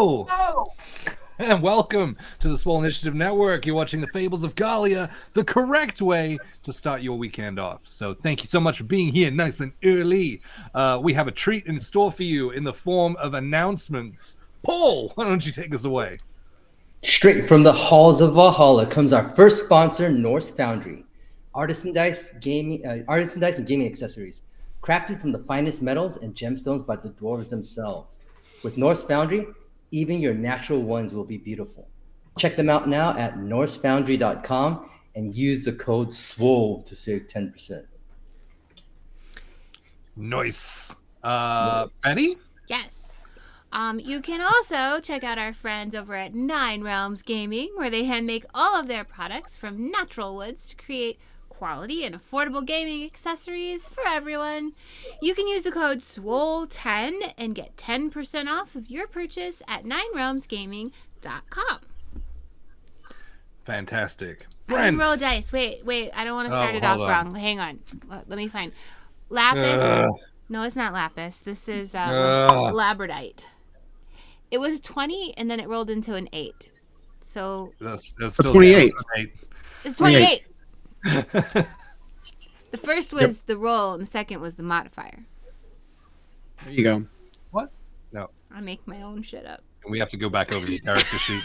Hello! And welcome to the Swole Initiative Network. You're watching the Fables of Ghalia, the correct way to start your weekend off. So thank you so much for being here nice and early. We have a treat in store for you in the form of announcements. Paul, why don't you take us away? Straight from the halls of Valhalla comes our first sponsor, Norse Foundry. Artisan dice and gaming accessories, crafted from the finest metals and gemstones by the dwarves themselves. With Norse Foundry, even your natural ones will be beautiful. Check them out now at norsefoundry.com and use the code SWOLE to save 10%. Nice. Betty? Yes. You can also check out our friends over at Nine Realms Gaming, where they hand make all of their products from natural woods to create quality and affordable gaming accessories for everyone. You can use the code SWOLE10 and get 10% off of your purchase at ninerealmsgaming.com. Fantastic. Brent. I didn't roll dice. Wait. I don't want to start it off wrong. Hang on. Let me find. Lapis. No, it's not lapis. This is labradite. It was 20, and then it rolled into an 8. So that's still 28. It's 28. The first was the roll, and the second was the modifier. There you go. What? No. I make my own shit up. And we have to go back over the character sheet.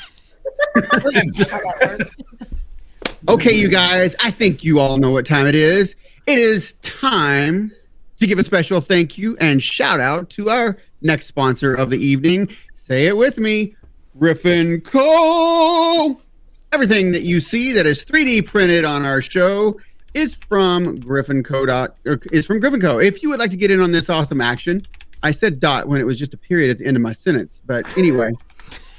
Okay, you guys, I think you all know what time it is. It is time to give a special thank you and shout out to our next sponsor of the evening. Say it with me, Griffin Co. Everything that you see that is 3D printed on our show is from Griffin Co. If you would like to get in on this awesome action, I said dot when it was just a period at the end of my sentence. But anyway,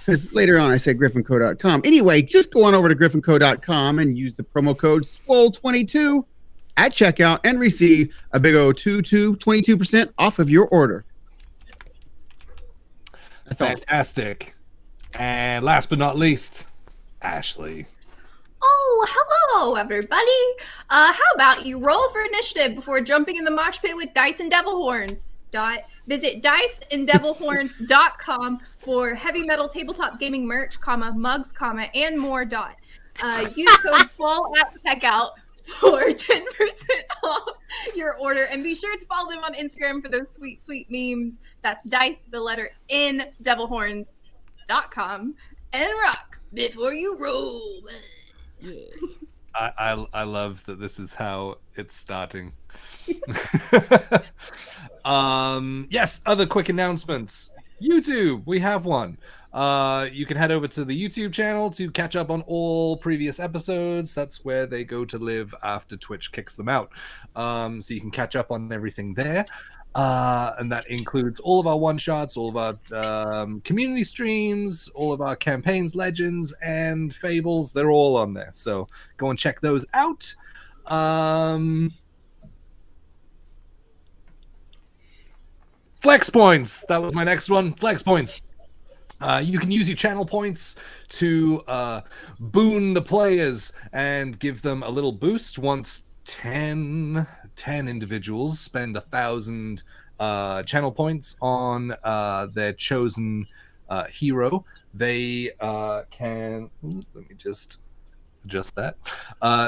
because later on I said griffinco.com. Anyway, just go on over to griffinco.com and use the promo code SWOLE22 at checkout and receive a big old 22% off of your order. Fantastic. And last but not least, Ashley. Oh, hello, everybody. How about you roll for initiative before jumping in the mosh pit with Dice and Devil Horns? Visit diceanddevilhorns.com for heavy metal tabletop gaming merch, mugs, and more. Use code SWOLE at checkout for 10% off your order, and be sure to follow them on Instagram for those sweet memes. That's dice, the letter N, devilhorns.com, and rock before you roll. I love that this is how it's starting. Yes, other quick announcements. YouTube, we have one. You can head over to the YouTube channel to catch up on all previous episodes. That's where they go to live after Twitch kicks them out. So you can catch up on everything there. And that includes all of our one-shots, all of our community streams, all of our campaigns, legends, and fables. They're all on there. So go and check those out. Flex points. That was my next one. Flex points. You can use your channel points to boon the players and give them a little boost. Once 10 individuals spend 1,000 channel points on their chosen hero, they can... Let me just adjust that.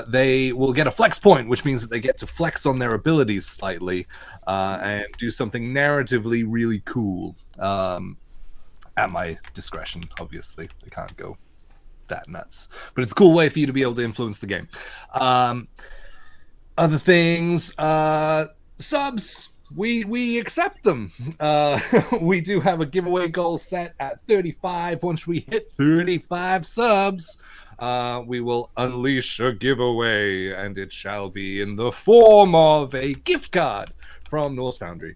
They will get a flex point, which means that they get to flex on their abilities slightly and do something narratively really cool. At my discretion, obviously. They can't go that nuts. But it's a cool way for you to be able to influence the game. Other things, subs, we accept them. We do have a giveaway goal set at 35. Once we hit 35 subs, we will unleash a giveaway, and it shall be in the form of a gift card from Norse Foundry.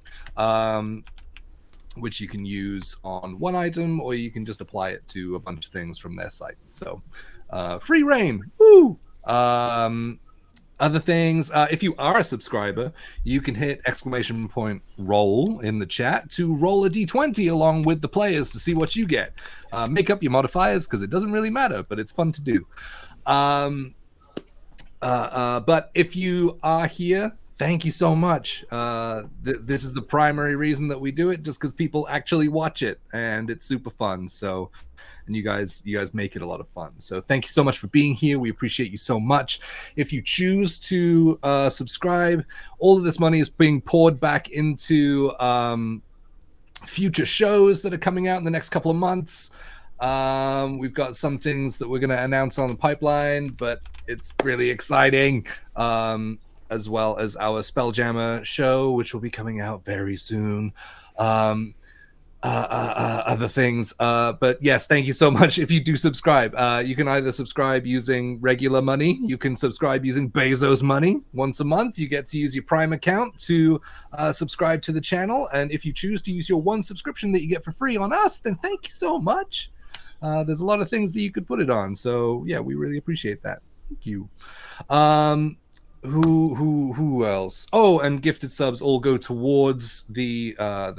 Which you can use on one item, or you can just apply it to a bunch of things from their site. So, free reign. Woo! Other things, if you are a subscriber, you can hit !roll in the chat to roll a d20 along with the players to see what you get. Make up your modifiers, because it doesn't really matter, but it's fun to do. But if you are here thank you so much. This is the primary reason that we do it, just because people actually watch it, and it's super fun. So, and you guys make it a lot of fun. So thank you so much for being here. We appreciate you so much. If you choose to subscribe, all of this money is being poured back into future shows that are coming out in the next couple of months. We've got some things that we're going to announce on the pipeline, but it's really exciting. As well as our Spelljammer show, which will be coming out very soon. Other things. But yes, thank you so much. If you do subscribe, you can either subscribe using regular money. You can subscribe using Bezos money. Once a month, you get to use your Prime account to subscribe to the channel. And if you choose to use your one subscription that you get for free on us, then thank you so much. There's a lot of things that you could put it on. So yeah, we really appreciate that. Thank you. Who else? Oh, and gifted subs all go towards the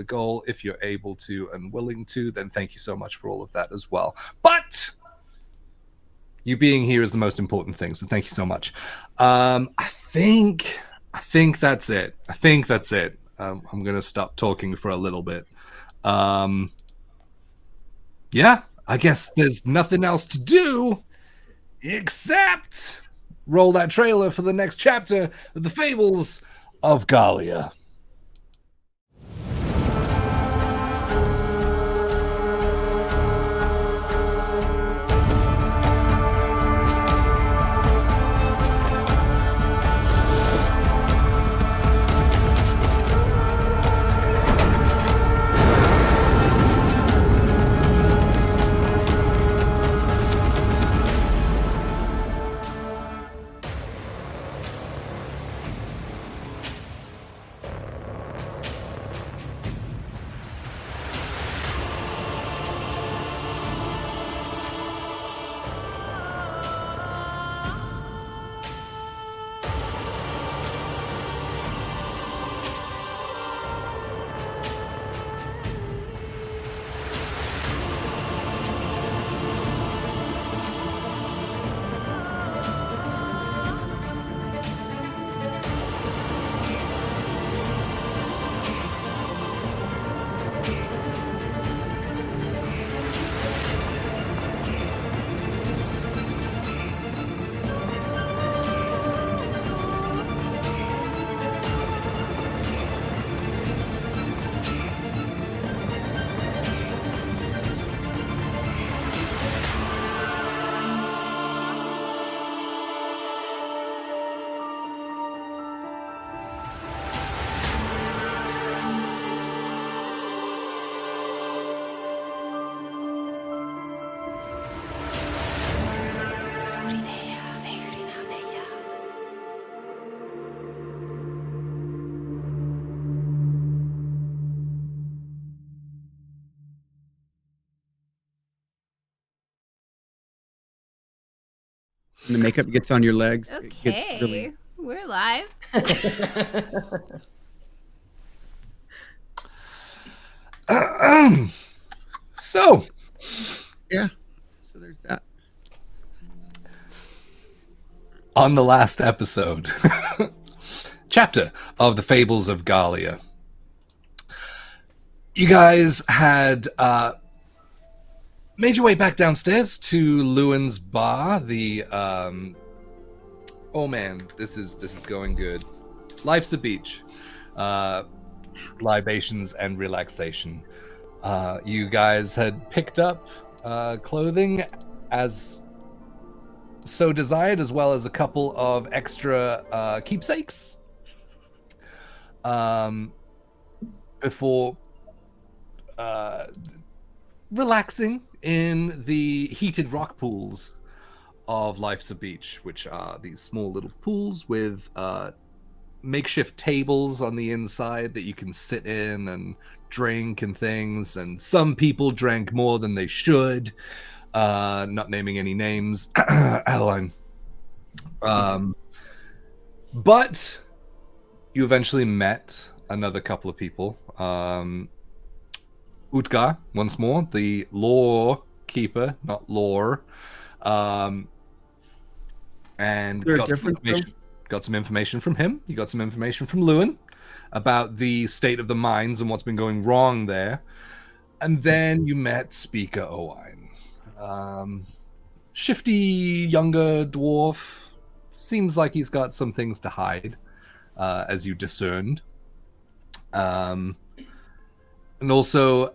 goal. If you're able to and willing to, then thank you so much for all of that as well. But you being here is the most important thing, so thank you so much. I think that's it. I'm gonna stop talking for a little bit. Yeah, I guess there's nothing else to do except roll that trailer for the next chapter of the Fables of Ghalia. And the makeup gets on your legs. It gets Okay, really... we're live. So, Yeah. So there's that. on the last episode, chapter of the Fables of Ghalia, you guys had made your way back downstairs to Lewin's bar. The oh man, this is going good. Life's a beach. Libations and relaxation. You guys had picked up clothing as so desired, as well as a couple of extra keepsakes before relaxing in the heated rock pools of Life's a Beach, which are these small little pools with makeshift tables on the inside that you can sit in and drink and things. And some people drank more than they should. Not naming any names. Adeline. But you eventually met another couple of people. Utgar, once more, the lore keeper, not lore. And Is there a got some difference, information. got some information from him. You got some information from Lewin about the state of the mines and what's been going wrong there. And then you met Speaker Owain. Shifty, younger dwarf. Seems like he's got some things to hide, as you discerned. And also,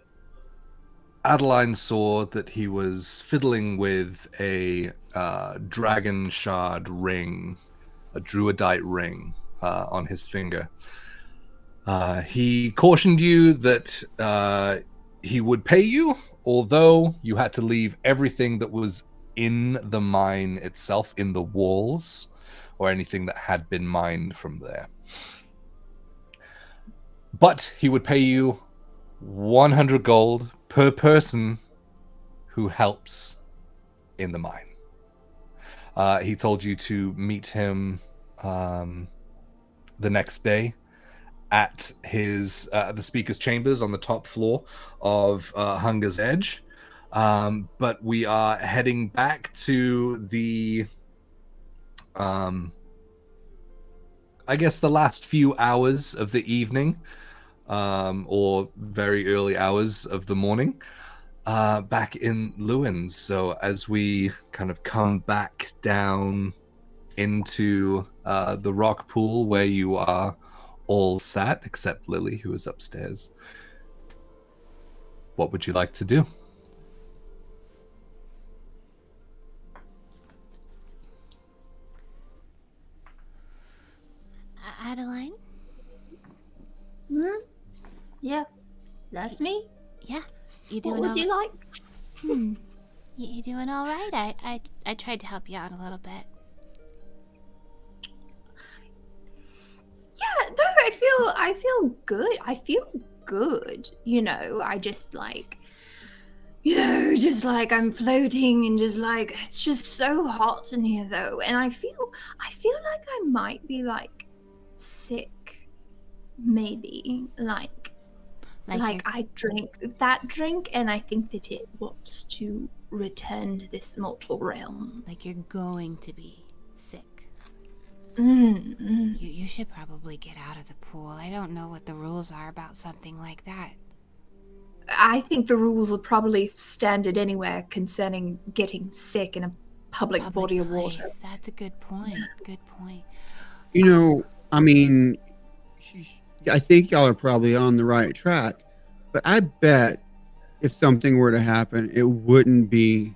Adeline saw that he was fiddling with a dragon shard ring, a druidite ring, on his finger. He cautioned you that he would pay you, although you had to leave everything that was in the mine itself, in the walls, or anything that had been mined from there. But he would pay you 100 gold per person who helps in the mine. He told you to meet him the next day at his the speaker's chambers on the top floor of Hunger's Edge. But we are heading back to the I guess the last few hours of the evening, or very early hours of the morning, back in Lewin's. So as we kind of come back down into the rock pool where you are all sat, except Lily, who is upstairs, what would you like to do? Adeline? Yeah, that's me. Yeah, you doing What would you like? You doing all right? I tried to help you out a little bit. Yeah, no, I feel good. I feel good. You know, I just like, just like I'm floating and just like it's just so hot in here though, and I feel like I might be like sick, maybe like I drank that drink and I think that it wants to return to this mortal realm. Like you're going to be sick. Mm-hmm. You should probably get out of the pool. I don't know what the rules are about something like that. I think the rules are probably standard anywhere concerning getting sick in a public body of place. water. That's a good point. Good point. You know, I mean, I think y'all are probably on the right track, but I bet if something were to happen, it wouldn't be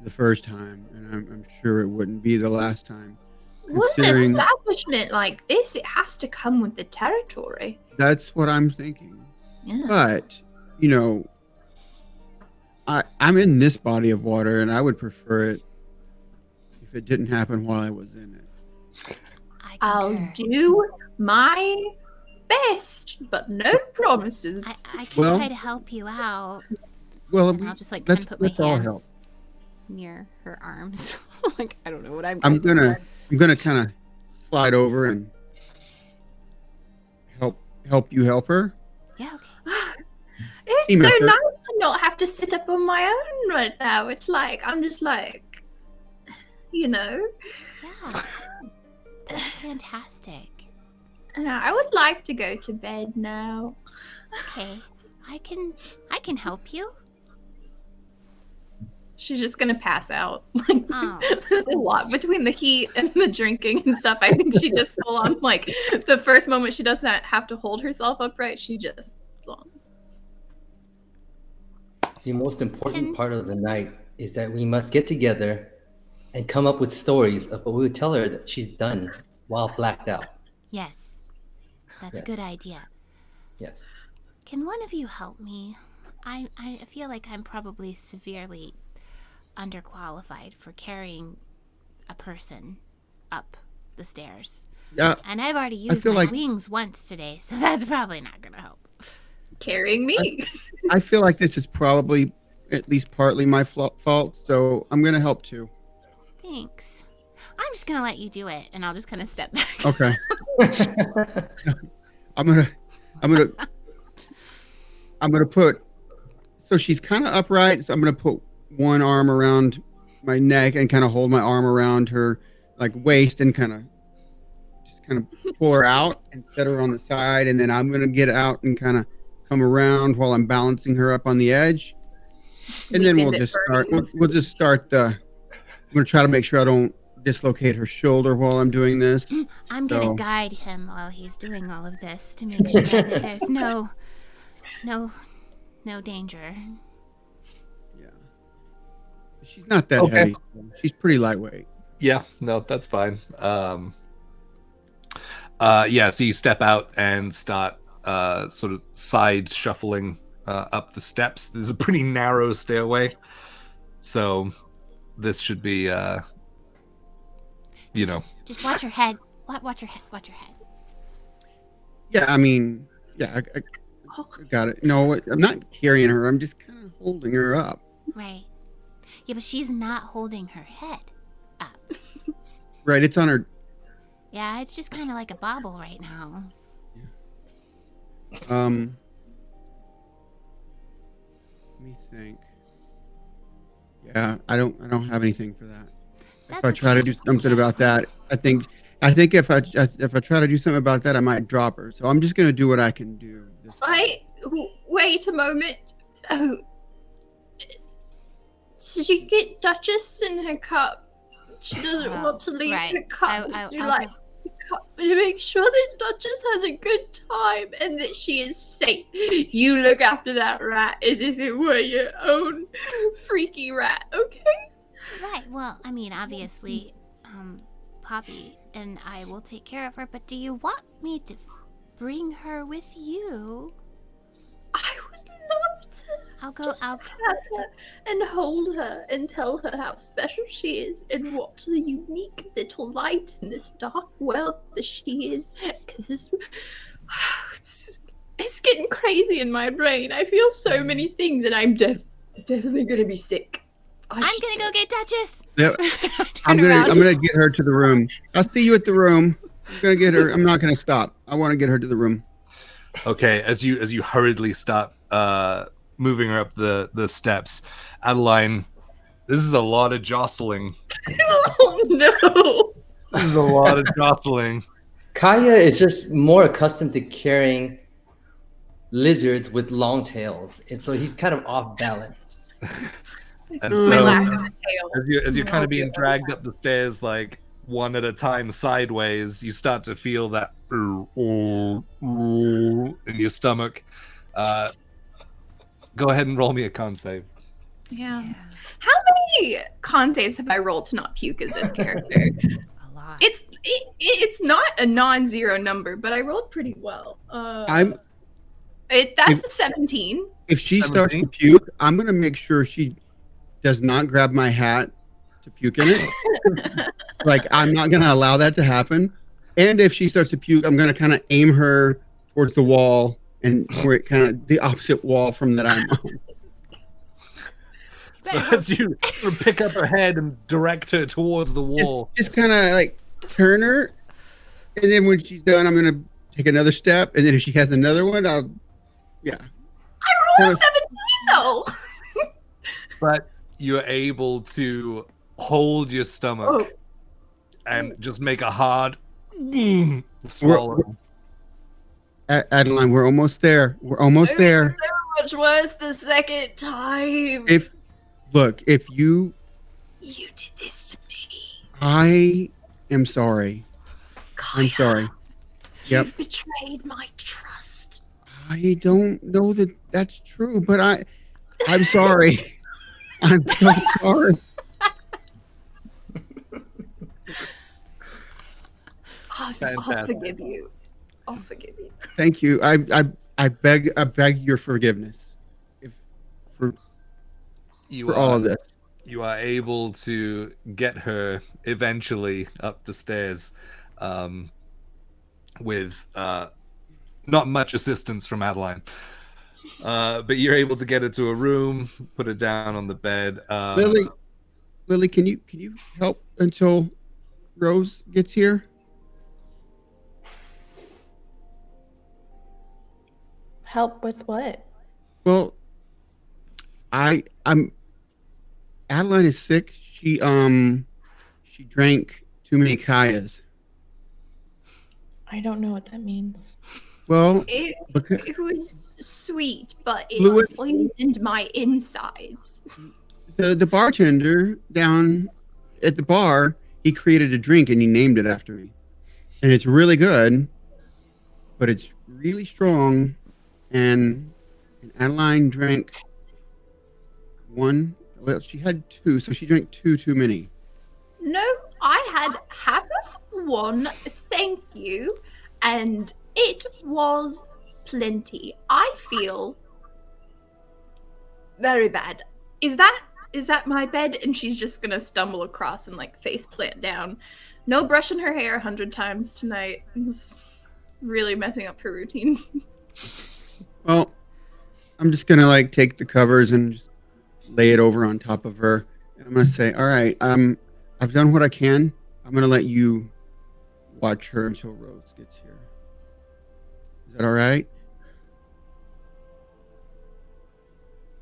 the first time, and I'm sure it wouldn't be the last time. With an establishment like this, it has to come with the territory. That's what I'm thinking. Yeah. But, you know, I'm in this body of water, and I would prefer it if it didn't happen while I was in it. I'll do my best, but no promises. I can try to help you out. Well, and I'll just like kind of put my help. hands near her arms. Like I don't know what I'm gonna kind of slide over and help you help her. Yeah, okay. It's so nice to not have to sit up on my own right now. It's like I'm just like, Yeah. That's fantastic. I would like to go to bed now. Okay. I can help you. She's just gonna pass out. Like Oh. there's a lot between the heat and the drinking and stuff. I think she just full on like the first moment she doesn't have to hold herself upright, she just zones. The most important part of the night is that we must get together and come up with stories of what we would tell her that she's done while blacked out. Yes. That's a good idea. Yes. Can one of you help me? I feel like I'm probably severely underqualified for carrying a person up the stairs. Yeah. And I've already used my wings once today, so that's probably not going to help. Carrying me. I feel like this is probably at least partly my fault, so I'm going to help too. Thanks. I'm just going to let you do it, and I'll just kind of step back. Okay. I'm gonna put, so she's kind of upright, so I'm gonna put one arm around my neck and kind of hold my arm around her like waist and kind of kind of pull her out and set her on the side, and then I'm going to get out and kind of come around while I'm balancing her up on the edge. And then we'll just start. We'll just start. I'm going to try to make sure I don't dislocate her shoulder while I'm doing this. I'm gonna guide him while he's doing all of this to make sure that there's no danger. Yeah. She's not that heavy. She's pretty lightweight. Yeah, no, that's fine. Yeah, so you step out and start sort of side shuffling up the steps. There's a pretty narrow stairway, so this should be, Just watch your head. Watch your head. Watch your head. Yeah, I mean, I got it. No, I'm not carrying her. I'm just kind of holding her up. Right. Yeah, but she's not holding her head up. Right, it's on her. Yeah, it's just kind of like a bobble right now. Let me think. Yeah, I don't have anything for that. If I try to do something about that, I think if I try to do something about that, I might drop her. So I'm just gonna do what I can do. Wait a moment. Oh, did you get Duchess in her cup? She doesn't want to leave her cup. Would you like the cup to make sure that Duchess has a good time and that she is safe? You look after that rat as if it were your own freaky rat, okay? Right. Well, I mean, obviously, Poppy and I will take care of her. But do you want me to bring her with you? I would love to. I'll have her and hold her and tell her how special she is and what the unique little light in this dark world that she is. Because it's getting crazy in my brain. I feel so many things, and I'm definitely gonna be sick. I'm gonna go get Duchess. Yep. I'm gonna get her to the room. I'll see you at the room. I'm gonna get her. I'm not gonna stop. I want to get her to the room. Okay, as you hurriedly start moving her up the steps, Adeline, this is a lot of jostling. Oh no! This is a lot of jostling. Kaya is just more accustomed to carrying lizards with long tails, and so he's kind of off balance. And so, as you're kind of being dragged up the stairs, like one at a time sideways, you start to feel that in your stomach. Go ahead and roll me a con save. Yeah. How many con saves have I rolled to not puke as this character? A lot. It's not a non-zero number, but I rolled pretty well. That's a 17. If she starts to puke, I'm gonna make sure she does not grab my hat to puke in it. Like, I'm not gonna allow that to happen. And if she starts to puke, I'm gonna kind of aim her towards the wall and where it kind of the opposite wall from that I'm on. So as you sort of pick up her head and direct her towards the wall, just kind of like turn her, and then when she's done, I'm gonna take another step, and then if she has another one, I rolled a 17 though. But you're able to hold your stomach and just make a hard swallow. Adeline, we're almost there. We're almost there. So much worse the second time. If you did this to me. I am sorry. Kaya, I'm sorry. You've betrayed my trust. I don't know that that's true, but I'm sorry. I'm so sorry. I'll forgive you. I'll forgive you. Thank you. I beg your forgiveness for all of this. You are able to get her eventually up the stairs with not much assistance from Adeline. But you're able to get her to a room, put her down on the bed. Lily, can you help until Rose gets here? Help with what? Well, I'm Adeline is sick. She drank too many Kayas. I don't know what that means. Well, It was sweet, but it Fluid- poisoned my insides. the bartender down at the bar, he created a drink and he named it after me. And it's really good, but it's really strong. And Adeline drank one. Well, she had two, so she drank two too many. No, I had half of one, thank you, and it was plenty. I feel very bad. Is that my bed? And she's just gonna stumble across and like face plant down. No brushing her hair 100 times tonight. It's really messing up her routine. Well, I'm just gonna like take the covers and just lay it over on top of her. And I'm gonna say, all right, I've done what I can. I'm gonna let you watch her until Rose gets here. Is that all right?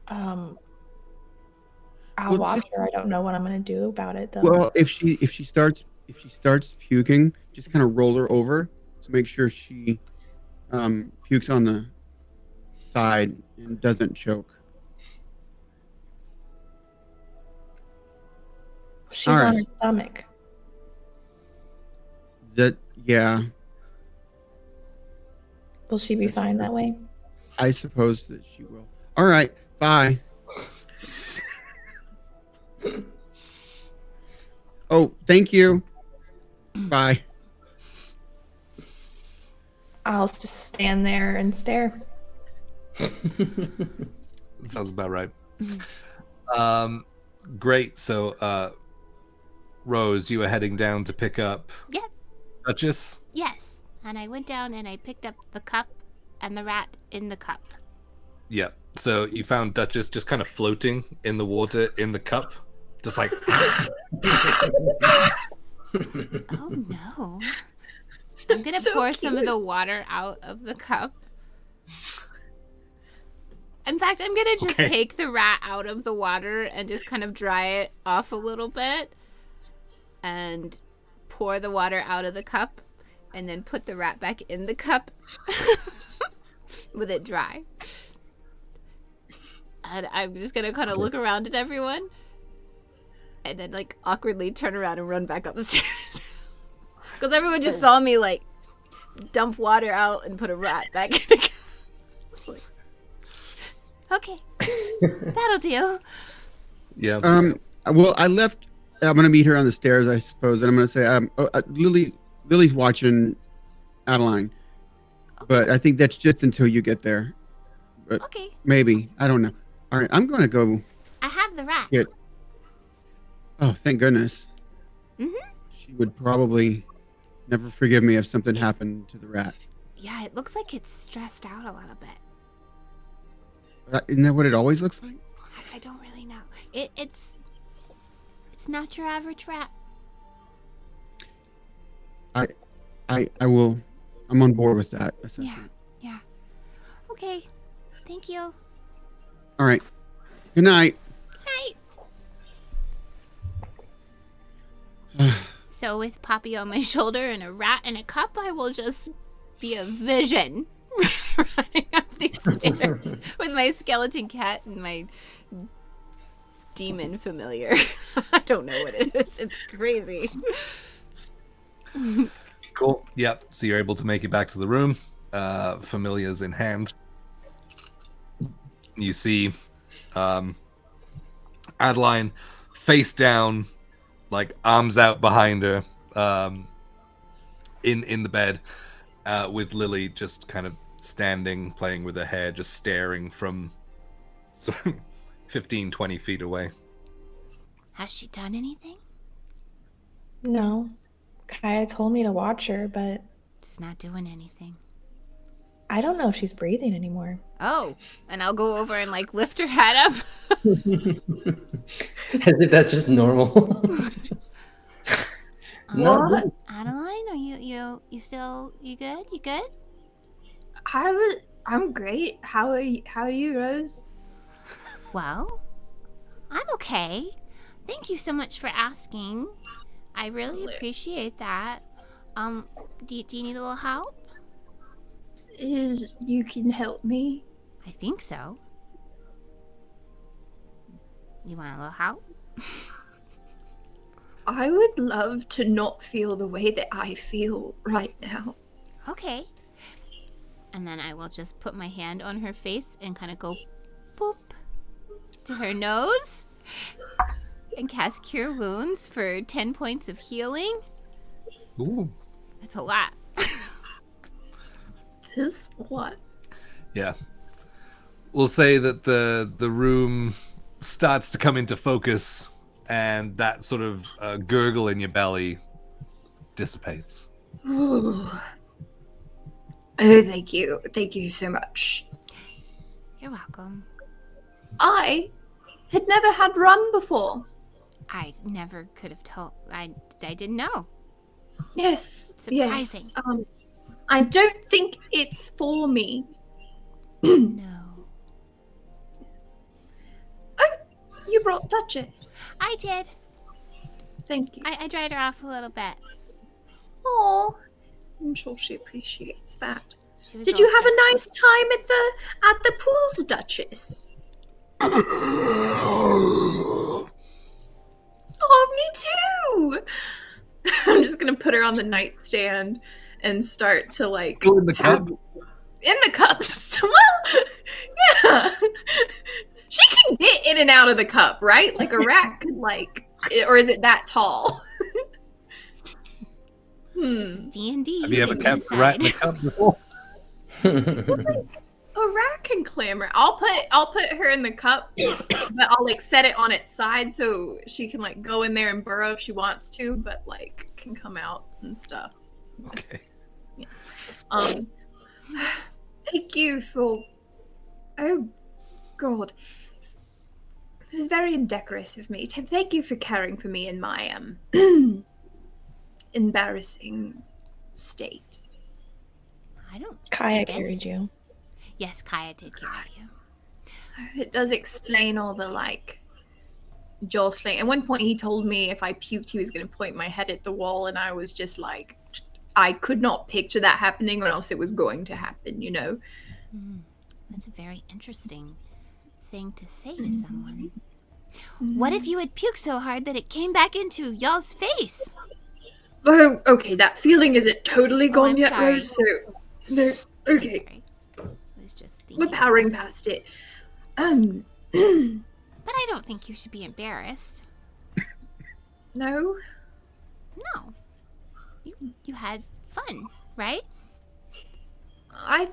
I'll Well, watch just- her. I don't know what I'm gonna do about it though. Well, if she starts puking, just kind of roll her over to make sure she pukes on the side and doesn't choke. She's all on right. her stomach. Yeah, Will she be fine that way? I suppose that she will. All right, bye. Oh, thank you. Bye. I'll just stand there and stare. That sounds about right. Great. So, Rose, you were heading down to pick up Yep. Duchess? Yes. And I went down and I picked up the cup and the rat in the cup. Yep. So you found Duchess just kind of floating in the water in the cup. Just like... Oh no. I'm gonna So pour some of cute. the water out of the cup. In fact, I'm gonna just Okay. take the rat out of the water and just kind of dry it off a little bit and pour the water out of the cup and then put the rat back in the cup with it dry. And I'm just gonna kind of look around at everyone and then like awkwardly turn around and run back up the stairs. Because everyone just saw me like dump water out and put a rat back in the cup. Like, okay, that'll do. Yeah. Well, I left. I'm gonna meet her on the stairs, I suppose, and I'm gonna say, Lily's watching Adeline, but I think that's just until you get there. But Okay, maybe I don't know. All right, I'm gonna go. I have the rat. Yeah. Oh, thank goodness. Mhm. She would probably never forgive me if something happened to the rat. Yeah, it looks like it's stressed out a little bit. Isn't that what it always looks like? I don't really know. It's not your average rat. I will. I'm on board with that assessment. Yeah. Okay. Thank you. All right. Good night. Night. So with Poppy on my shoulder and a rat in a cup, I will just be a vision running up these stairs with my skeleton cat and my demon familiar. I don't know what it is. It's crazy. Cool. Yep. So you're able to make it back to the room. Familiars in hand. You see Adeline face down, like arms out behind her, in the bed, with Lily just kind of standing, playing with her hair, just staring from sort of 15, 20 feet away. Has she done anything? No. Kaya told me to watch her, but She's not doing anything. I don't know if she's breathing anymore. Oh, and I'll go over and like lift her head up. As if that's just normal. No. Adeline, are you still you good? You good? I'm great. How are you, Rose? Well, I'm okay. Thank you so much for asking. I really appreciate that. Do you need a little help? You can help me? I think so. You want a little help? I would love to not feel the way that I feel right now. Okay. And then I will just put my hand on her face and kind of go boop to her nose and cast Cure Wounds for 10 points of healing. Ooh. That's a lot. This what? Yeah. We'll say that the room starts to come into focus, and that sort of gurgle in your belly dissipates. Ooh. Oh, thank you. Thank you so much. You're welcome. I had never had rum before. I never could have told. I didn't know. Yes. Surprising. Yes. I don't think it's for me. No. Oh, you brought Duchess. I did. Thank you. I dried her off a little bit. Oh, I'm sure she appreciates that. She was Did all you have a stressed nice time at the pools, Duchess? Oh, me too. I'm just gonna put her on the nightstand and start to like Go in the cup. in the cups. Well, yeah, she can get in and out of the cup, right? Like a rat could, like, or is it that tall? D&D. Have you ever kept a rat in the cup before? A rat can clamber. I'll put her in the cup, but I'll like set it on its side so she can like go in there and burrow if she wants to, but like can come out and stuff. Okay. Thank you for. Oh, God. It was very indecorous of me. Thank you for caring for me in my embarrassing state. I don't. Kaya think carried you. Yes, Kaya did carry you. It does explain all the like jostling. At one point, he told me if I puked, he was going to point my head at the wall, and I was just like, I could not picture that happening, or else it was going to happen. You know. That's a very interesting thing to say to someone. What if you had puked so hard that it came back into y'all's face? Oh, okay. That feeling isn't totally gone I'm yet, sorry. Rose. So, no. Okay, Sorry. I was just we're thinking. powering past it. But I don't think you should be embarrassed. No. No. You had fun, right? I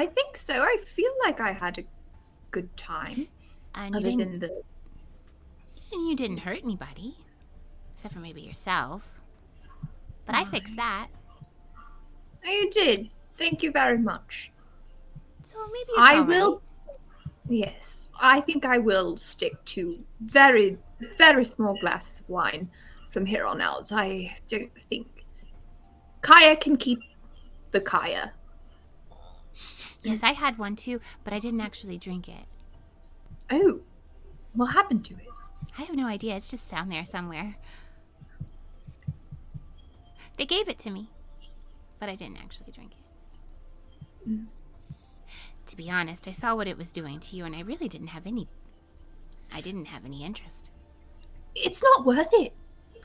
think so. I feel like I had a good time. And you Other didn't, than the and you didn't hurt anybody. Except for maybe yourself. But I fixed that. Oh, you did. Thank you very much. So maybe it's I all will. right. Yes, I think I will stick to very, very small glasses of wine from here on out. I don't think Kaya can keep the Kaya. Yes, I had one too, but I didn't actually drink it. Oh, what happened to it? I have no idea. It's just down there somewhere. They gave it to me, but I didn't actually drink it. To be honest, I saw what it was doing to you, and I really didn't have any interest. It's not worth it.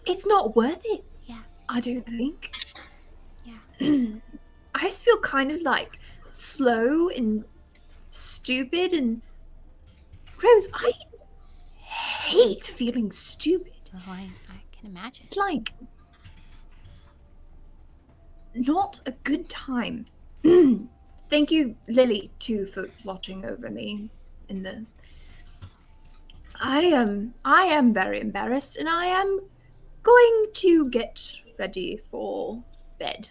It's not worth it. Yeah. I don't think. Yeah. I just feel kind of like slow and stupid and Rose, I hate feeling stupid. Oh, I can imagine. It's like not a good time. Thank you, Lily, too, for watching over me in the I am very embarrassed, and I am going to get ready for bed.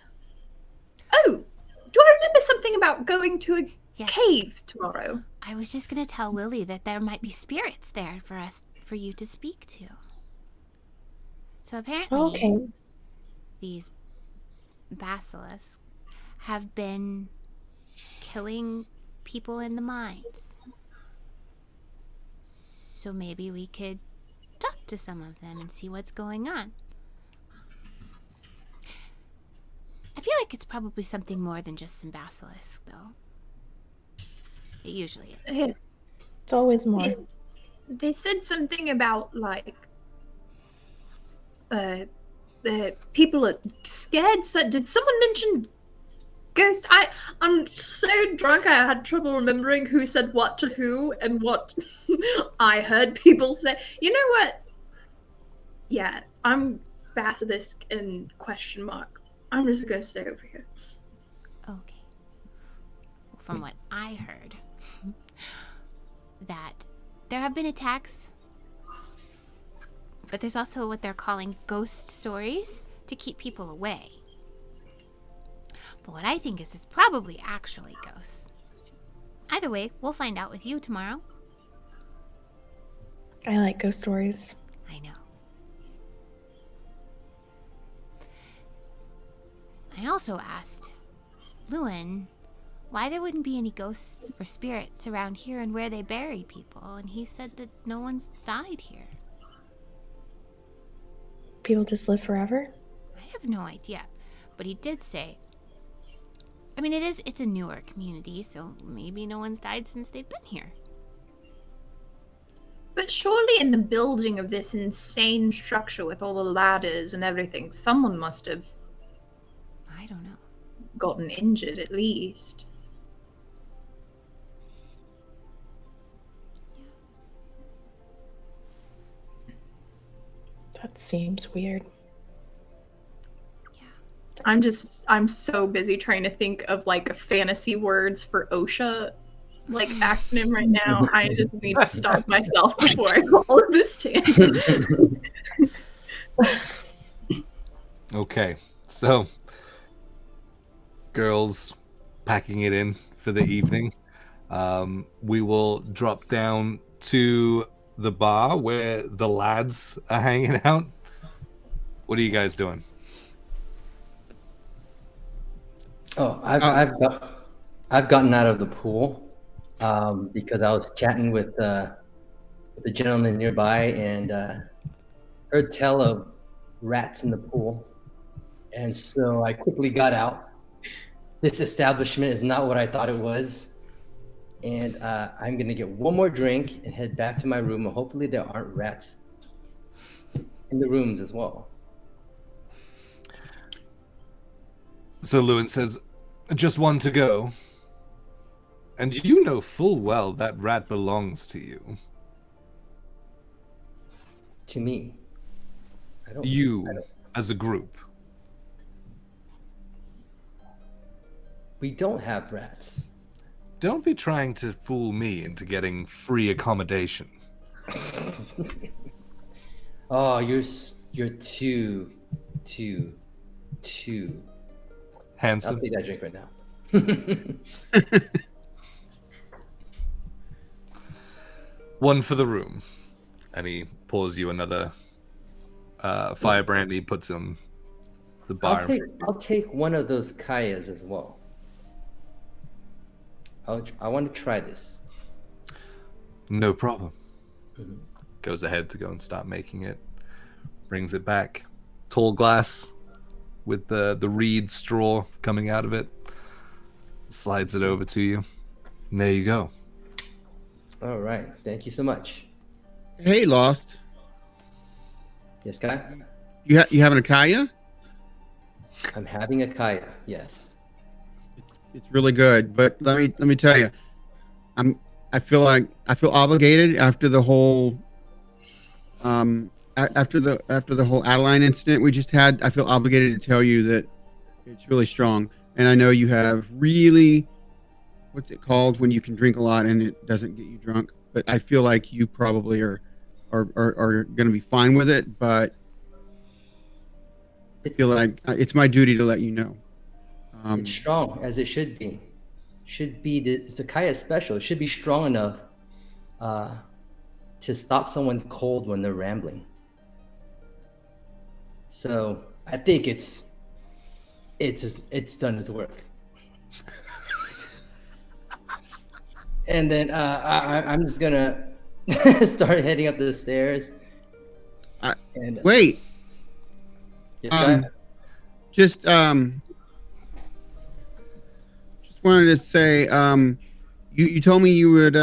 Oh, do I remember something about going to a Yes. cave tomorrow? I was just gonna tell Lily that there might be spirits there for you to speak to. So apparently, Okay. these basilisks have been killing people in the mines. So maybe we could talk to some of them and see what's going on. it's probably something more than just some basilisk, though. It usually is. Yes. It's always more. They said something about like people are scared. So did someone mention ghosts? I'm so drunk I had trouble remembering who said what to who and what I heard people say. You know what? Yeah, I'm basilisk and question mark. I'm just gonna stay over here. Okay. Well, from what I heard, that there have been attacks, but there's also what they're calling ghost stories to keep people away. But what I think is it's probably actually ghosts. Either way, we'll find out with you tomorrow. I like ghost stories. I know. I also asked Lewin why there wouldn't be any ghosts or spirits around here and where they bury people, and he said that no one's died here. People just live forever? I have no idea, but he did say, I mean, it's a newer community, so maybe no one's died since they've been here. But surely in the building of this insane structure with all the ladders and everything, someone must have I don't know. gotten injured at least. That seems weird. I'm so busy trying to think of like fantasy words for OSHA like acronym right now. I just need to stop myself before I go all of this tangent. Okay, so girls packing it in for the evening. We will drop down to the bar where the lads are hanging out. What are you guys doing? Oh, I've gotten out of the pool because I was chatting with the gentleman nearby and heard tell of rats in the pool, and so I quickly got out. This establishment is not what I thought it was, and I'm gonna get one more drink and head back to my room. And hopefully, there aren't rats in the rooms as well. So Lewin says, just one to go. And you know full well that rat belongs to you. To me, You, as a group. We don't have rats. Don't be trying to fool me into getting free accommodation. Oh, you're too I'll Handsome. take that drink right now. One for the room. And he pours you another fire brandy, puts on the bar. I'll take one of those kayas as well. I want to try this. No problem. Goes ahead to go and start making it. Brings it back. Tall glass with the reed straw coming out of it. Slides it over to you. And there you go. All right. Thank you so much. Hey, Lost. Yes, Kai? You having a kaya? I'm having a kaya. Yes. It's really good, but let me tell you, I feel obligated after the whole after the whole Adeline incident we just had. I feel obligated to tell you that it's really strong, and I know you have really, what's it called when you can drink a lot and it doesn't get you drunk, but I feel like you probably are going to be fine with it, but I feel like it's my duty to let you know. It's strong, as it should be. It's a kaya special. It should be strong enough to stop someone cold when they're rambling. So I think it's done its work. And then I'm just gonna start heading up the stairs. Wait. Yes, Kai? Just wanted to say, you told me you would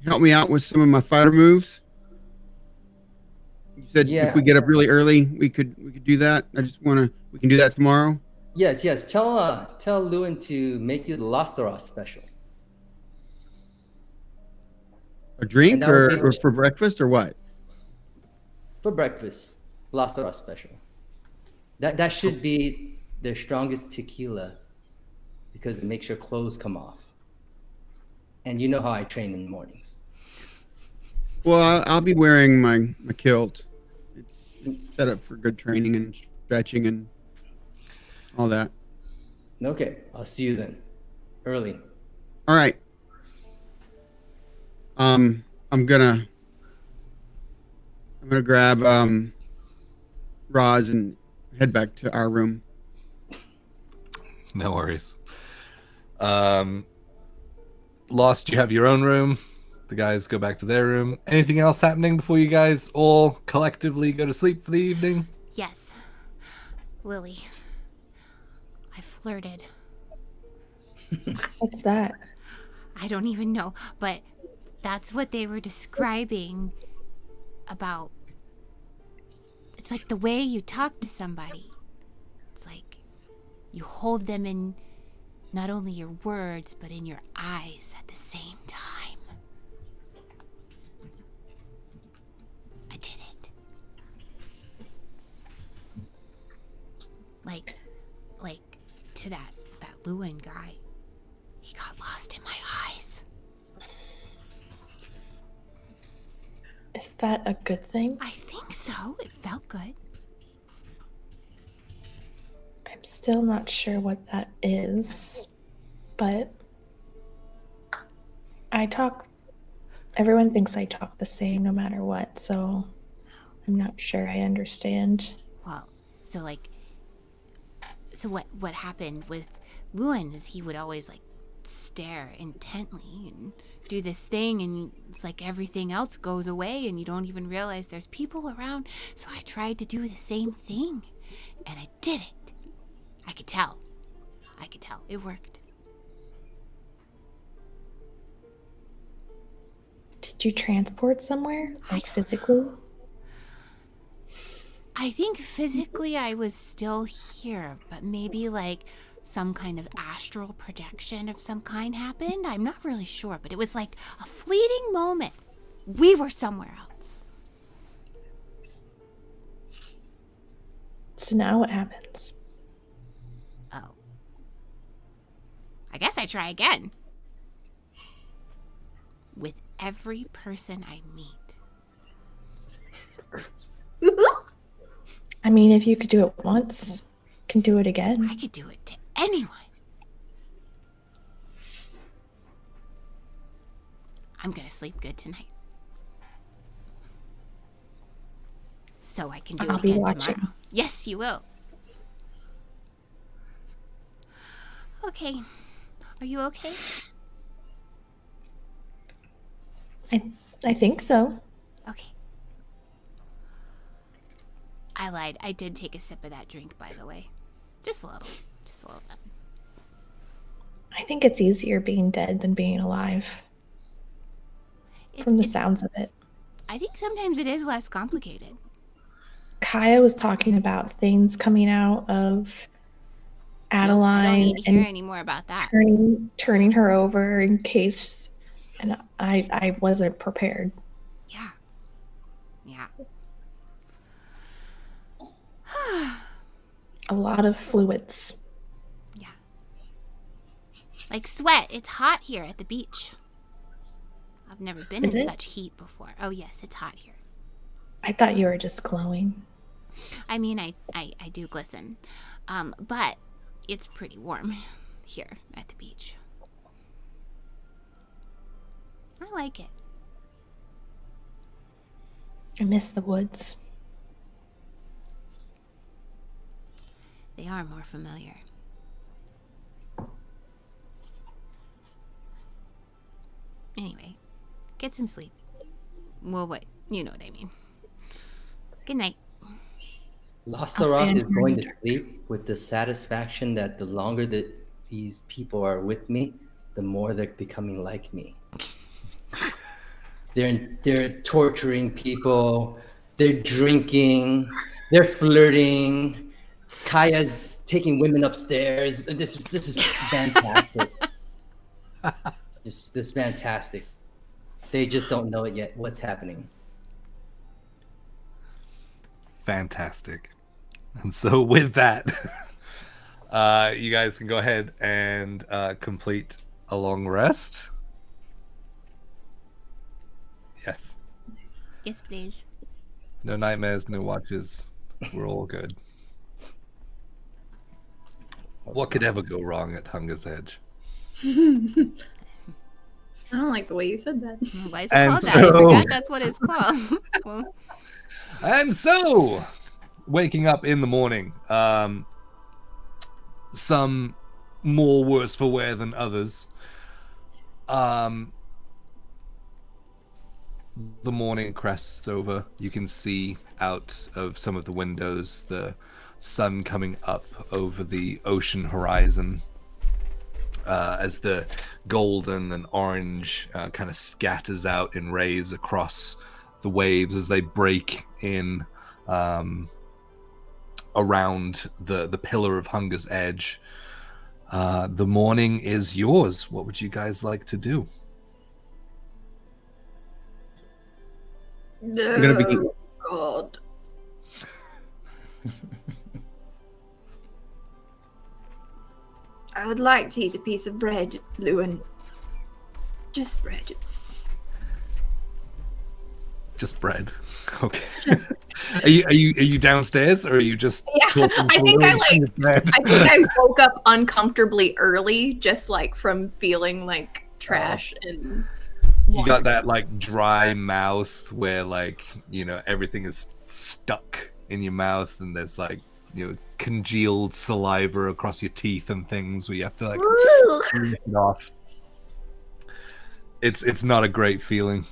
help me out with some of my fighter moves. You said if we get up really early, we could do that. We can do that tomorrow. Yes. Tell Lewin to make you the Losteros special. A drink or for breakfast or what? For breakfast, Losteros special. That should be their strongest tequila because it makes your clothes come off. And you know how I train in the mornings. Well, I'll be wearing my kilt. It's set up for good training and stretching and all that. Okay, I'll see you then. Early. All right. I'm gonna grab Roz and head back to our room. No worries. Lost, you have your own room. The guys go back to their room. Anything else happening before you guys all collectively go to sleep for the evening? Yes. Lily. I flirted. What's that? I don't even know, but that's what they were describing about. It's like the way you talk to somebody. It's like you hold them in not only your words, but in your eyes at the same time. I did it. Like to that Lewin guy. He got lost in my eyes. Is that a good thing? I think so. It felt good. I'm still not sure what that is, but everyone thinks I talk the same no matter what, so I'm not sure I understand. Well, so what happened with Lewin is he would always stare intently and do this thing, and it's like everything else goes away and you don't even realize there's people around. So I tried to do the same thing and I did it. I could tell it worked. Did you transport somewhere, physically? I think physically I was still here, but maybe some kind of astral projection of some kind happened. I'm not really sure, but it was like a fleeting moment. We were somewhere else. So now what happens? Oh. I guess I try again. With every person I meet. I mean, if you could do it once, you can do it again. I could do it to anyone. I'm gonna sleep good tonight. So I can do it again tomorrow. Yes, you will. Okay. Are you okay? I think so. Okay. I lied. I did take a sip of that drink, by the way. Just a little bit. I think it's easier being dead than being alive. From the sounds of it. I think sometimes it is less complicated. Kaya was talking about things coming out of Adeline. I don't need to hear any more about that. Turning her over in case, and I wasn't prepared. Yeah. A lot of fluids. Yeah. Like sweat. It's hot here at the beach. I've never been in such heat before. Oh yes, it's hot here. I thought you were just glowing. I mean, I do glisten. But it's pretty warm here at the beach. I like it. I miss the woods. They are more familiar. Anyway, get some sleep. Well, what? You know what I mean. Good night. Losteros is going to sleep with the satisfaction that the longer that these people are with me, the more they're becoming like me. They're torturing people. They're drinking. They're flirting. Kaya's taking women upstairs. This is fantastic. This is fantastic. They just don't know it yet. What's happening? Fantastic. And so with that, you guys can go ahead and complete a long rest. Yes. Yes, please. No nightmares, no watches. We're all good. What could ever go wrong at Hunger's Edge? I don't like the way you said that. Why is it And called that? I so- forgot that's what it's called. Well, And so, waking up in the morning, some more worse for wear than others. The morning crests over. You can see out of some of the windows the sun coming up over the ocean horizon as the golden and orange kind of scatters out in rays across the waves as they break in around the pillar of Hunger's Edge. The morning is yours. What would you guys like to do? No, I'm gonna be- God. I would like to eat a piece of bread, Lewin. Just bread. Just bread. Okay. Are you downstairs or are you just Yeah, talking I to think I Lily? Bread? I think I woke up uncomfortably early, just like from feeling like trash and. You got that like dry mouth where like, you know, everything is stuck in your mouth and there's like, you know, congealed saliva across your teeth and things where you have to like clean it off. It's not a great feeling.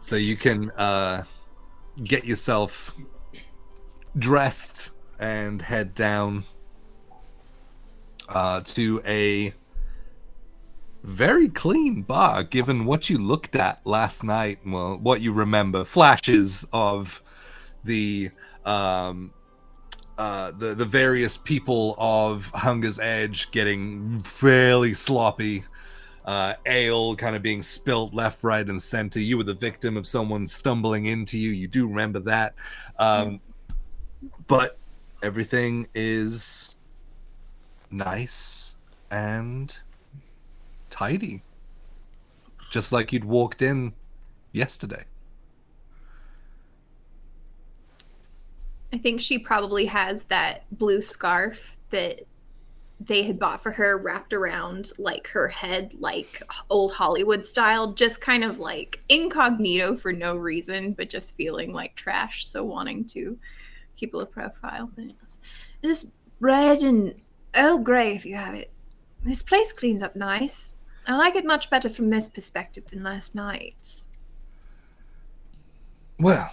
So you can get yourself dressed and head down to a very clean bar, given what you looked at last night. Well, what you remember, flashes of the various people of Hunger's Edge getting fairly sloppy. Ale kind of being spilt left, right, and center. You were the victim of someone stumbling into you. You do remember that. But everything is nice and tidy. Just like you'd walked in yesterday. I think she probably has that blue scarf that they had bought for her wrapped around like her head, like old Hollywood style, just kind of like incognito for no reason, but just feeling like trash, so wanting to keep a low profile. But anyways, just bread and Earl Grey if you have it. This place cleans up nice. I like it much better from this perspective than last night's. Well,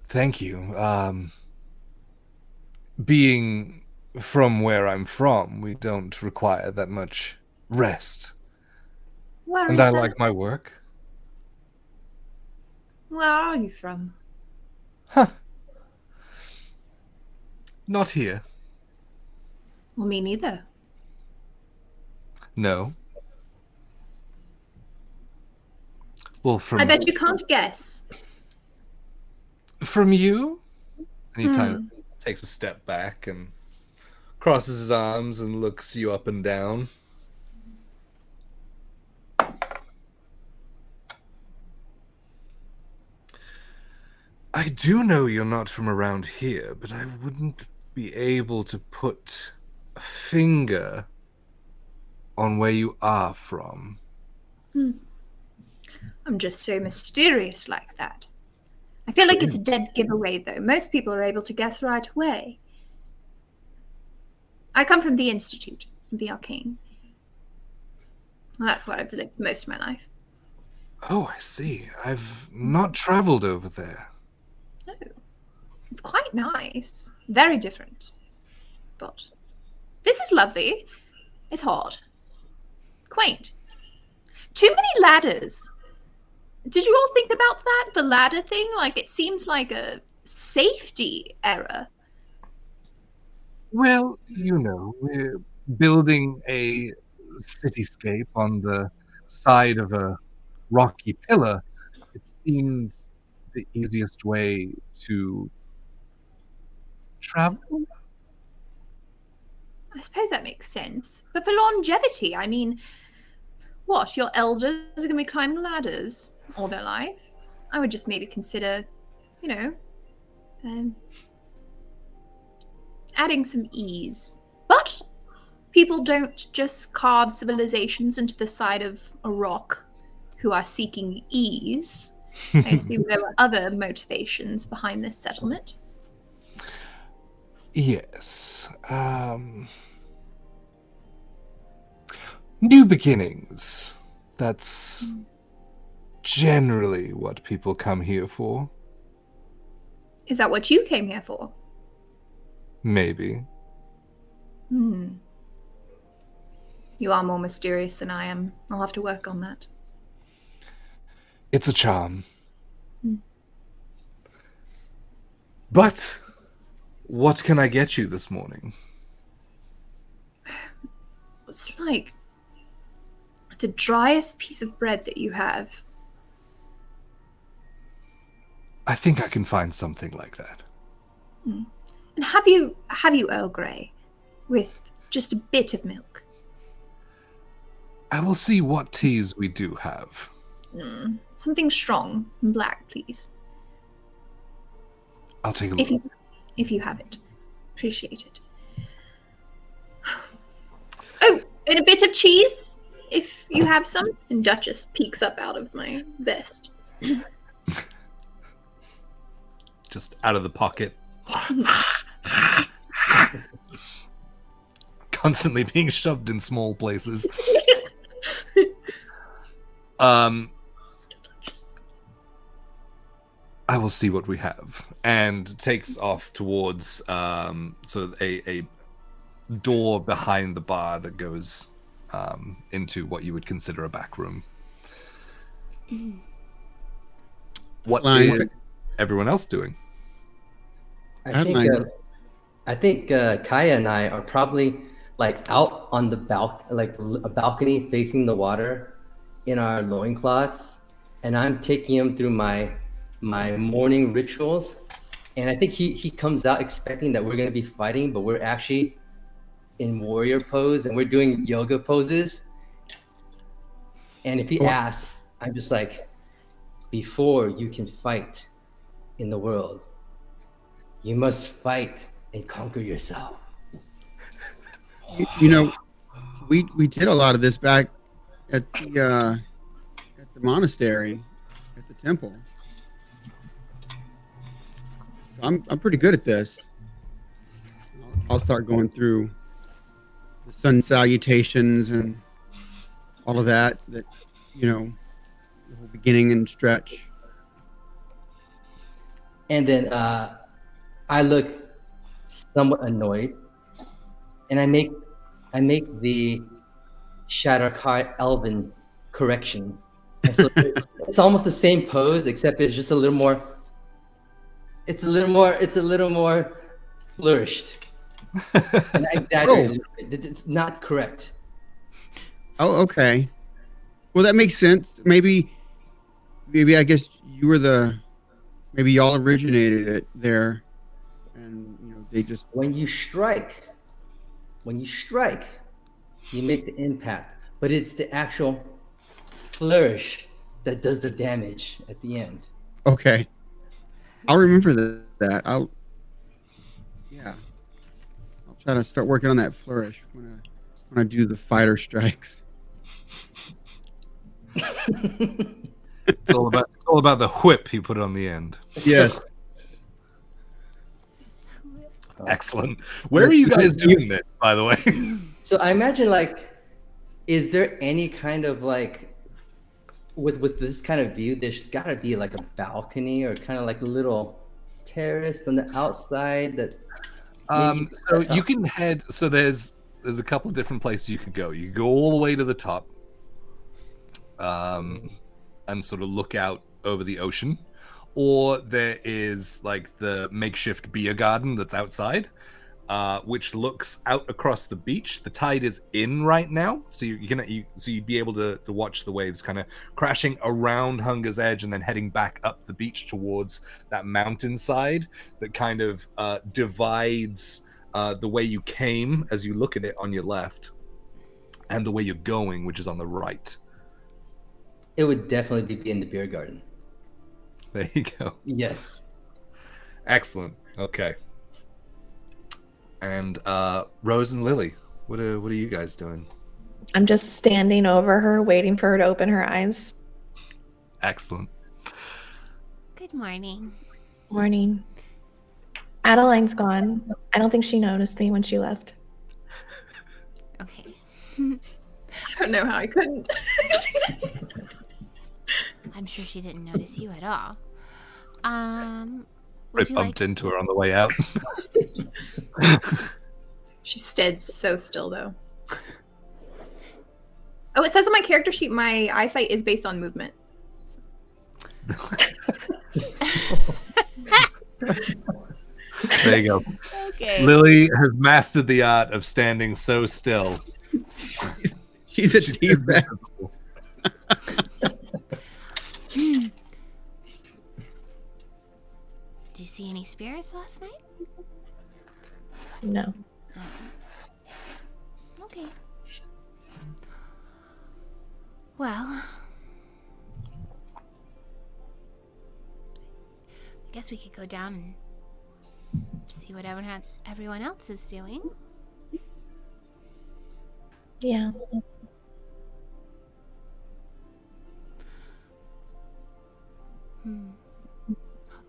thank you. Being from where I'm from, we don't require that much rest. Where And is I that? like my work. Where are you from? Huh. Not here. Well, me neither. No. Well, I bet you can't guess. from you? And he kind of takes a step back and crosses his arms and looks you up and down. I do know you're not from around here, but I wouldn't be able to put a finger on where you are from. I'm just so mysterious like that. I feel like it's a dead giveaway, though. Most people are able to guess right away. I come from the Institute, the Arcane. Well, that's what I've lived most of my life. Oh, I see. I've not traveled over there. Oh, it's quite nice. Very different. But This is lovely. It's hot. Quaint. Too many ladders. Did you all think about that? The ladder thing? Like, it seems like a safety error. Well, we're building a cityscape on the side of a rocky pillar. It seemed the easiest way to travel. I suppose that makes sense. But for longevity, I mean, what? Your elders are going to be climbing ladders all their life? I would just maybe consider, um, adding some ease. But people don't just carve civilizations into the side of a rock who are seeking ease. I assume there were other motivations behind this settlement. Yes. New beginnings. That's generally what people come here for. Is that what you came here for? Maybe. You are more mysterious than I am. I'll have to work on that. It's a charm. But what can I get you this morning? It's like the driest piece of bread that you have. I think I can find something like that. And have you Earl Grey with just a bit of milk? I will see what teas we do have. Something strong and black, please. I'll take a look. If you have it. Appreciate it. Oh, and a bit of cheese, if you have some. And Duchess peeks up out of my vest. Just out of the pocket. Constantly being shoved in small places. I will see what we have. And takes off towards sort of a door behind the bar that goes into what you would consider a back room. What is everyone else doing? I think Kaya and I are probably like out on the a balcony facing the water in our loincloths, and I'm taking him through my morning rituals. And I think he comes out expecting that we're going to be fighting, but we're actually in warrior pose and we're doing yoga poses. And if he asks, I'm just like, before you can fight in the world, you must fight and conquer yourself. We did a lot of this back at the monastery, at the temple. So I'm pretty good at this. I'll start going through the sun salutations and all of that. The whole beginning and stretch. And then I look somewhat annoyed, and I make the Shadowkai Elven corrections. And so it's almost the same pose, except it's just a little more. It's a little more flourished. And I exaggerate a little bit. It's not correct. Oh, okay. Well, that makes sense. Maybe I guess you were maybe y'all originated it there, and they just. When you strike, you make the impact, but it's the actual flourish that does the damage at the end. Okay, I'll remember that. I'll try to start working on that flourish when I do the fighter strikes. It's all about the whip you put on the end. Yes. Excellent. Where are you guys doing this, by the way? So I imagine, is there any kind of with this kind of view, there's got to be like a balcony or kind of like a little terrace on the outside that. So you can head. So there's there's a couple of different places you could go. You could go all the way to the top, and sort of look out over the ocean, or there is like the makeshift beer garden that's outside, which looks out across the beach. The tide is in right now, so you'd be able to watch the waves kind of crashing around Hunger's Edge and then heading back up the beach towards that mountainside that kind of divides the way you came as you look at it on your left, and the way you're going, which is on the right. It would definitely be in the beer garden. There you go. Yes. Excellent. Okay. And Rose and Lily, what are you guys doing? I'm just standing over her, waiting for her to open her eyes. Excellent. Good morning. Morning. Adeline's gone. I don't think she noticed me when she left. Okay. I don't know how I couldn't. I'm sure she didn't notice you at all. I Would you bumped like... into her on the way out. She stood so still, though. Oh, it says on my character sheet my eyesight is based on movement. There you go. Okay. Lily has mastered the art of standing so still. She's a T-Rex. Did you see any spirits last night? No. Okay. Well, I guess we could go down and see what everyone else is doing. Yeah.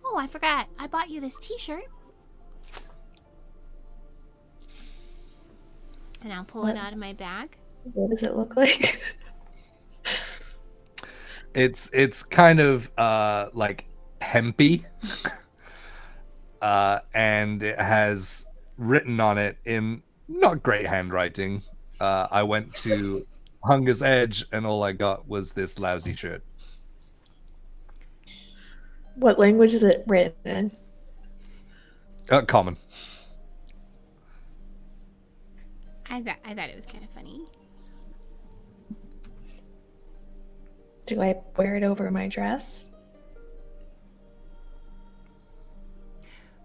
Oh, I forgot. I bought you this t-shirt. And I'll pull it out of my bag. What does it look like? It's kind of like hempy, and it has written on it in not great handwriting. I went to Hunger's Edge, and all I got was this lousy shirt. What language is it written in? Common. I thought it was kind of funny. Do I wear it over my dress?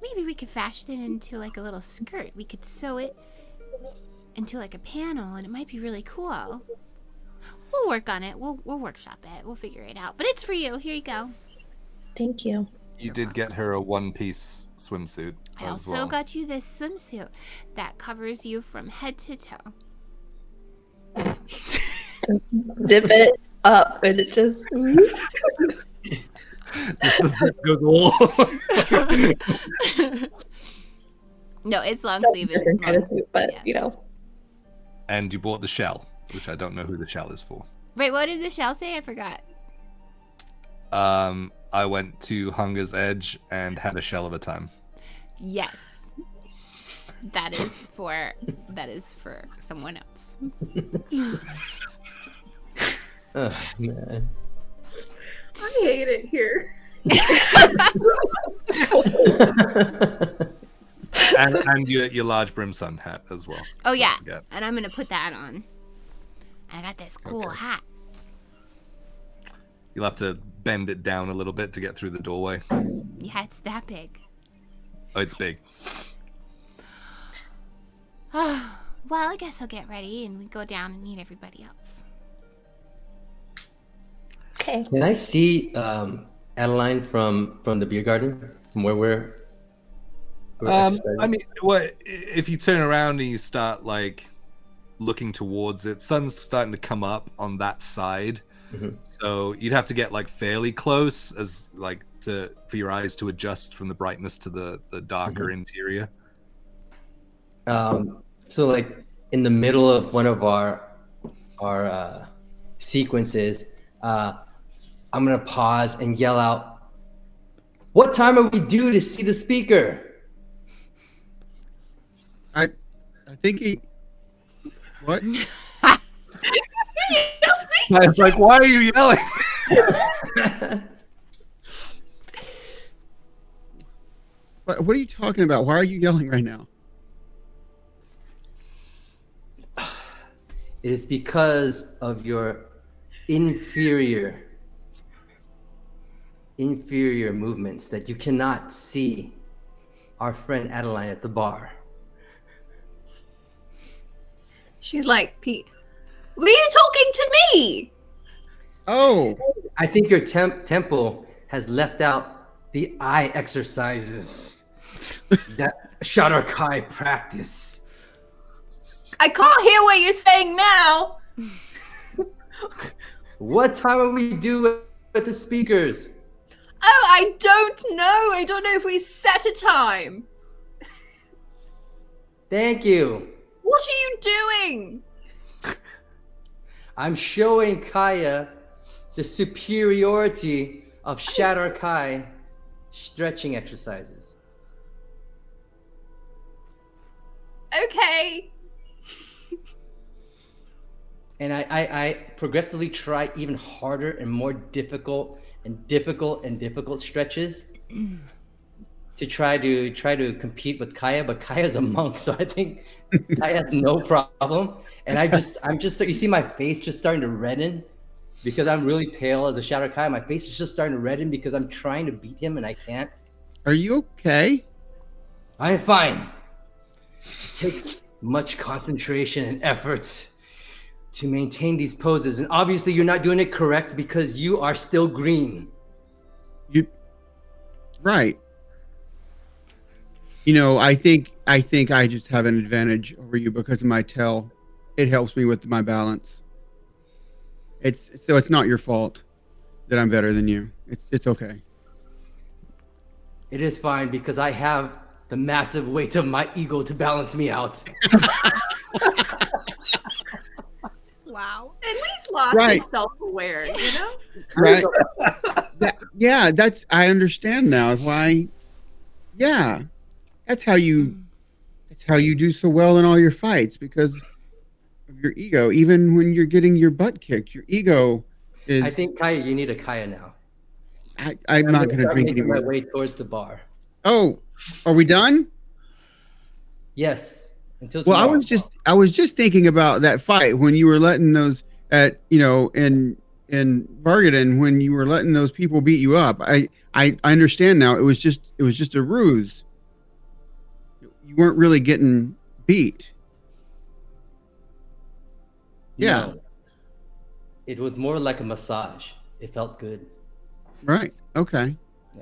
Maybe we could fashion it into like a little skirt. We could sew it into like a panel, and it might be really cool. We'll work on it. We'll workshop it. We'll figure it out. But it's for you. Here you go. Thank you. You did get her a one-piece swimsuit I as also well. got you this swimsuit that covers you from head to toe. Zip it up and it just... Just the zip goes all. No, it's long sleeve. Different kind of suit, but yeah. you know. And you bought the shell, which I don't know who the shell is for. Wait, what did the shell say? I forgot. I went to Hunger's Edge and had a shell of a time. Yes. That is for someone else. Oh, man. I hate it here. and your large brim sun hat as well. Oh Don't yeah, forget. and I'm gonna put that on. I got this cool Okay. hat. You'll have to bend it down a little bit to get through the doorway. Yeah, it's that big. Oh, it's big. Oh, well, I guess I'll get ready and we go down and meet everybody else. Okay. Can I see Adeline from the beer garden? From where we're exercising? I mean, if you turn around and you start like looking towards it, sun's starting to come up on that side. Mhm. So you'd have to get like fairly close as like for your eyes to adjust from the brightness to the darker interior. So like in the middle of one of our sequences, I'm gonna pause and yell out, "What time are we due to see the speaker?" I think What? It's like, why are you yelling? What are you talking about? Why are you yelling right now? It is because of your inferior movements that you cannot see our friend Adeline at the bar. She's like, Pete, were you talking to me? Oh, I think your temple has left out the eye exercises that Shadar-kai practice. I can't hear what you're saying now. What time are we due with the speakers? Oh, I don't know. I don't know if we set a time. Thank you. What are you doing? I'm showing Kaya the superiority of Shadar-kai stretching exercises. Okay. And I progressively try even harder and more difficult stretches to try to compete with Kaya, but Kaya's a monk, so I think Kaya has no problem. And I'm just you see my face just starting to redden because I'm really pale as a Shadar-kai. My face is just starting to redden because I'm trying to beat him and I can't. are you okay? I am fine. It takes much concentration and effort to maintain these poses, and obviously you're not doing it correct because you are still green. Right. You know, I think I just have an advantage over you because of my tail. It helps me with my balance. It's not your fault that I'm better than you. It's okay. It is fine because I have the massive weight of my ego to balance me out. Wow. At least Lost Right. is self-aware, you know? Right. Yeah, I understand now why. Yeah. That's how you do so well in all your fights because of your ego. Even when you're getting your butt kicked, your ego is. I think Kaya, you need a Kaya now. I'm not going to start drink making my anymore. way towards the bar. Oh, are we done? Yes. Until Well, tomorrow. I was just thinking about that fight when you were letting those in Vargaden when you were letting those people beat you up. I understand now. It was just a ruse. You weren't really getting beat. Yeah. No. It was more like a massage. It felt good. Right. Okay. Yeah.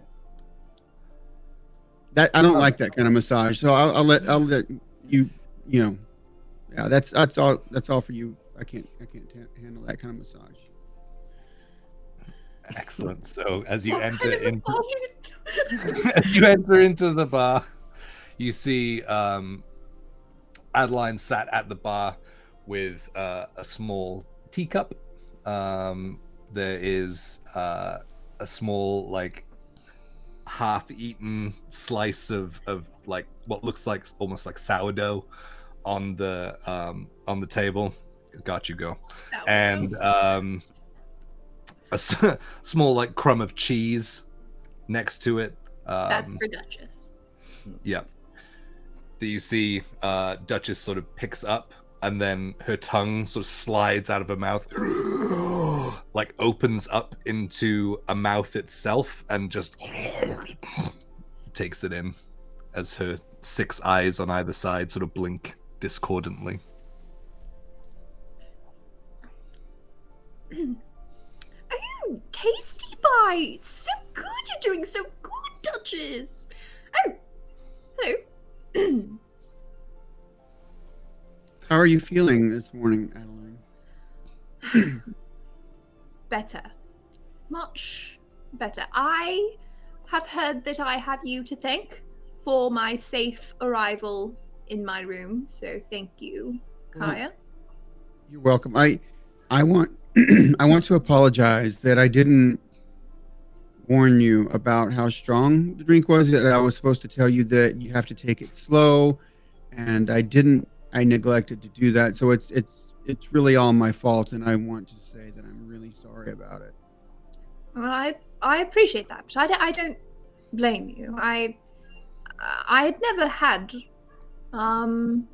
That I don't like that kind of massage. So I'll let you. Yeah. That's all for you. I can't handle that kind of massage. Excellent. So as you What enter kind of into massage? as you enter into the bar, you see Adeline sat at the bar with a small teacup. There is a small, like, half-eaten slice of like what looks like almost like sourdough on the table. Got you, go. And a small, like, crumb of cheese next to it. That's for Duchess. Yeah. That you see Duchess sort of picks up, and then her tongue sort of slides out of her mouth, like opens up into a mouth itself, and just takes it in as her 6 eyes on either side sort of blink discordantly. Oh, tasty bites! So good! You're doing so good, Duchess! Oh, hello. How are you feeling this morning, Adeline? Better. Much better. I have heard that I have you to thank for my safe arrival in my room, so thank you, Kaya. You're welcome. I want I want to apologize that I didn't warn you about how strong the drink was. That I was supposed to tell you that you have to take it slow, and I didn't I neglected to do that. So it's really all my fault, and I want to say that I'm really sorry about it. Well, I appreciate that, but I don't blame you. I had never had rum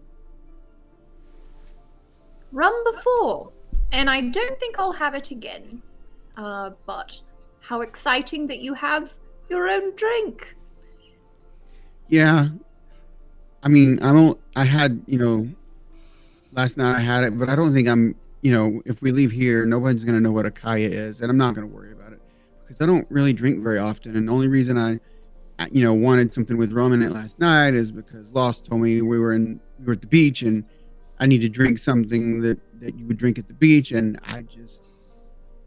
before, and I don't think I'll have it again. But how exciting that you have your own drink. Yeah. I mean, I had, last night I had it, but I don't think if we leave here, nobody's going to know what a kaya is, and I'm not going to worry about it because I don't really drink very often. And the only reason I wanted something with rum in it last night is because Lost told me we were at the beach and I need to drink something that you would drink at the beach. And I just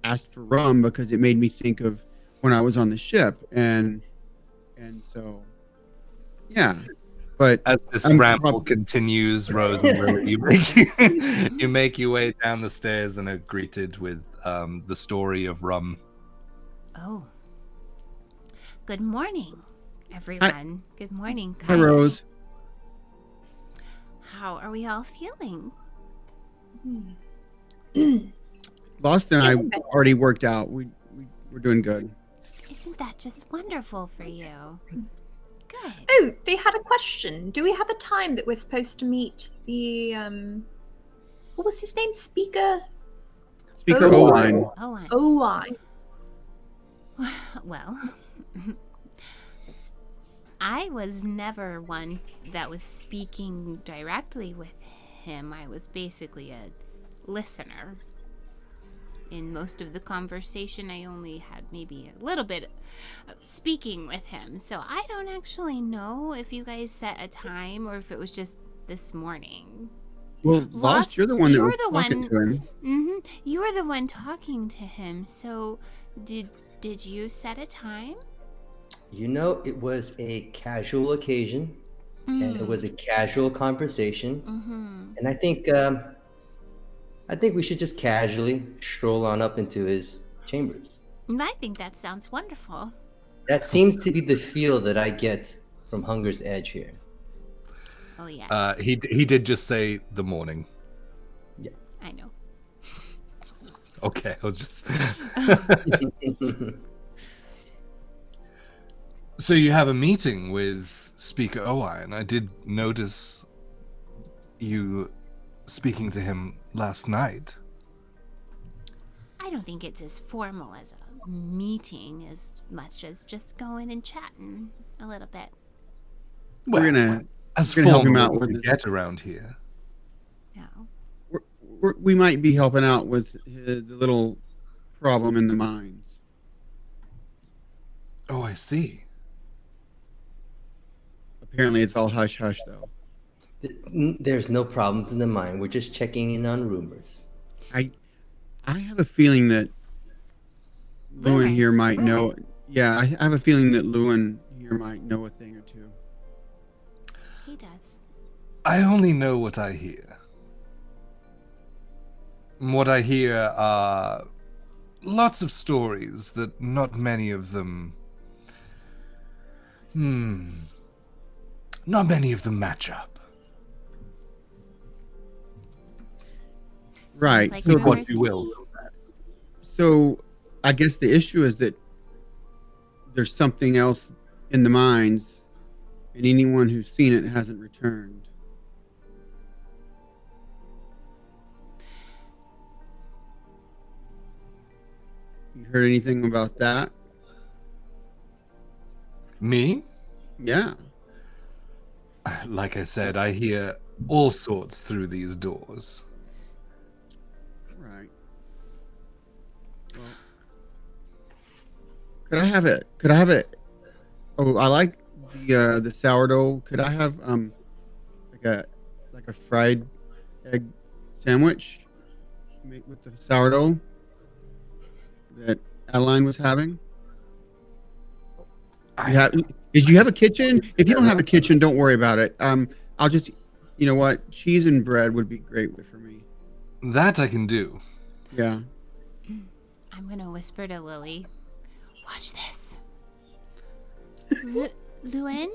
asked for rum because it made me think of when I was on the ship. And so, yeah. But as this ramble continues, Rose and Lily, you make your way down the stairs and are greeted with the story of rum. Oh. Good morning, everyone. Good morning, Hi, Kaya. Rose. How are we all feeling? Lost and I already worked out. We're doing good. Isn't that just wonderful for you? Good. Oh, they had a question. Do we have a time that we're supposed to meet the what was his name? Speaker Owain. Owain. Well, I was never one that was speaking directly with him. I was basically a listener. In most of the conversation, I only had maybe a little bit of speaking with him. So I don't actually know if you guys set a time or if it was just this morning. Well, Lost, you're the one that was talking to him. Mm-hmm. You were the one talking to him. So did you set a time? It was a casual occasion, and it was a casual conversation. And I think we should just casually stroll on up into his chambers. I think that sounds wonderful. That seems to be the feel that I get from Hunger's Edge here. Oh, yes. He did just say the morning. Yeah. I know. Okay, I was just... So you have a meeting with Speaker Owain. I did notice you speaking to him last night. I don't think it's as formal as a meeting as much as just going and chatting a little bit. Well, We're gonna help him out with with the this. get around here. No. We might be helping out with the little problem in the mines. Oh, I see. Apparently, it's all hush hush though. There's no problems in the mine. We're just checking in on rumors. I have a feeling that Lewin here Rumors. might know. Yeah, I have a feeling that Lewin here might know a thing or two. He does. I only know what I hear. What I hear are lots of stories that not many of them... Not many of them match up. Right. Sounds like So rumors what you to will. me. So I guess the issue is that there's something else in the mines, and anyone who's seen it hasn't returned. You heard anything about that? Me? Yeah. Like I said, I hear all sorts through these doors. Right. Well, could I have it? Could I have it? Oh, I like the sourdough. Could I have like a fried egg sandwich made with the sourdough that Adeline was having? Did you have a kitchen? If you don't have a kitchen, don't worry about it. I'll just, you know what? Cheese and bread would be great for me. That I can do. Yeah. I'm gonna whisper to Lily. Watch this. Lewin,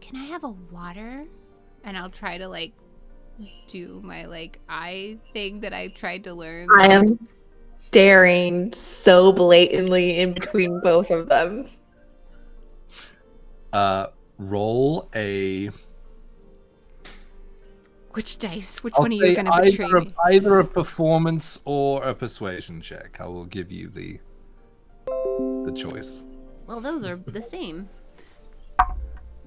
can I have a water? And I'll try to like do my like eye thing that I tried to learn. I am staring so blatantly in between both of them. Roll a. Which dice? Which I'll one are you say going to betray me? either a performance or a persuasion check. I will give you the choice. Well, those are the same.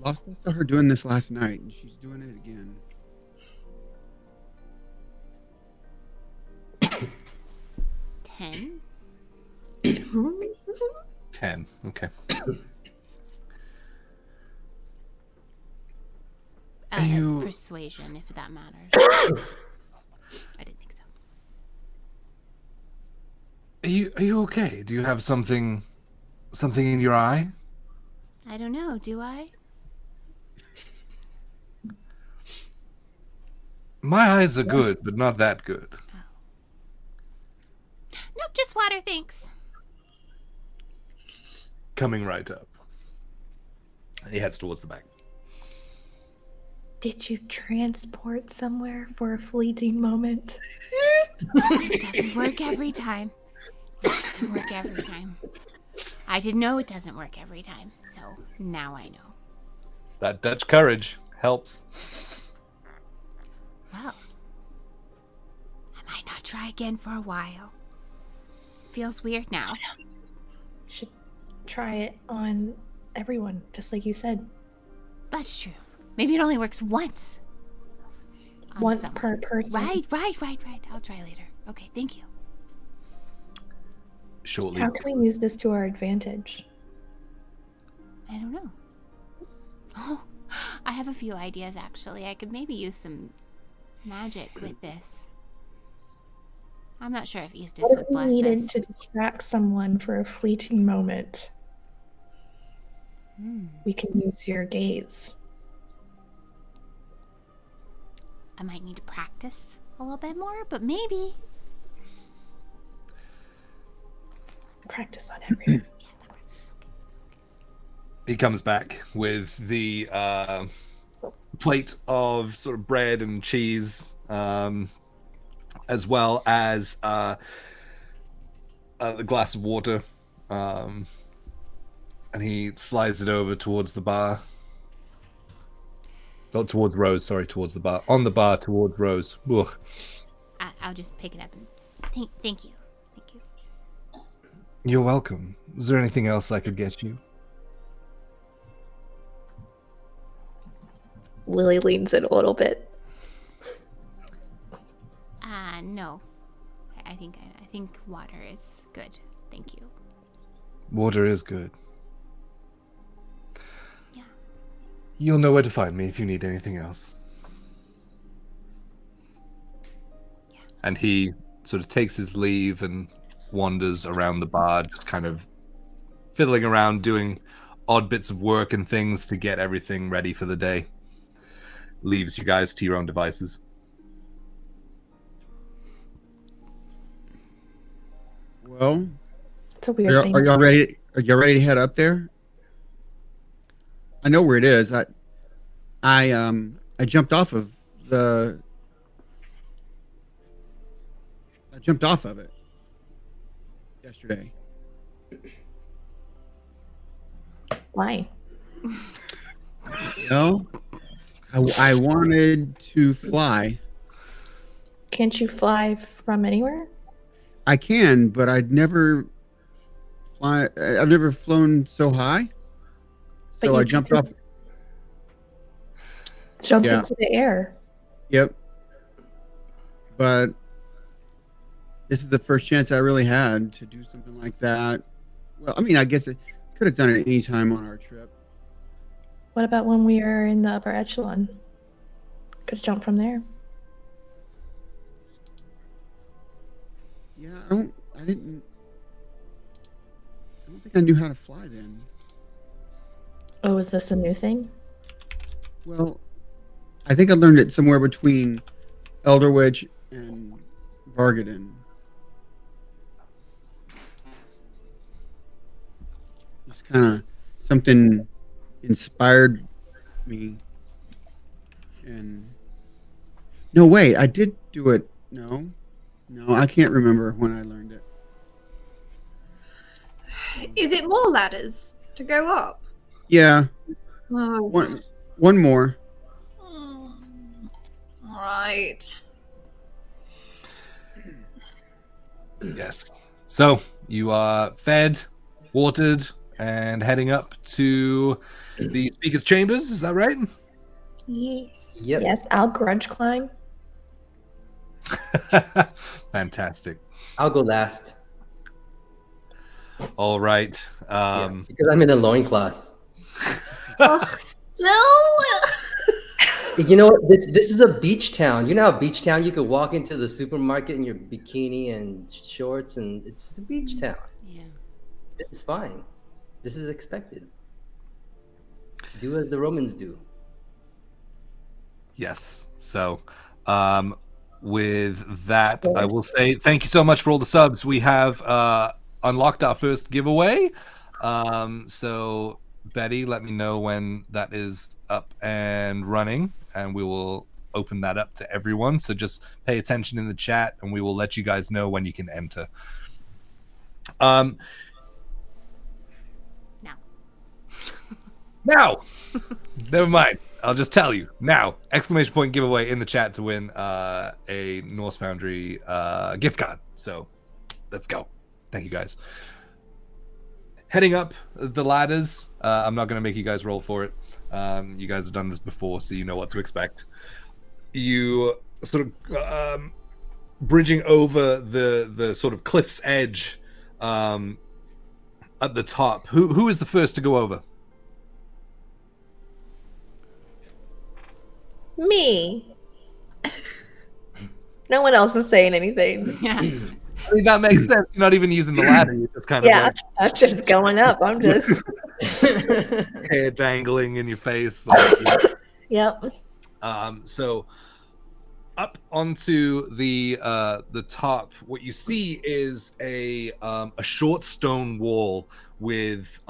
I saw her doing this last night, and she's doing it again. 10. 10. Okay. Persuasion, if that matters. I didn't think so. Are you okay? Do you have something in your eye? I don't know. Do I? My eyes are good, but not that good. Nope, just water, thanks. Coming right up. He heads towards the back. Did you transport somewhere for a fleeting moment? It doesn't work every time. It doesn't work every time. I didn't know it doesn't work every time, so now I know. That Dutch courage helps. Well, I might not try again for a while. Feels weird now. You should try it on everyone, just like you said. That's true. Maybe it only works once. On Once someone. per person. Right. I'll try later. Okay, thank you. Shortly. How can we use this to our advantage? I don't know. Oh, I have a few ideas, actually. I could maybe use some magic with this. I'm not sure if Eastus What would if we bless needed this. to distract someone for a fleeting moment? We can use your gaze. I might need to practice a little bit more, but maybe. Practice on everyone. He comes back with the plate of sort of bread and cheese, as well as the glass of water, and he slides it over towards the bar. Not towards Rose, sorry, towards the bar. On the bar towards Rose. Ugh. I'll just pick it up and thank you. Thank you. You're welcome. Is there anything else I could get you? Lily leans in a little bit. No. I think water is good. Thank you. Water is good. Yeah. You'll know where to find me if you need anything else. Yeah. And he sort of takes his leave and wanders around the bar, just kind of fiddling around, doing odd bits of work and things to get everything ready for the day. Leaves you guys to your own devices. Well, It's a weird thing. are y'all ready? Are y'all ready to head up there? I know where it is. I jumped off of the. I jumped off of it yesterday. Why? You know, I wanted to fly. Can't you fly from anywhere? I can, but I'd never fly. I've never flown so high. But So you I could jumped off. just Jump Yeah. into the air. Yep. But this is the first chance I really had to do something like that. Well, I mean, I guess I could have done it any time on our trip. What about when we were in the upper echelon? Could have jumped from there. Yeah, I don't think I knew how to fly then. Oh, is this a new thing? Well, I think I learned it somewhere between Elderwitch and Vargadon. Just kind of something inspired me. And no, wait, I did do it. No, I can't remember when I learned it. Is it more ladders to go up? Yeah, Oh. one more. All right. Yes. So you are fed, watered, and heading up to the speaker's chambers. Is that right? Yes. Yep. Yes, I'll grudge climb. Fantastic. I'll go last. All right. Because I'm in a loincloth. Ugh, still? You know what? This is a beach town. You know how beach town you could walk into the supermarket in your bikini and shorts, and it's the beach town. Yeah. This is fine. This is expected. Do as the Romans do. Yes. So, with that, I will say thank you so much for all the subs. We have unlocked our first giveaway. So, Betty, let me know when that is up and running, and we will open that up to everyone. So just pay attention in the chat, and we will let you guys know when you can enter. Now, never mind. I'll just tell you now. Exclamation point giveaway in the chat to win a Norse Foundry gift card. So let's go. Thank you guys. Heading up the ladders. I'm not going to make you guys roll for it. You guys have done this before, so you know what to expect. You sort of bridging over the sort of cliff's edge at the top. Who is the first to go over? Me. No one else is saying anything. Yeah. I mean, that makes sense. You're not even using the ladder. You're just kind of Yeah, like I'm just going up. I'm just. hair dangling in your face. Like, Yep. So up onto the top, what you see is a short stone wall with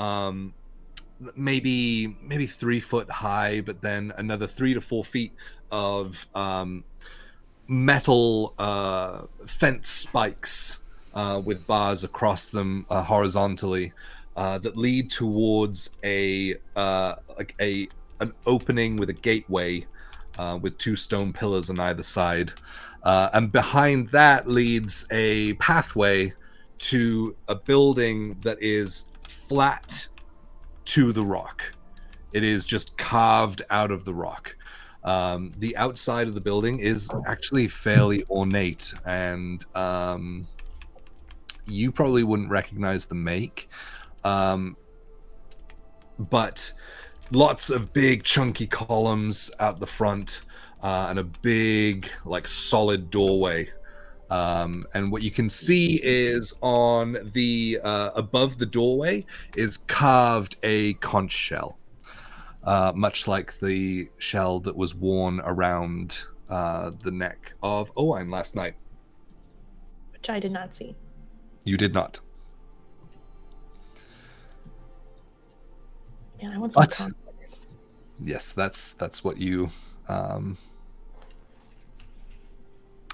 maybe 3 foot high, but then another 3 to 4 feet of metal fence spikes with bars across them horizontally that lead towards an opening with a gateway with 2 stone pillars on either side, and behind that leads a pathway to a building that is flat to the rock. It is just carved out of the rock. The outside of the building is actually fairly ornate, and you probably wouldn't recognize the make, but lots of big chunky columns out the front, and a big like solid doorway. And what you can see is on the above the doorway is carved a conch shell, much like the shell that was worn around the neck of Owain last night. Which I did not see. You did not. Man, I want some What? concerts. Yes, that's what you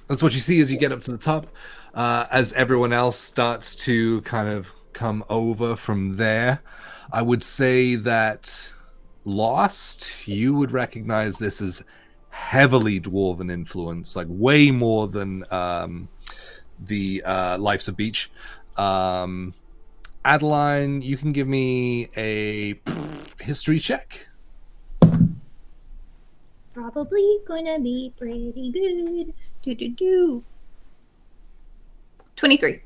that's what you see as you get up to the top. As everyone else starts to kind of come over from there, I would say that Lost, you would recognize this as heavily dwarven influence, like way more than the Life's a Beach. Adeline, you can give me a history check. Probably gonna be pretty good. 23.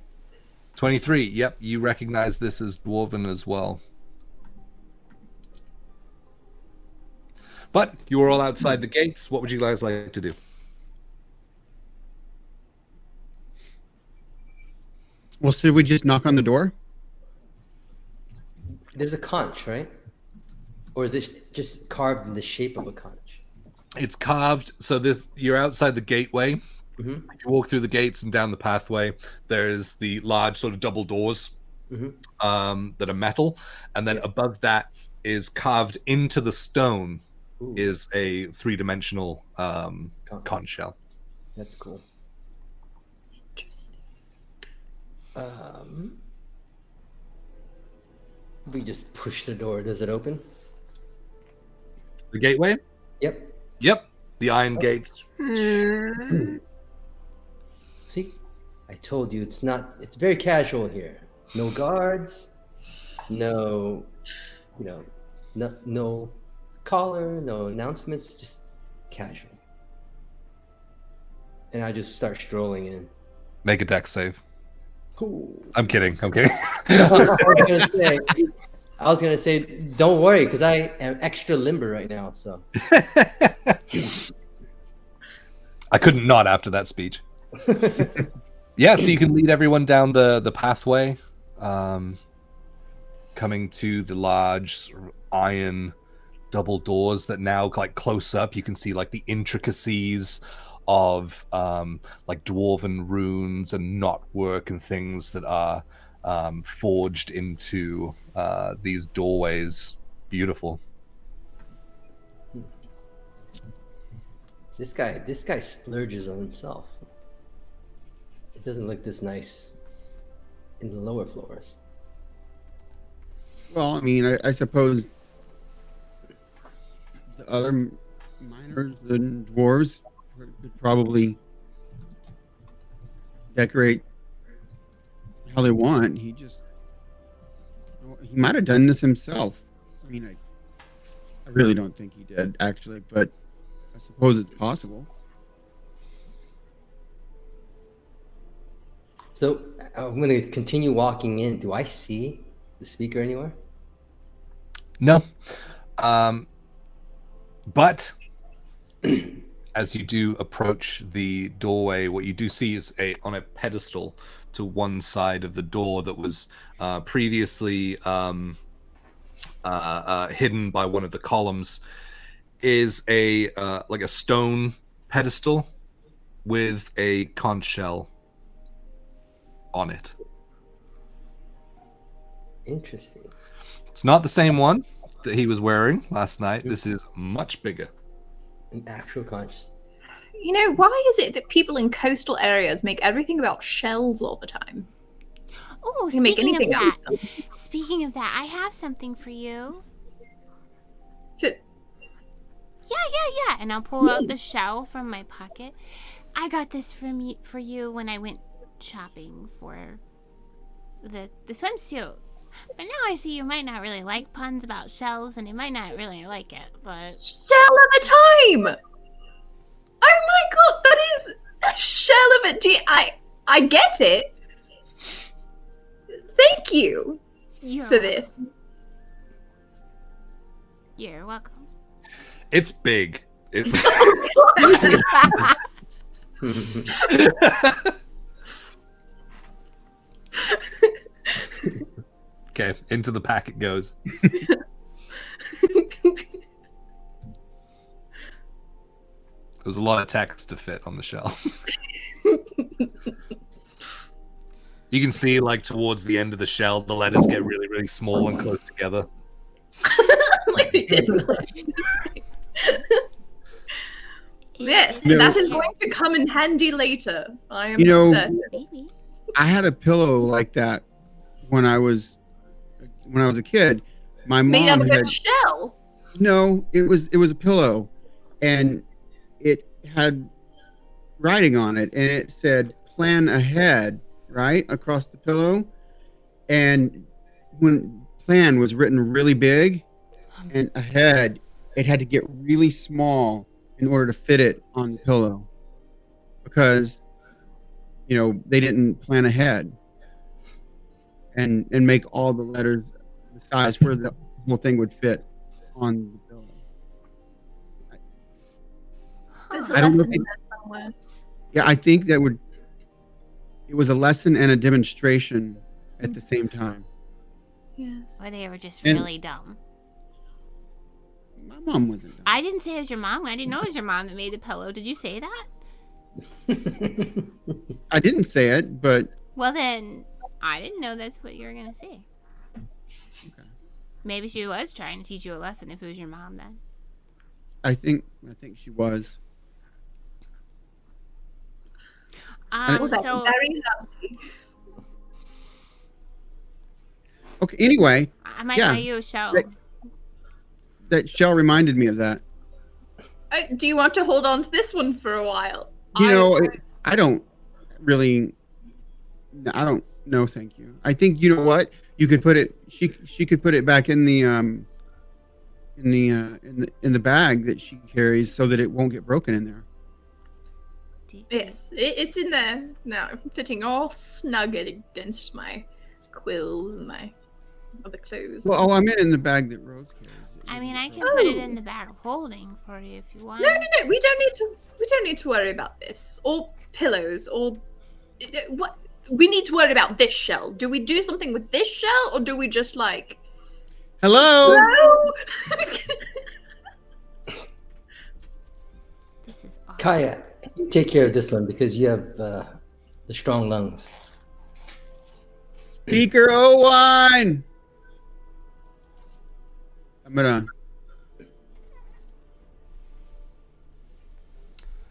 23. Yep, you recognize this as dwarven as well. But you are all outside the gates. What would you guys like to do? Well, should we just knock on the door? There's a conch, right? Or is it just carved in the shape of a conch? It's carved, so you're outside the gateway. Mm-hmm. If you walk through the gates and down the pathway, there's the large sort of double doors that are metal, and then above that is carved into the stone Ooh, is a 3-dimensional conch shell. that's cool. Interesting. We just push the door. Does it open? The gateway? Yep. Yep. The iron gates. See, I told you it's very casual here. No guards, no, no collar, no announcements, just casual. And I just start strolling in. Make a dex save. Ooh. I'm kidding. I'm kidding. I was gonna say, don't worry, because I am extra limber right now. So I couldn't not after that speech. Yeah, so you can lead everyone down the pathway, coming to the large sort of iron double doors that now, like, close up, you can see like the intricacies of like dwarven runes and knotwork and things that are forged into these doorways. Beautiful. this guy splurges on himself. It doesn't look this nice in the lower floors. Well, I mean, I suppose the other miners, the dwarves, could probably decorate how they want. He might have done this himself. I mean, I really don't think he did, actually, but I suppose it's possible. So I'm going to continue walking in. Do I see the speaker anywhere? No. But as you do approach the doorway, what you do see is on a pedestal to one side of the door that was previously hidden by one of the columns is a like a stone pedestal with a conch shell on it. Interesting. It's not the same one that he was wearing last night. This is much bigger. An actual conch. You know, why is it that people in coastal areas make everything about shells all the time? Oh, You can make speaking of anything out that, speaking of that, I have something for you. F- Yeah. And I'll pull out the shell from my pocket. I got this for you when I went shopping for the swimsuit. But now I see you might not really like puns about shells, and you might not really like it, but... Shell at a time! Oh my god, that is a shell of it. I get it. Thank you for this. You're welcome. It's big. It's okay, into the pack it goes. There was a lot of text to fit on the shell. You can see, like, towards the end of the shell, the letters get really, really small and close together. Like they did Yes, No. that is going to come in handy later. I am You know- certain. Maybe. I had a pillow like that when I was a kid. My Made out mom of had a shell. no. It was a pillow, and it had writing on it, and it said "Plan ahead," right across the pillow. And when "plan" was written really big, and "ahead," it had to get really small in order to fit it on the pillow, because they didn't plan ahead and make all the letters the size where the whole thing would fit on the pillow. There's a I don't know lesson if in there somewhere. Yeah, I think it was a lesson and a demonstration at the same time. Yes. Or they were just And- really dumb. My mom wasn't. I didn't say it was your mom. I didn't know it was your mom that made the pillow. Did you say that? I didn't say it, but Well, then, I didn't know that's what you were going to say. Okay. Maybe she was trying to teach you a lesson if it was your mom then. I think she was. Oh, that's So very lovely. Okay. Anyway, I might yeah. buy you a shell. That shell reminded me of that. Do you want to hold on to this one for a while? You know, I don't really. I don't know. Thank you. I think you know what you could put it. She could put it back in the in the bag that she carries so that it won't get broken in there. Yes, it's in there now, fitting all snug against my quills and my other clothes. Well, I meant in the bag that Rose carries. I mean, I can put it in the bag of holding for you if you want. No, we don't need to worry about this or pillows or what. We need to worry about this shell. Do we do something with this shell, or do we just like? Hello. This is awesome. Kaya, you take care of this one because you have the strong lungs. Speaker Owain. I'm gonna.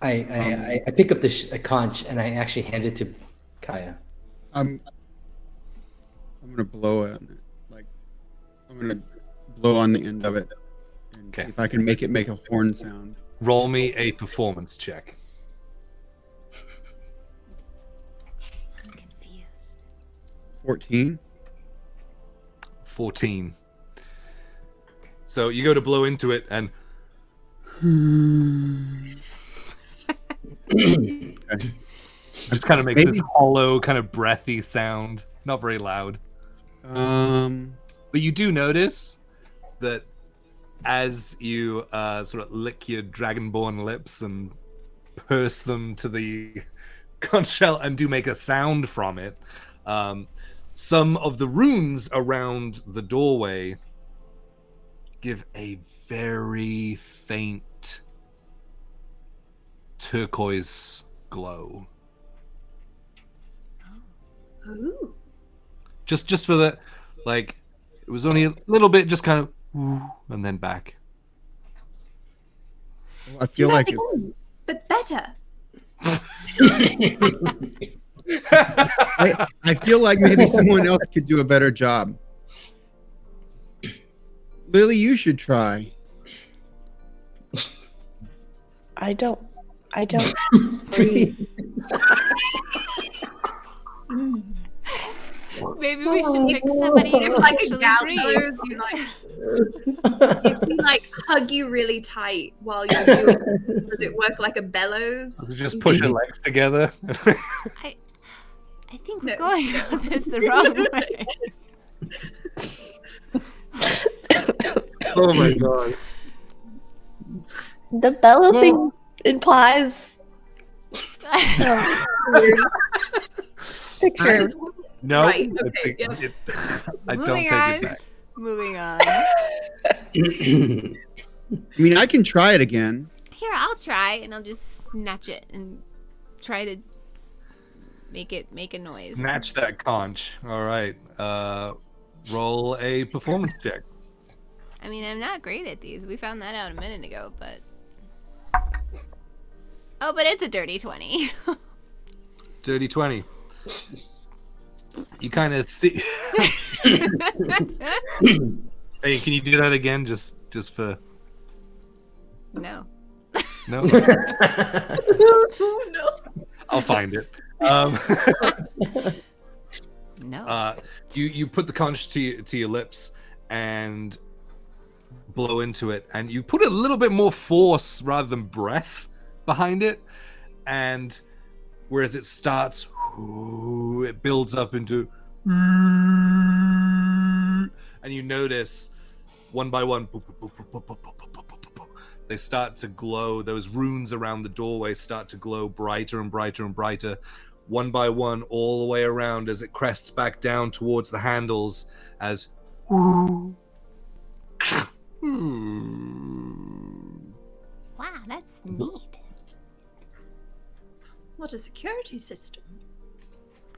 I pick up the conch and I actually hand it to Kaya. I'm gonna blow it. Like I'm gonna blow on the end of it. And Okay. see if I can make it make a horn sound. Roll me a performance check. I'm confused. 14. 14. So you go to blow into it and Okay. just kind of makes this hollow, kind of breathy sound. Not very loud. But you do notice that as you sort of lick your dragonborn lips and purse them to the conch shell and do make a sound from it, some of the runes around the doorway give a very faint turquoise glow. Ooh. Just for the, like, it was only a little bit, just kind of, and then back. I feel Do that like again, but better. I feel like maybe someone else could do a better job. Lily, you should try. I don't breathe. Maybe we should pick somebody If who like a actually gallows, breathes. if we like hug you really tight while you're doing it, does it work like a bellows? Just push your legs together. I think we're No. going about this the wrong way. Oh my god. The bellow thing implies picture. No, Right, okay, I don't Moving take on. it back. Moving on. I mean, I can try it again. Here, I'll try, and I'll just snatch it and try to make a noise. Snatch that conch. All right. Roll a performance check. I mean, I'm not great at these. We found that out a minute ago, but... Oh, but it's a dirty 20. Dirty 20. You kind of see... Hey, can you do that again, just for... No. No? No. I'll find it. No. You put the conch to your lips and blow into it, and you put a little bit more force rather than breath behind it, and whereas it starts, it builds up into, and you notice one by one they start to glow. Those runes around the doorway start to glow brighter and brighter and brighter, one by one, all the way around as it crests back down towards the handles as Wow, that's neat. What a security system.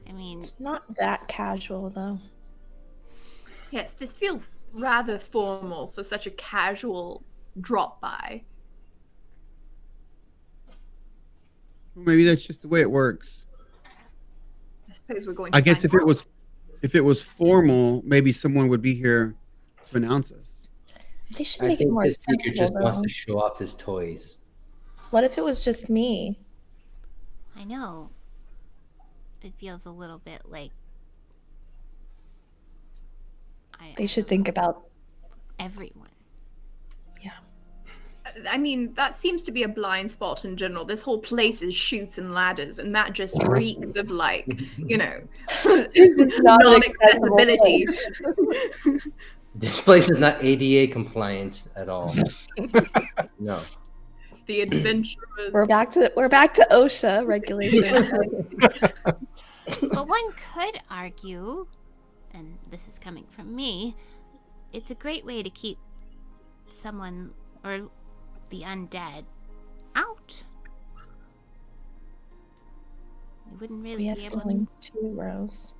I mean, It's not that casual though. Yes, this feels rather formal for such a casual drop by. Maybe that's just the way it works. I suppose we're going to I guess find out. if it was formal, maybe someone would be here to announce us. They should I make it think more the speaker sensible, just wants though. to show off his toys. What if it was just me? I know. It feels a little bit like They should think about. everyone. Yeah. I mean, that seems to be a blind spot in general. This whole place is chutes and ladders, and that just reeks of like, you know, This is not an accessible non-accessibility. This place is not ADA compliant at all. No. The adventurers. We're back to OSHA regulations. But one could argue, and this is coming from me, it's a great way to keep someone or the undead out. You wouldn't We really have be able to. feelings too, Rose.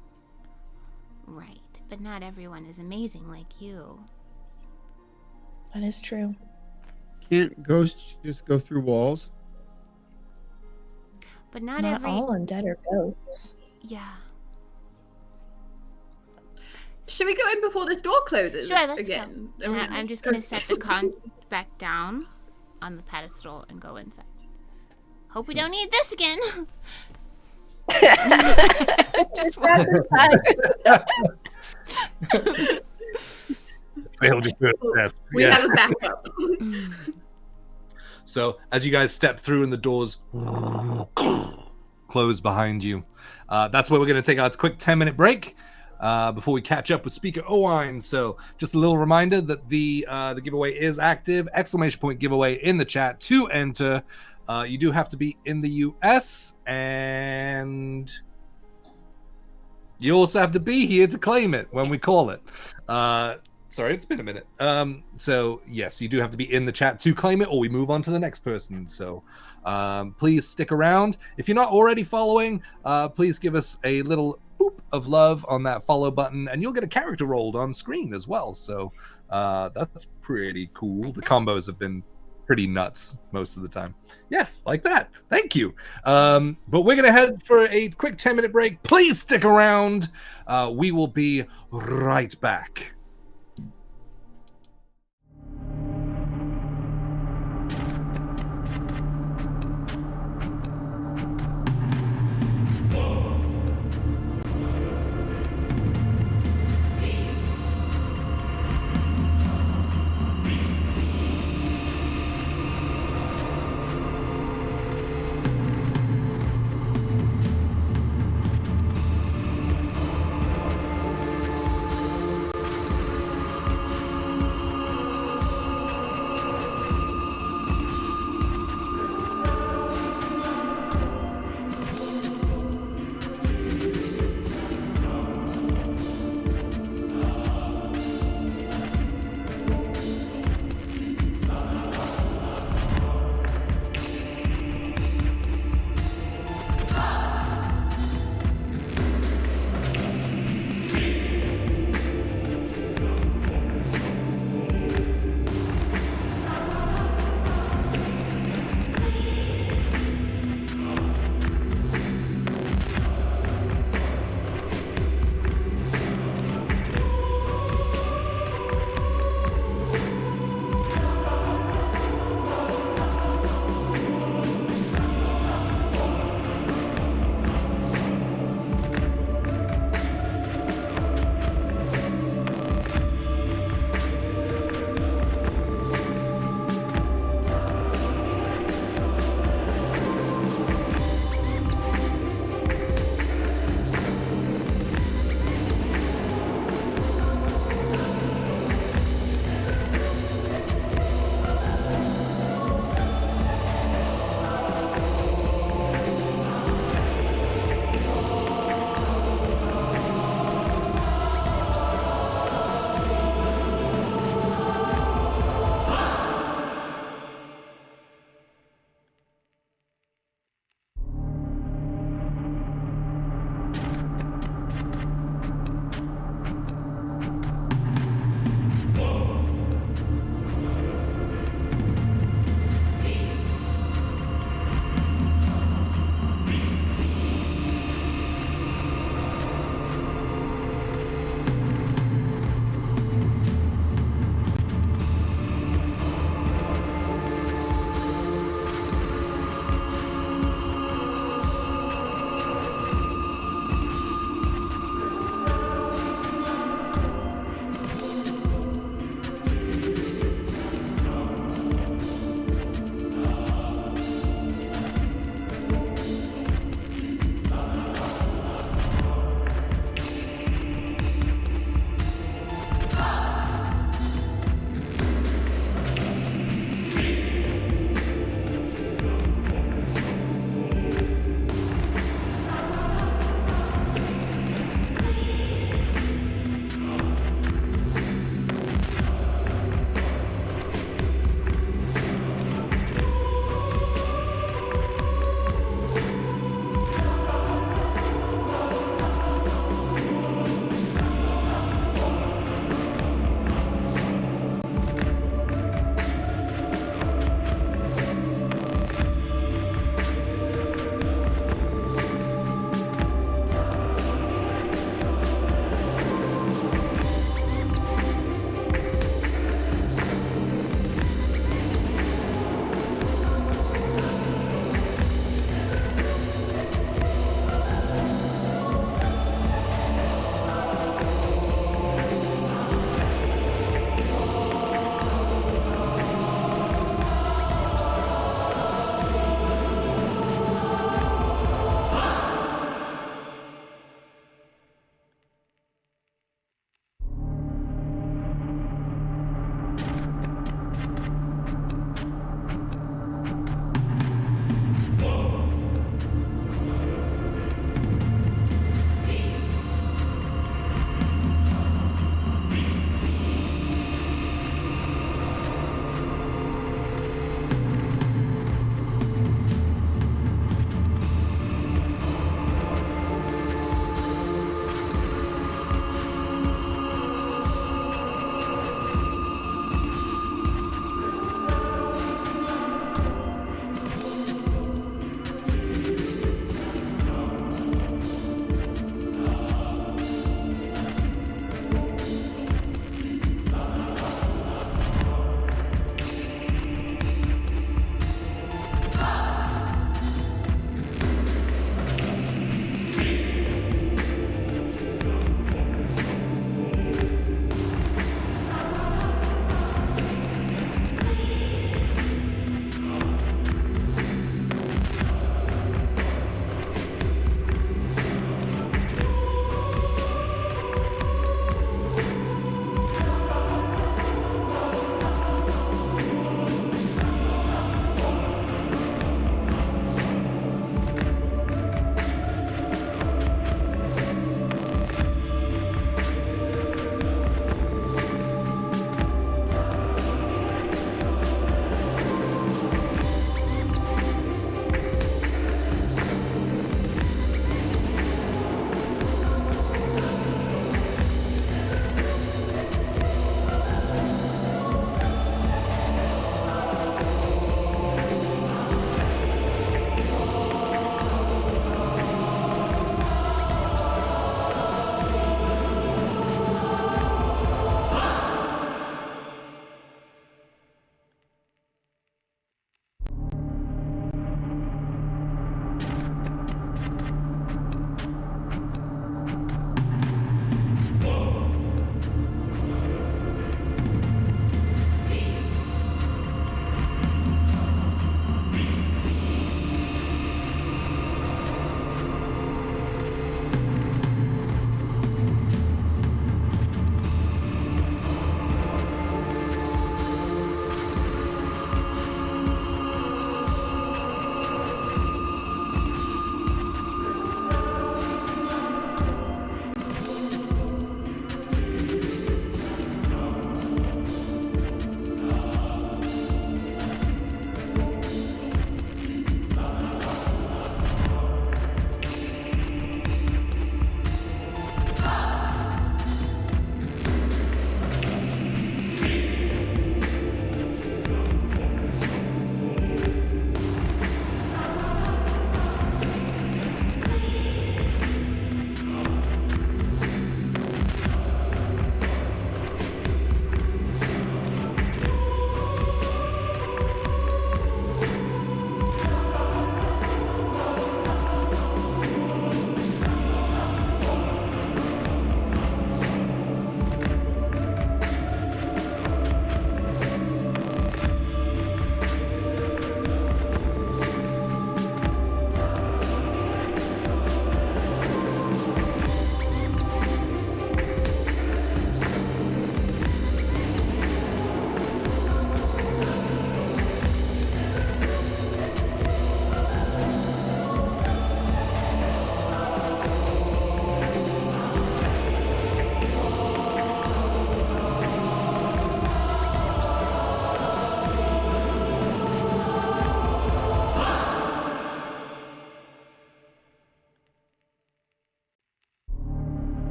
Right, but not everyone is amazing like you. That is true. Can't ghosts just go through walls? But not Not every. all undead are ghosts. Yeah. Should we go in before this door closes? Sure, let's again? go. And I'm just going to set the con back down on the pedestal and go inside. Hope we don't need this again. Just one. Fail just do it best. We Yeah. have a backup. So as you guys step through and the doors close behind you, that's where we're going to take our quick 10-minute break before we catch up with Speaker Owain. So just a little reminder that the giveaway is active. ! Giveaway in the chat to enter. You do have to be in the US, and you also have to be here to claim it when we call it. Sorry, it's been a minute. So yes, you do have to be in the chat to claim it, or we move on to the next person. So please stick around. If you're not already following, please give us a little boop of love on that follow button, and you'll get a character rolled on screen as well. So that's pretty cool. The combos have been pretty nuts most of the time. Yes, like that. Thank you. But we're gonna head for a quick 10-minute break. Please stick around. We will be right back.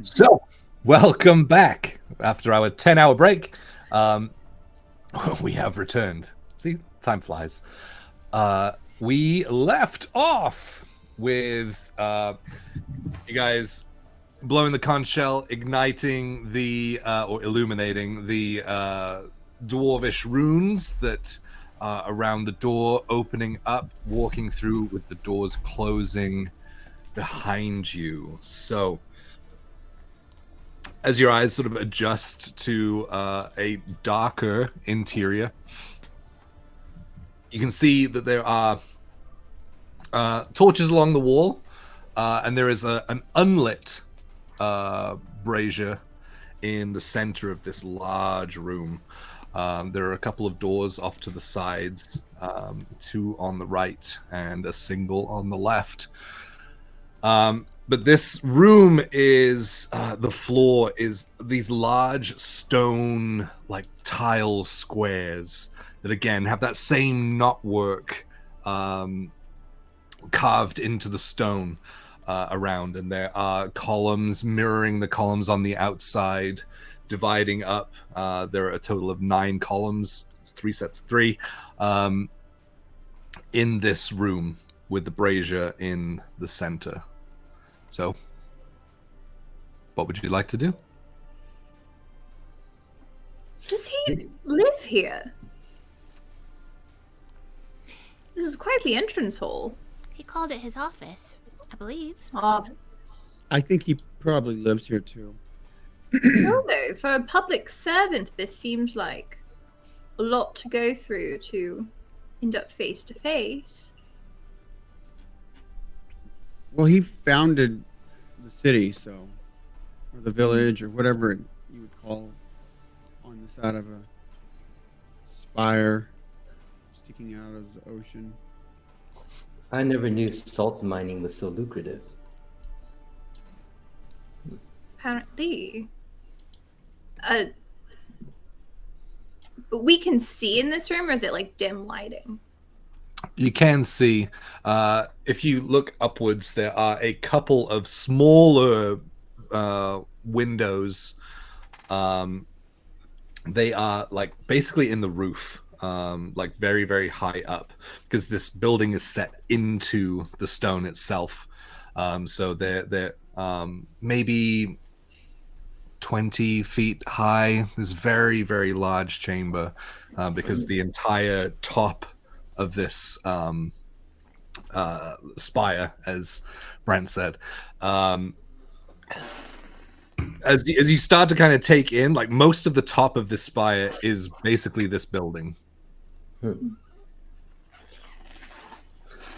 So, welcome back after our 10-hour break. We have returned. See, time flies. We left off with you guys blowing the conch shell, igniting the or illuminating the dwarvish runes that around the door, opening up, walking through with the doors closing behind you. So, as your eyes sort of adjust to a darker interior, you can see that there are torches along the wall, and there is an unlit brazier in the center of this large room. There are a couple of doors off to the sides, 2 on the right and a single on the left. But this room is, the floor is these large stone, like tile squares that again have that same knotwork carved into the stone around. And there are columns mirroring the columns on the outside, dividing up. There are a total of 9 columns, 3 sets of 3, in this room with the brazier in the center. So, what would you like to do? Does he live here? This is quite the entrance hall. He called it his office, I believe. I think he probably lives here too. Still though, for a public servant, this seems like a lot to go through to end up face to face. Well, he founded the city, so, or the village, or whatever you would call on the side of a spire sticking out of the ocean. I never knew salt mining was so lucrative. Apparently. But we can see in this room, or is it like dim lighting? You can see, if you look upwards, there are a couple of smaller windows. They are like basically in the roof, like very, very high up, because this building is set into the stone itself. So they're maybe 20 feet high. This very, very large chamber, because the entire top of this spire, as Brent said, as you start to kind of take in, like most of the top of this spire is basically this building.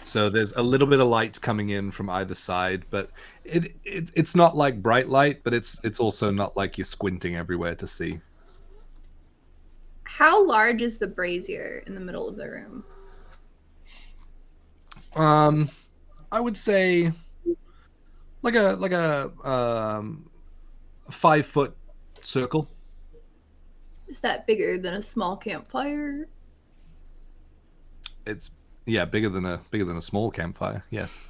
So there's a little bit of light coming in from either side, but it's not like bright light, but it's also not like you're squinting everywhere to see. How large is the brazier in the middle of the room? I would say like a 5-foot circle. Is that bigger than a small campfire? It's bigger than a small campfire. Yes.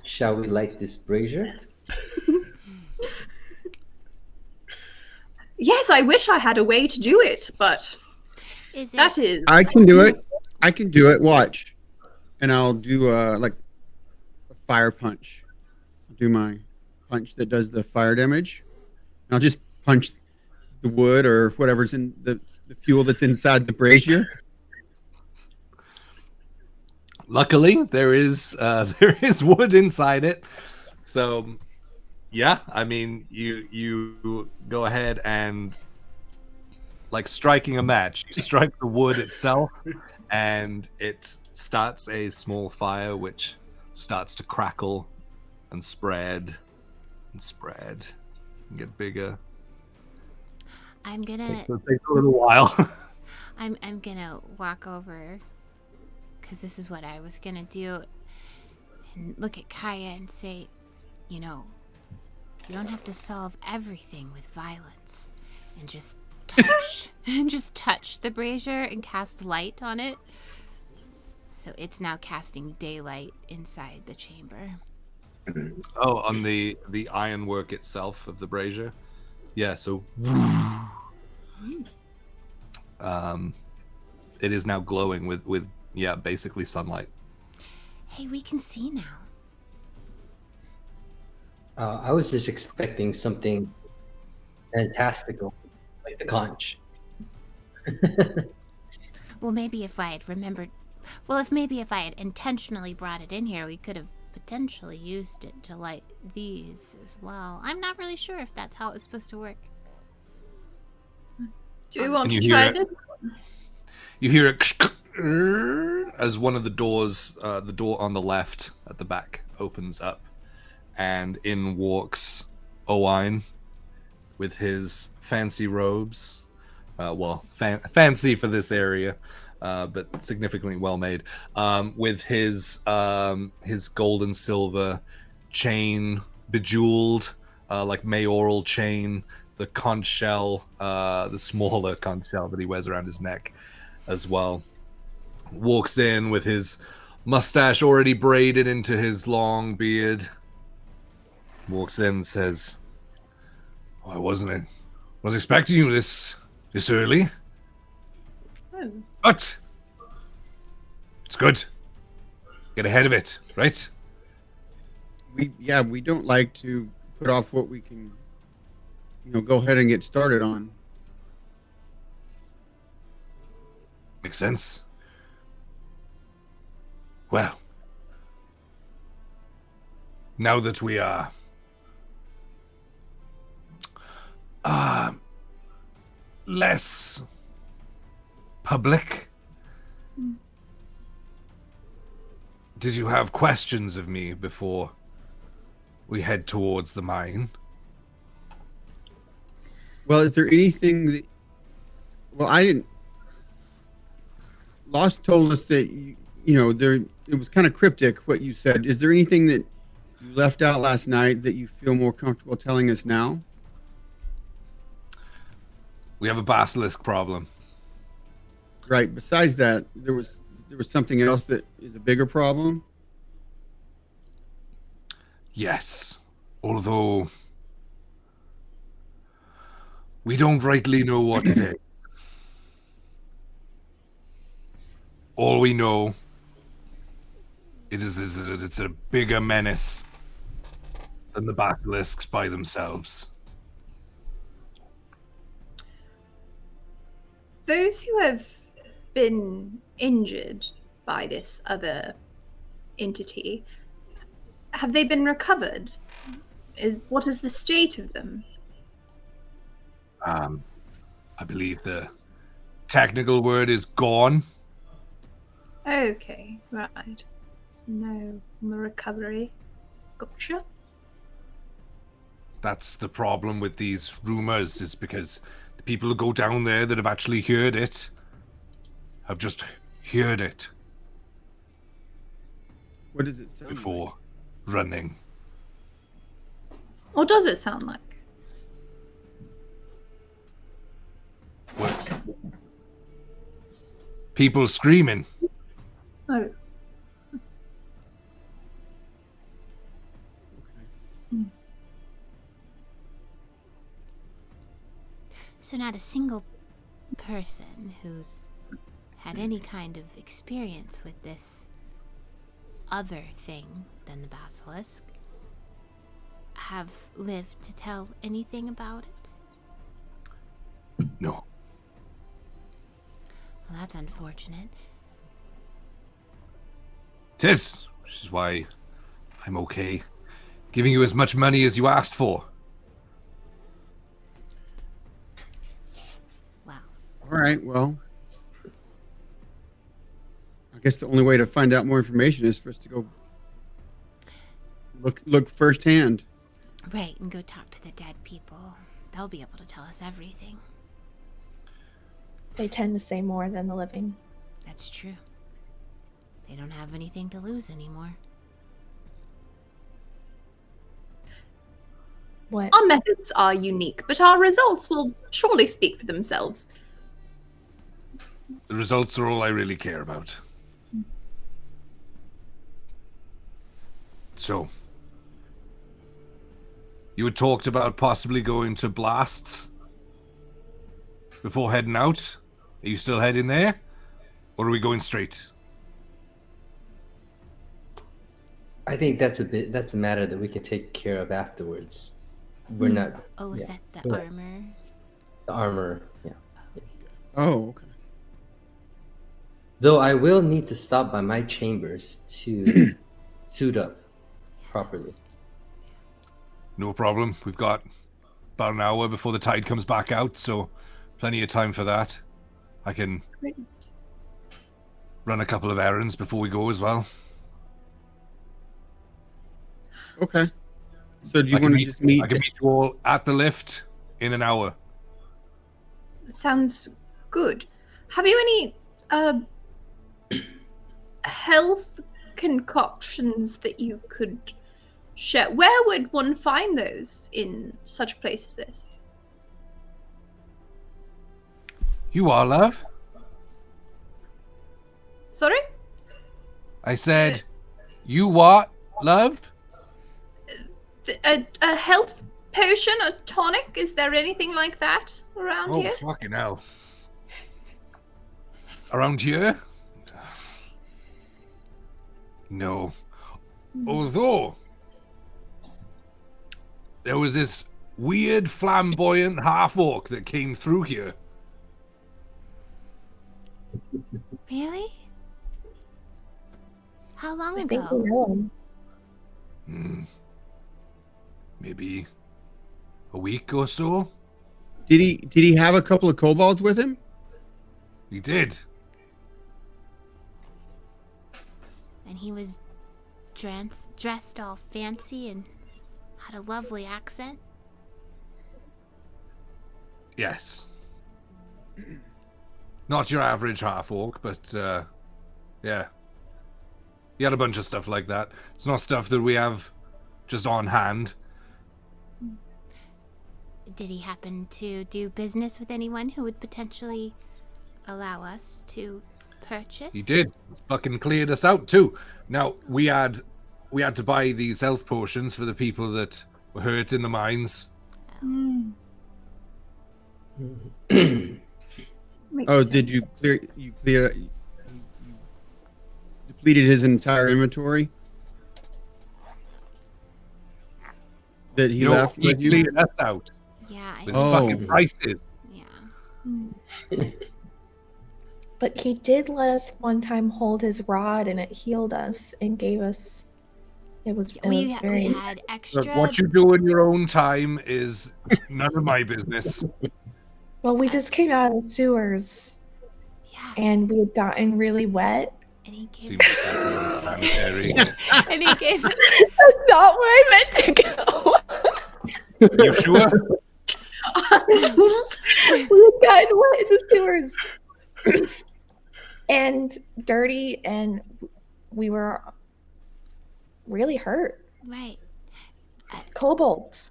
Shall we light this brazier? Yes, I wish I had a way to do it, but that is. I can do it. I can do it. Watch, and I'll do like a fire punch. I'll do my punch that does the fire damage. And I'll just punch the wood or whatever's in the fuel that's inside the brazier. Luckily, there is wood inside it, so yeah. I mean, you go ahead and, like striking a match, you strike the wood itself, and it starts a small fire, which starts to crackle and spread and get bigger. I'm gonna. So it takes a little while. I'm gonna walk over, because this is what I was gonna do, and look at Kaya and say, you know, you don't have to solve everything with violence, and just touch the brazier and cast light on it. So it's now casting daylight inside the chamber. Oh, on the ironwork itself of the brazier. Yeah, so it is now glowing with basically sunlight. Hey, we can see now. I was just expecting something fantastical, like the conch. Well, maybe if I had remembered. Well, if I had intentionally brought it in here, we could have potentially used it to light these as well. I'm not really sure if that's how it was supposed to work. Do we want And to you try hear it. this? You hear it as one of the doors, the door on the left at the back, opens up, and in walks Owain with his fancy robes. Fancy for this area, but significantly well made. With his gold and silver chain, bejeweled, like mayoral chain, the conch shell, the smaller conch shell that he wears around his neck as well. Walks in with his mustache already braided into his long beard. Walks in and says, "I wasn't expecting you this early. Oh. But it's good. Get ahead of it, right?" We don't like to put off what we can, go ahead and get started on. Makes sense. Well, now that we are less public, did you have questions of me before we head towards the mine? Well, is there anything that? Well, I didn't. Lost told us that there. It was kind of cryptic what you said. Is there anything that you left out last night that you feel more comfortable telling us now? We have a basilisk problem. Right. Besides that, there was something else that is a bigger problem. Yes, although we don't rightly know what it is. All we know is that it's a bigger menace than the basilisks by themselves. Those who have been injured by this other entity, have they been recovered? What is the state of them? I believe the technical word is gone. Okay, right. So no recovery. Gotcha. That's the problem with these rumors, is because the people who go down there that have actually heard it have just heard it What does it sound before running. What does it sound like? What? People screaming. Oh. So not a single person who's had any kind of experience with this other thing than the basilisk have lived to tell anything about it? No. Well, that's unfortunate. It is, which is why I'm okay giving you as much money as you asked for. Wow. All right. Well, I guess the only way to find out more information is for us to go look firsthand. Right, and go talk to the dead people. They'll be able to tell us everything. They tend to say more than the living. That's true. They don't have anything to lose anymore. What? Our methods are unique, but our results will surely speak for themselves. The results are all I really care about. So, You had talked about possibly going to Blasts before heading out. Are you still heading there? Or are we going straight? I think that's a matter that we can take care of afterwards. We're not. Oh, is yeah. that the armor? The armor, yeah. Oh, okay. Though I will need to stop by my chambers to suit up properly. No problem. We've got about an hour before the tide comes back out, so plenty of time for that. I can run a couple of errands before we go as well. Okay. So do you want to just meet? I can meet you all at the lift in an hour. Sounds good. Have you any health concoctions that you could share? Where would one find those in such a place as this? You are, love? Sorry? I said, you what, love? A health potion, a tonic? Is there anything like that around Oh, here? fucking hell. Around here? No. Although, there was this weird, flamboyant half-orc that came through here. Really? How long I think we ago? know him. Maybe a week or so? Did he have a couple of kobolds with him? He did. And he was dressed all fancy and had a lovely accent. Yes. Not your average half-orc, but, yeah. He had a bunch of stuff like that. It's not stuff that we have just on hand. Did he happen to do business with anyone who would potentially allow us to purchase? He did. Fucking cleared us out, too. Now, we had to buy these health potions for the people that were hurt in the mines. Oh, did you depleted his entire inventory that he left he with you? cleared us out Yeah, I with think, fucking prices. yeah. But he did let us one time hold his rod, and it healed us and gave us. It was We very. had extra. Look, what you do in your own time is none of my business. Well, we just came out of the sewers, Yeah, and we had gotten really wet. and he gave. Seems sanitary. And he gave. That's not where I meant to go. You sure? We had gotten wet in the sewers. And dirty, and we were really hurt. Right, Kobolds.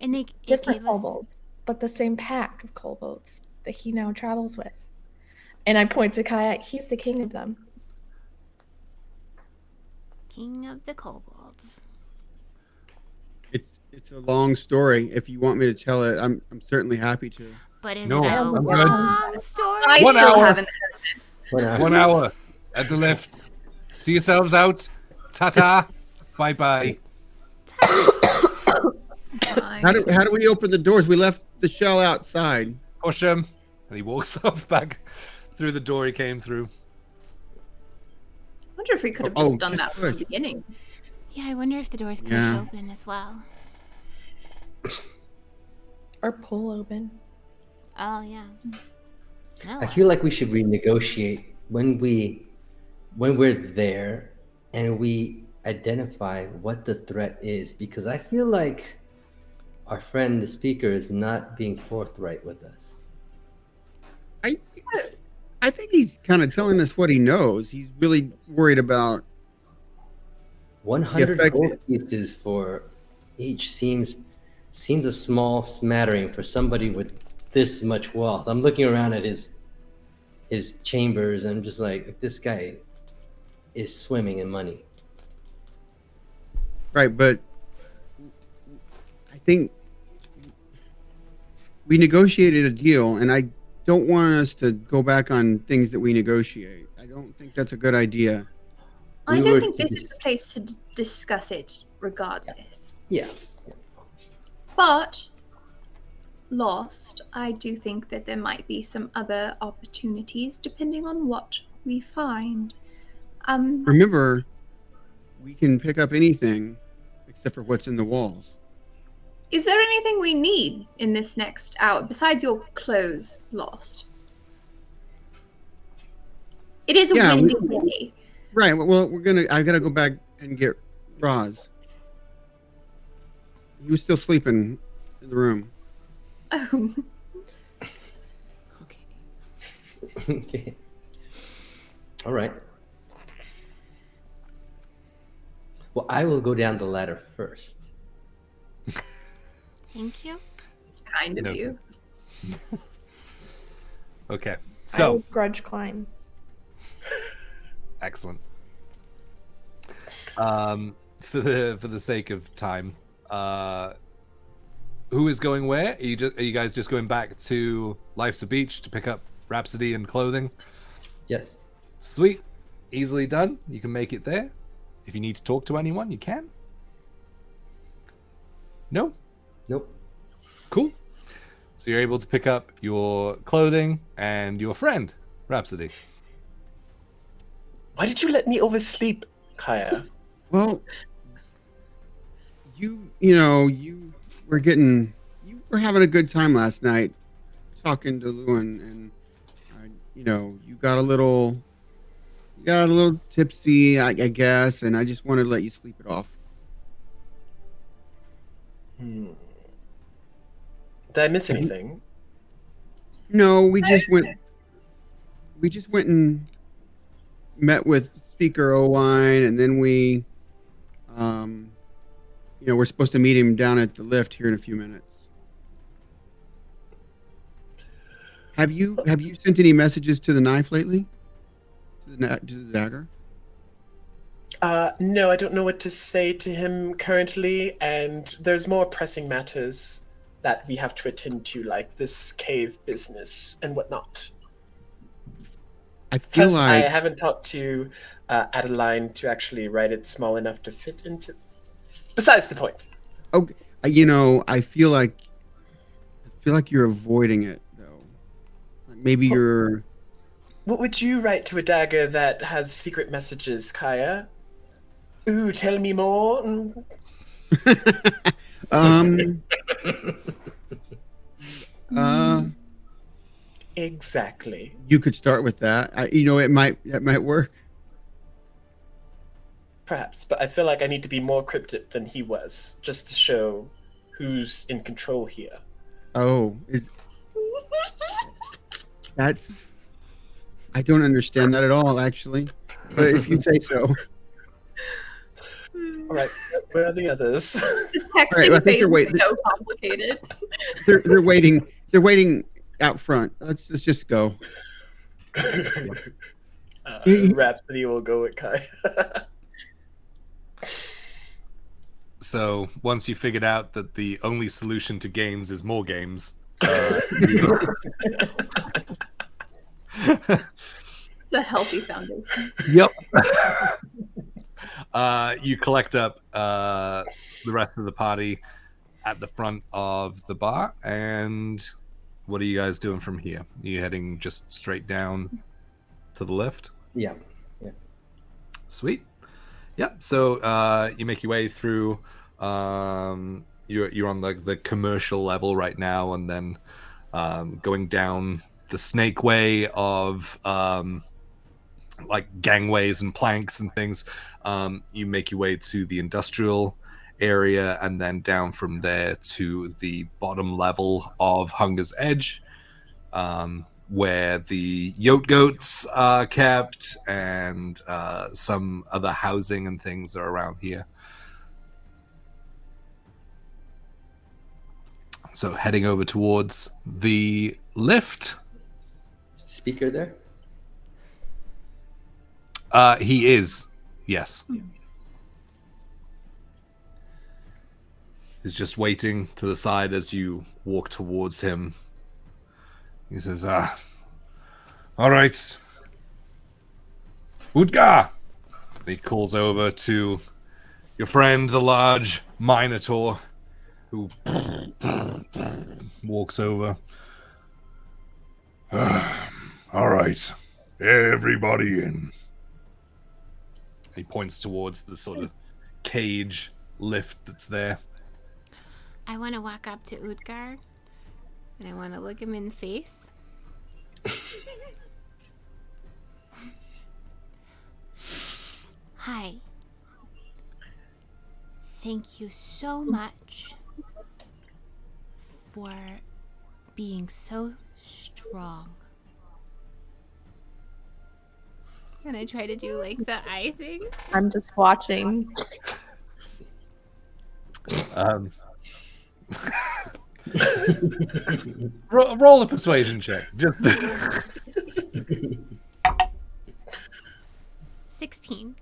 and they Different gave us. kobolds, but the same pack of kobolds that he now travels with. And I point to Kayak. He's the king of them. King of the kobolds. It's a long story. If you want me to tell it, I'm certainly happy to. But is No, it a I'm good. long story? I One still hour. haven't heard this. 1 hour. 1 hour at the lift. See yourselves out. Ta-ta. Bye-bye. How do we open the doors? We left the shell outside. Push him. And he walks off back through the door he came through. I wonder if we could have Oh, just done just that from the push. beginning. Yeah, I wonder if the doors push Yeah. open as well. Or pull open. Oh yeah. No. I feel like we should renegotiate when we're there and we identify what the threat is, because I feel like our friend the speaker is not being forthright with us. I think he's kind of telling us what he knows. He's really worried about 100 effect- gold pieces for each seems a small smattering for somebody with this much wealth. I'm looking around at his chambers and I'm just like, this guy is swimming in money. right, but I think we negotiated a deal, and I don't want us to go back on things that we negotiate. I don't think that's a good idea. I We don't were think to this is the place to discuss it regardless. Yeah. But Lost, I do think that there might be some other opportunities depending on what we find. Remember, we can pick up anything except for what's in the walls. Is there anything we need in this next hour besides your clothes, Lost? It is a windy day. Right. Well, I gotta go back and get Roz. He was still sleeping in the room. Oh. Okay. All right. Well, I will go down the ladder first. Thank you. Kind of No. you. Okay. I So will grudge climb. excellent. For the sake of time, who is going where? Are you guys just going back to Life's a Beach to pick up Rhapsody and clothing? Yes. Sweet. Easily done. You can make it there. If you need to talk to anyone, you can. No? Nope. Cool. So you're able to pick up your clothing and your friend, Rhapsody. Why did you let me oversleep, Kaya? Well, you were having a good time last night talking to Lewin, and you got a little tipsy, I guess, and I just wanted to let you sleep it off. Did I miss anything? No, we just went and met with Speaker Owain, and then we're supposed to meet him down at the lift here in a few minutes. Have you sent any messages to the knife lately? To the dagger? No, I don't know what to say to him currently, and there's more pressing matters that we have to attend to, like this cave business and whatnot. I feel Plus, I like haven't talked to Adeline to actually write it small enough to fit into. Besides the point. okay, I feel like you're avoiding it though. Like maybe you're. What would you write to a dagger that has secret messages, Kaya? Ooh, tell me more. Exactly. You could start with that. That might work. Perhaps, but I feel like I need to be more cryptic than he was, just to show who's in control here. Oh, I don't understand that at all, actually. But if you say so. All right, where are the others? This texting Right, I think phase they're is so complicated. They're waiting. They're waiting out front. Let's just go. Rhapsody will go with Kai. So once you figured out that the only solution to games is more games, It's a healthy foundation. Yep. You collect up the rest of the party at the front of the bar, and what are you guys doing from here? Are you heading just straight down to the lift? Yeah. Sweet. Yep. So you make your way through. You're on the commercial level right now, and then going down the snake way of like gangways and planks and things. You make your way to the industrial area, and then down from there to the bottom level of Hunger's Edge, where the yote goats are kept, and some other housing and things are around here. So heading over towards the lift. Is the speaker there? He is, yes. is just waiting to the side as you walk towards him. He says, all right. Utgar! He calls over to your friend, the large Minotaur, who walks over. All right, everybody in. He points towards the sort of cage lift that's there. I want to walk up to Utgar, and I want to look him in the face. Hi. Thank you so much for being so strong. And I try to do like the eye thing. I'm just watching. Roll a persuasion check. Just 16.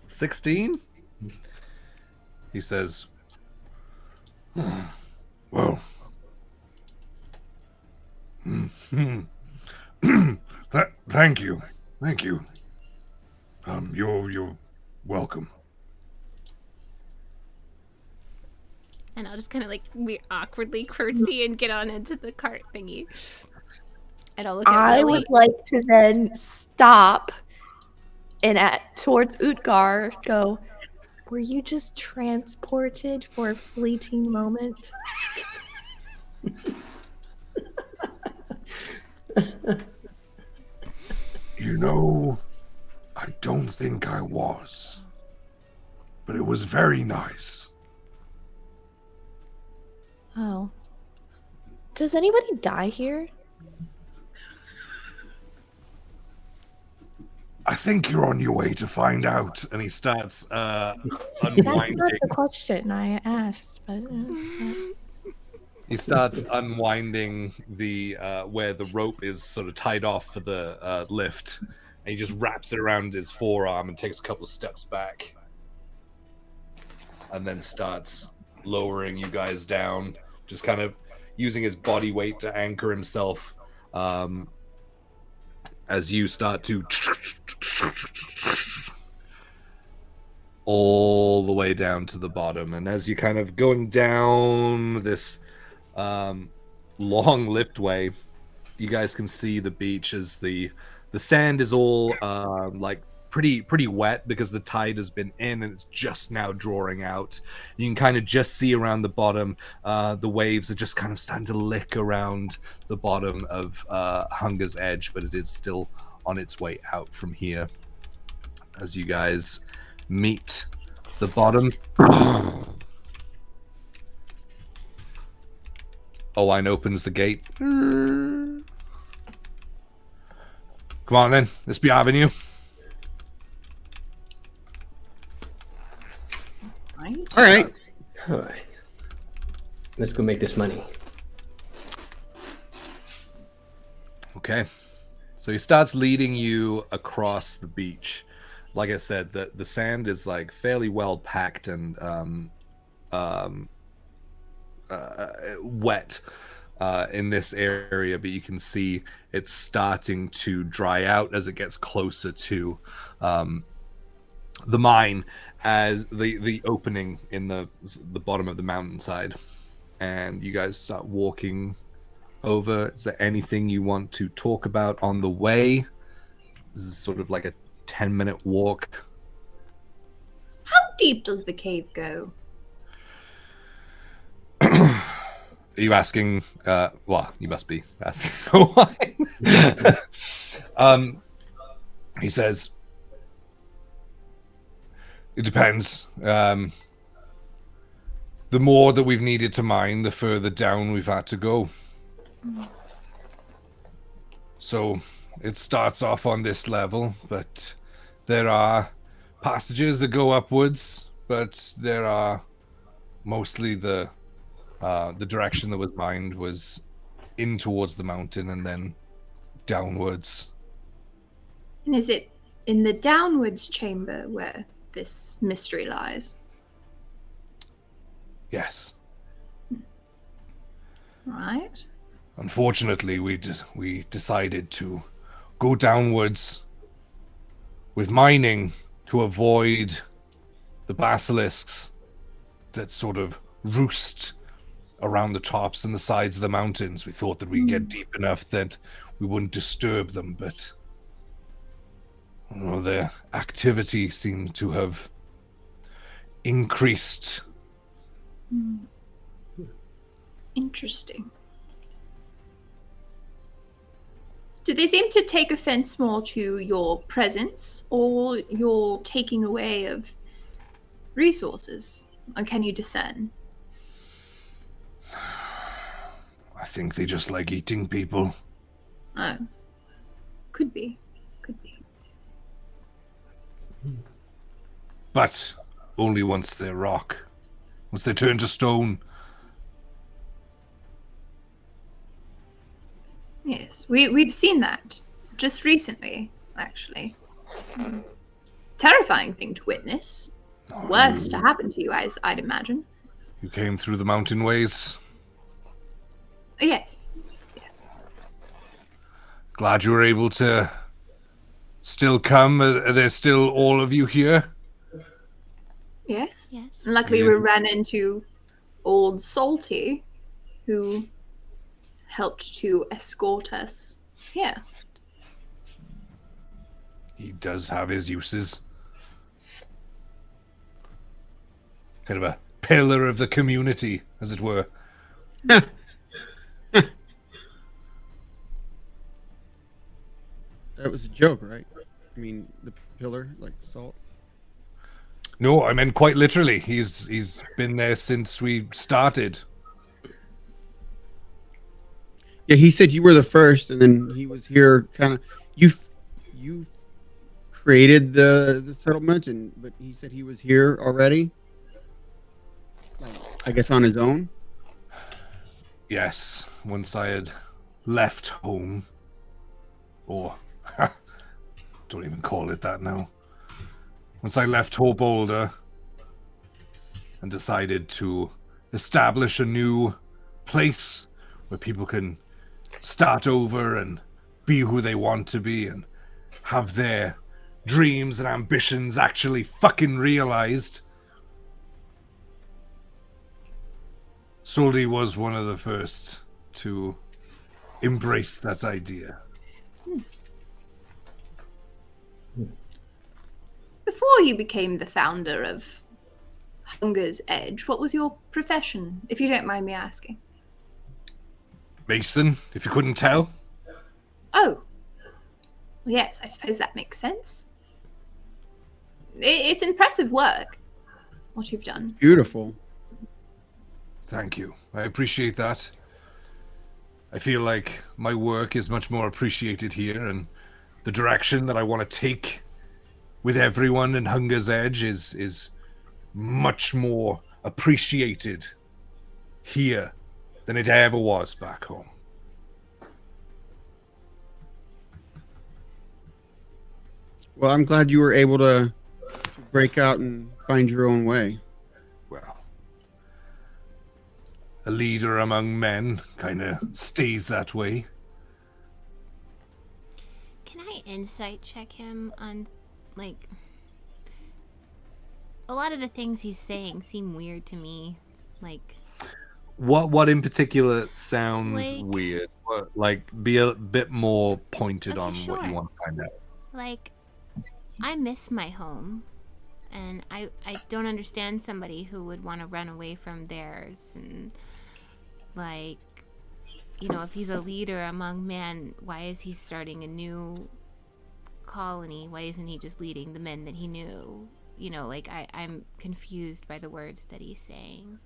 16? He says, well, thank you. Thank you. You're welcome. And I'll just kind of like awkwardly curtsy and get on into the cart thingy. And I'll look at I Willie. would like to then stop and towards Utgar go, were you just transported for a fleeting moment? You know, I don't think I was. But it was very nice. Oh. Does anybody die here? I think you're on your way to find out. And he starts That's unwinding. not the question I asked, but He starts unwinding the where the rope is sort of tied off for the lift. And he just wraps it around his forearm and takes a couple of steps back. And then starts lowering you guys down. Just kind of using his body weight to anchor himself as you start to all the way down to the bottom. And as you're kind of going down this long liftway, you guys can see the beach as the sand is all like pretty wet because the tide has been in and it's just now drawing out. You can kind of just see around the bottom, the waves are just kind of starting to lick around the bottom of Hunger's Edge, but it is still on its way out from here. As you guys meet the bottom, Owain opens the gate. Come on then, let's be having you. All right. All right. Let's go make this money. Okay. So he starts leading you across the beach. Like I said, the sand is like fairly well packed and wet in this area, but you can see it's starting to dry out as it gets closer to the mine, as the opening in the bottom of the mountainside. And you guys start walking over. Is there anything you want to talk about on the way? This is sort of like a 10-minute walk. How deep does the cave go? Are you asking? Well, you must be asking for why. He says, it depends. The more that we've needed to mine, the further down we've had to go. So it starts off on this level, but there are passages that go upwards, but there are mostly the direction that was mined was in towards the mountain and then downwards. And is it in the downwards chamber where this mystery lies? Yes. Right. Unfortunately, we decided to go downwards with mining to avoid the basilisks that sort of roost around the tops and the sides of the mountains. We thought that we'd get deep enough that we wouldn't disturb them, but their activity seemed to have increased. Interesting. Do they seem to take offense more to your presence or your taking away of resources? Or can you discern? I think they just like eating people. Oh. Could be. Could be. But only once they're rock. Once they turn to stone. Yes, we've seen that just recently, actually. Terrifying thing to witness. Worse to happen to you, I'd imagine. You came through the mountain ways. Yes. Yes. Glad you were able to still come. Are there still all of you here? Yes. Yes. And luckily Yeah. we ran into old Salty, who helped to escort us here. He does have his uses. Kind of a pillar of the community, as it were. That was a joke, right? I mean, the pillar, like salt. No, I meant quite literally. He's been there since we started. Yeah, he said you were the first, and then he was here. Kind of, you created the settlement, but he said he was here already. Like, I guess on his own. Yes, once I had left home, or don't even call it that now. Once I left Hope Boulder and decided to establish a new place where people can start over and be who they want to be and have their dreams and ambitions actually fucking realized. Soldi was one of the first to embrace that idea. Before you became the founder of Hunger's Edge, what was your profession, if you don't mind me asking? Mason, if you couldn't tell. Oh. Yes, I suppose that makes sense. It's impressive work, what you've done. Beautiful. Thank you. I appreciate that. I feel like my work is much more appreciated here, and the direction that I want to take with everyone in Hunger's Edge is much more appreciated here than it ever was back home. Well, I'm glad you were able to break out and find your own way. Well, a leader among men kind of stays that way. Can I insight check him on, like, a lot of the things he's saying seem weird to me. Like, What in particular sounds Like- weird? Like, be a bit more pointed Okay, on what sure. you want to find out. like, I miss my home, and I don't understand somebody who would want to run away from theirs. And, like, you know, if he's a leader among men, why is he starting a new colony? Why isn't he just leading the men that he knew? You know, like, I'm confused by the words that he's saying.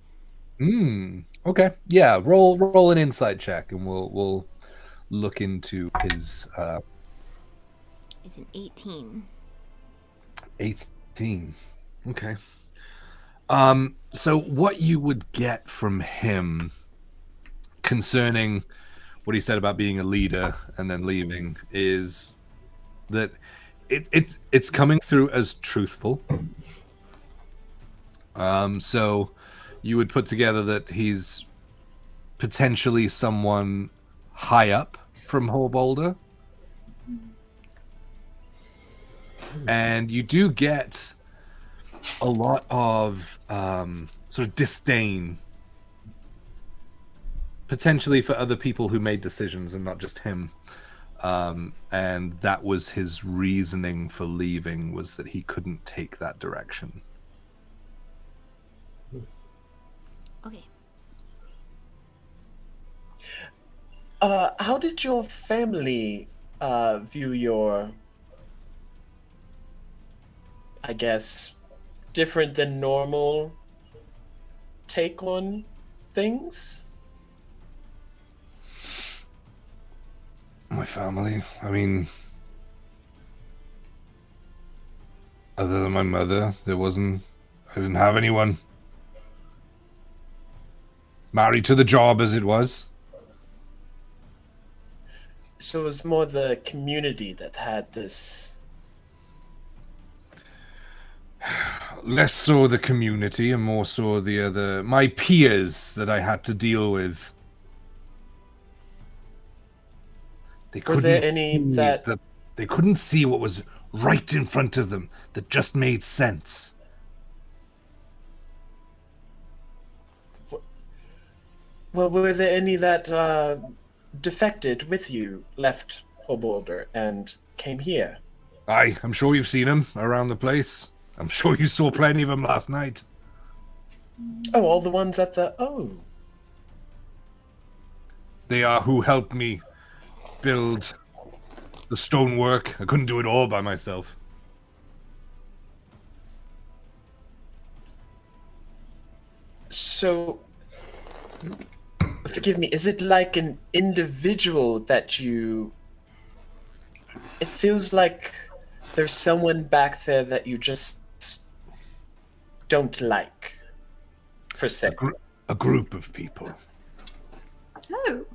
Okay. Yeah, roll an insight check and we'll look into his It's an 18. 18. Okay. So what you would get from him concerning what he said about being a leader and then leaving is that it's coming through as truthful. So you would put together that he's potentially someone high up from Horbolder. And you do get a lot of sort of disdain, potentially for other people who made decisions and not just him. And that was his reasoning for leaving, was that he couldn't take that direction. Okay. How did your family view your, I guess, different than normal take on things? My family, I mean, other than my mother, I didn't have anyone. Married to the job as it was. So it was more the community that had this. Less so the community and more so my peers that I had to deal with. They Were there any that they couldn't see what was right in front of them that just made sense. Well, were there any that defected with you, left Horbolder, and came here? Aye, I'm sure you've seen them around the place. I'm sure you saw plenty of them last night. Oh, all the ones at the... Oh. They are who helped me build the stonework. I couldn't do it all by myself. So, forgive me, is it like an individual that you... It feels like there's someone back there that you just don't like, per se. A group of people. Oh.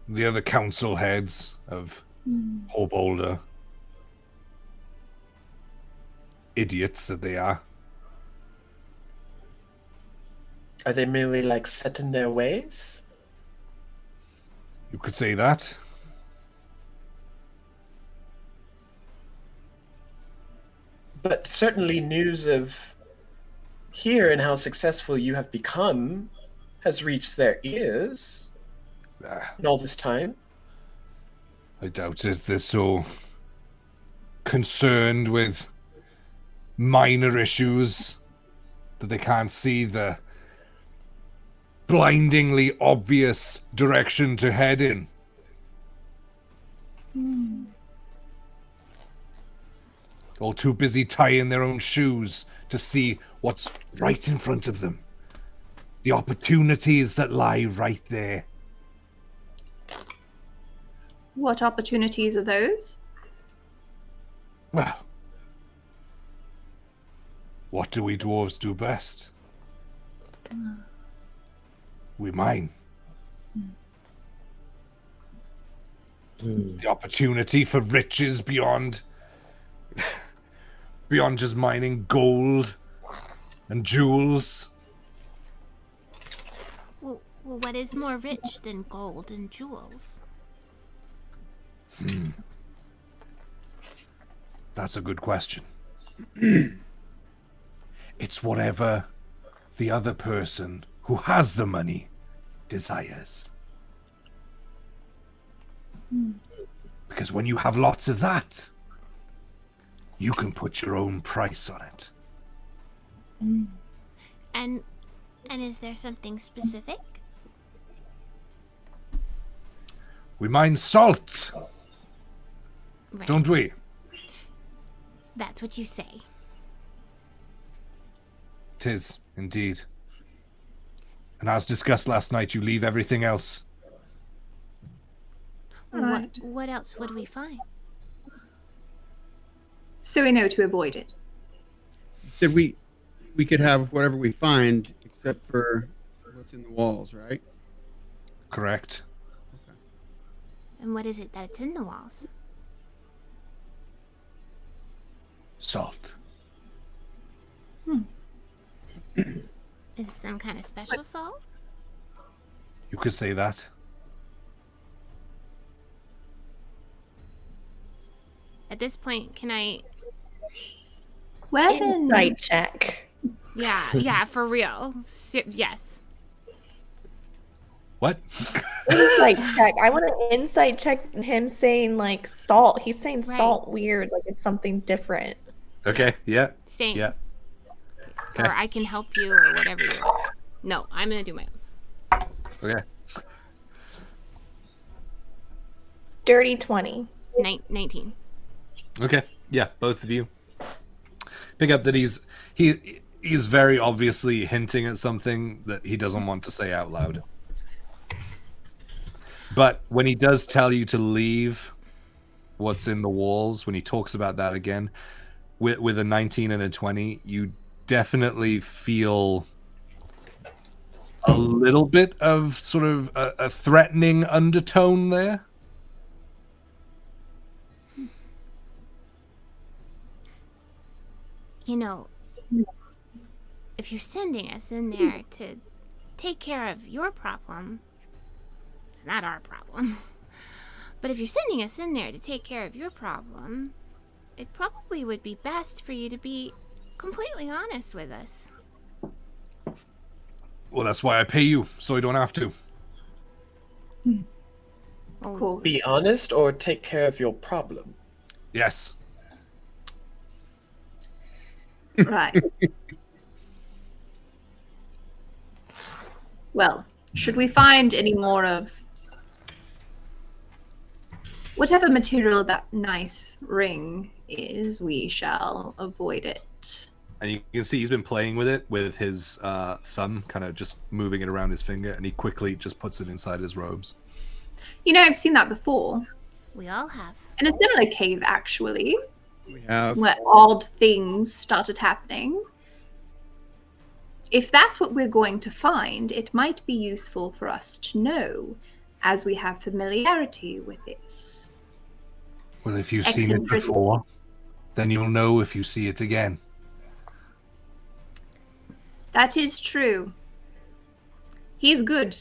The other council heads of Horbolder. Idiots that they are. Are they merely like set in their ways? You could say that. But certainly news of here and how successful you have become has reached their ears in all this time. I doubt it. They're so concerned with minor issues that they can't see the blindingly obvious direction to head in. All too busy tying their own shoes to see what's right in front of them. The opportunities that lie right there. What opportunities are those? Well, what do we dwarves do best? We mine. The opportunity for riches beyond just mining gold and jewels. Well, what is more rich than gold and jewels? That's a good question. It's whatever the other person who has the money desires. Because when you have lots of that, you can put your own price on it. And is there something specific? We mine salt, Right. don't we? That's what you say. 'Tis, indeed. And as discussed last night, you leave everything else. Right. What else would we find? So we know to avoid it. Said we could have whatever we find except for what's in the walls, right? Correct. And what is it that's in the walls? Salt. some kind of special soul? You could say that. At this point, can I... Well then. Insight check. Yeah, for real. Yes. What? Insight check. I want to insight check him saying like salt. He's saying Right. salt weird, like it's something different. Okay, yeah. Same. Yeah. Or Okay. I can help you or whatever you want. No, I'm going to do my own. Okay. Dirty 20. 19. Okay. Yeah, both of you pick up that he's very obviously hinting at something that he doesn't want to say out loud. But when he does tell you to leave what's in the walls, when he talks about that again, with a 19 and a 20, you definitely feel a little bit of sort of a threatening undertone there. You know, if you're sending us in there to take care of your problem, it's not our problem. But if you're sending us in there to take care of your problem, it probably would be best for you to be completely honest with us. Well, that's why I pay you, so I don't have to. Of course. Be honest or take care of your problem. Yes. Right. Well, should we find any more of whatever material that nice ring is, we shall avoid it. And you can see he's been playing with it with his thumb, kind of just moving it around his finger, and he quickly just puts it inside his robes. You know, I've seen that before. We all have. In a similar cave, actually, We have. where odd things started happening. If that's what we're going to find, it might be useful for us to know, as we have familiarity with its Well, if you've seen it before, eccentricities. then you'll know if you see it again. That is true. He's good.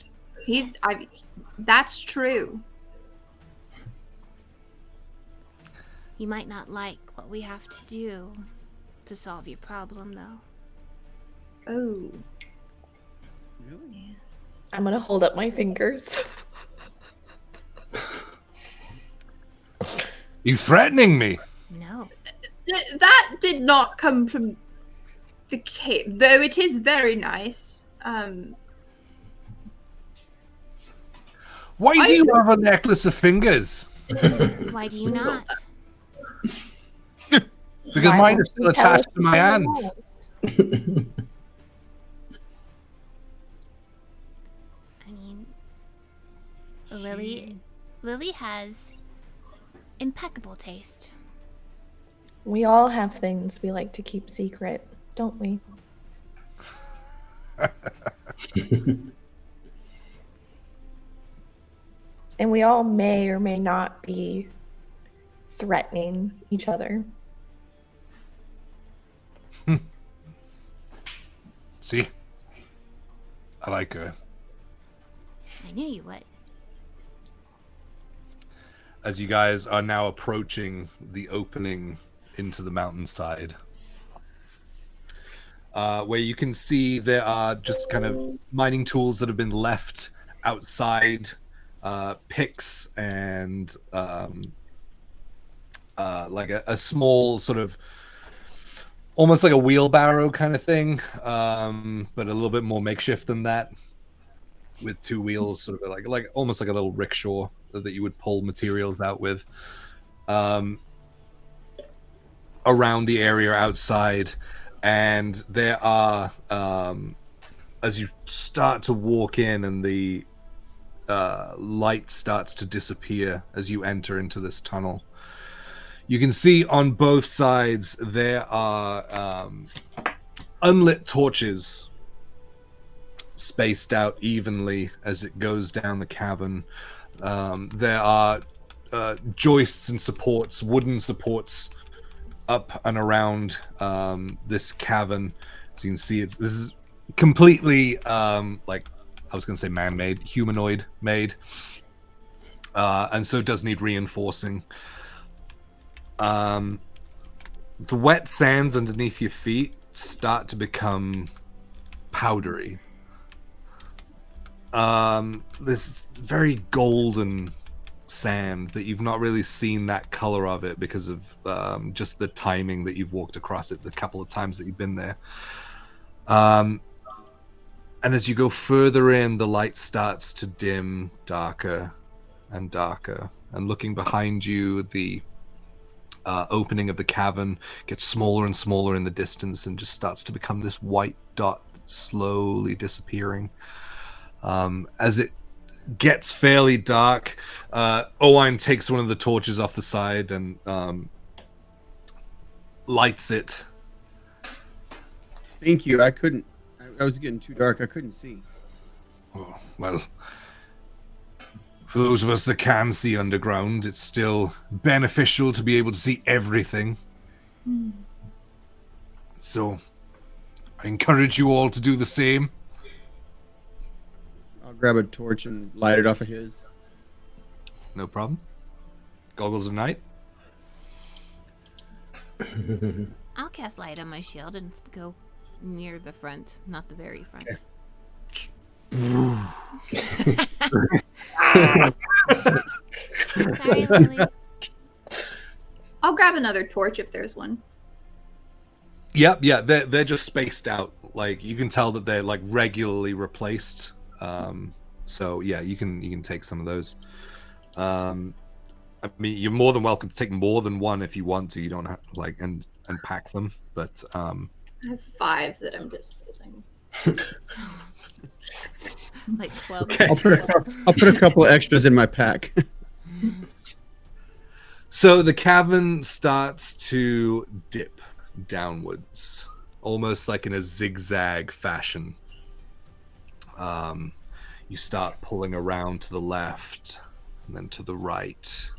That's true. You might not like what we have to do to solve your problem, though. Oh. I'm gonna hold up my fingers. You threatening me? No. That did not come from the cave, though it is very nice. Why do you have a necklace of fingers? Why do you not? Because Why mine won't are still you tell attached us to my something hands. else? I mean, Lily has impeccable taste. We all have things we like to keep secret, don't we? And we all may or may not be threatening each other. See? I like her. I knew you would. As you guys are now approaching the opening into the mountainside, where you can see there are just kind of mining tools that have been left outside, picks and like a small sort of almost like a wheelbarrow kind of thing, but a little bit more makeshift than that, with two wheels, sort of like almost like a little rickshaw that you would pull materials out with, around the area outside. And there are, as you start to walk in and the light starts to disappear as you enter into this tunnel, you can see on both sides there are unlit torches spaced out evenly as it goes down the cavern. There are joists and supports, wooden supports, up and around this cavern. As you can see, this is completely like I was going to say man-made, humanoid made, and so does need reinforcing. The wet sands underneath your feet start to become powdery. This very golden sand that you've not really seen that color of it because of just the timing that you've walked across it the couple of times that you've been there. And as you go further in, the light starts to dim darker and darker. And looking behind you, the opening of the cavern gets smaller and smaller in the distance and just starts to become this white dot slowly disappearing. As it gets fairly dark, Owain takes one of the torches off the side and lights it. Thank you. I couldn't. I was getting too dark. I couldn't see. Oh, well, for those of us that can see underground, it's still beneficial to be able to see everything. So, I encourage you all to do the same. I'll grab a torch and light it off of his. No problem. Goggles of night. I'll cast light on my shield and go near the front, not the very front. Sorry, Lily. I'll grab another torch if there's one. Yep, yeah, they're just spaced out. Like you can tell that they're like regularly replaced. So yeah, you can take some of those. I mean, you're more than welcome to take more than one if you want to. You don't have like and pack them, but I have 5 that I'm just holding. Like 12. Okay. I'll put a couple of extras in my pack. So the cavern starts to dip downwards, almost like in a zigzag fashion. You start pulling around to the left and then to the right.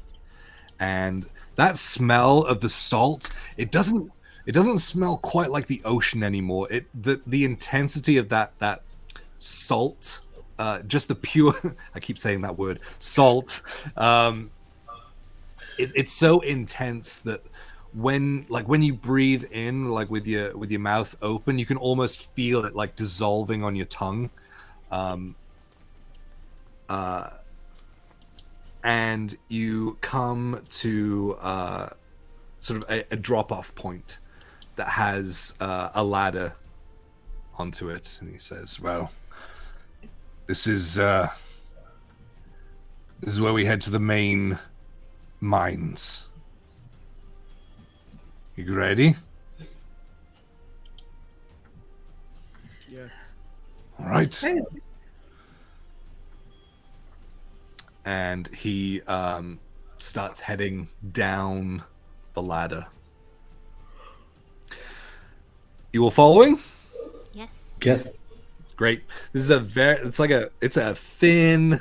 And that smell of the salt, it doesn't smell quite like the ocean anymore. The intensity of that salt, just the pure I keep saying that word, salt, it's so intense that when you breathe in like with your mouth open, you can almost feel it like dissolving on your tongue. And you come to sort of a drop-off point that has a ladder onto it, and he says, "Well, this is where we head to the main mines. You ready?" Yeah. All right. And he starts heading down the ladder. You all following? Yes. Yes. Great. This is it's a thin,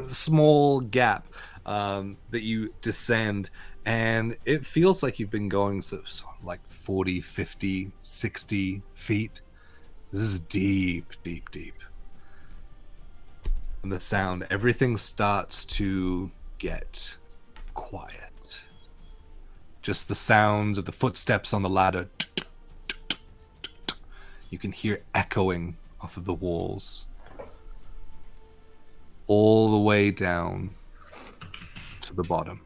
small gap that you descend, and it feels like you've been going sort of like 40, 50, 60 feet. This is deep, deep, deep. And the sound, everything starts to get quiet. Just the sounds of the footsteps on the ladder. You can hear echoing off of the walls. All the way down to the bottom.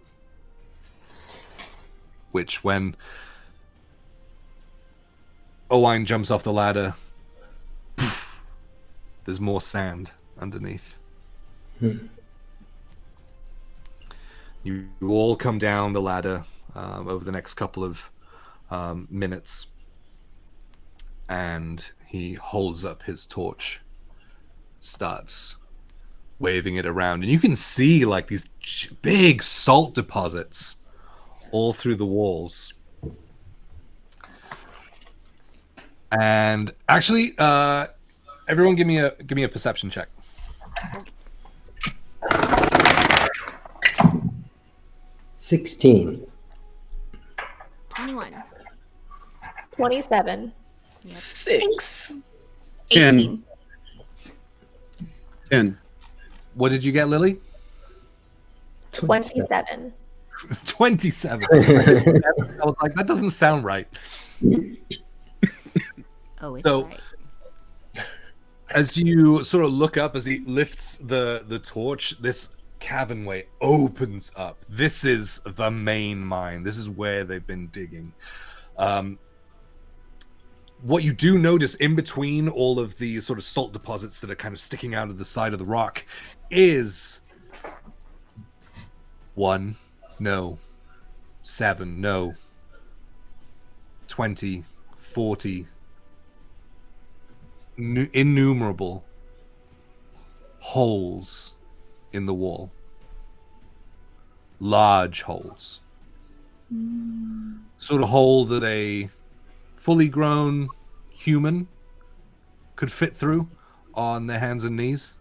Which, when Owain jumps off the ladder, there's more sand underneath. You all come down the ladder over the next couple of minutes, and he holds up his torch, starts waving it around, and you can see like these big salt deposits all through the walls. And actually, everyone give me a perception check. 16. 21. 27. 6. 10. 18. 10. What did you get, Lily? 27. 27. I was like, that doesn't sound right. Oh, it's So- right. As you sort of look up, as he lifts the torch, this cavernway opens up. This is the main mine. This is where they've been digging. What you do notice in between all of the sort of salt deposits that are kind of sticking out of the side of the rock is 1, no, 7, no, 20, 40, innumerable holes in the wall. Large holes. Sort of hole that a fully grown human could fit through on their hands and knees.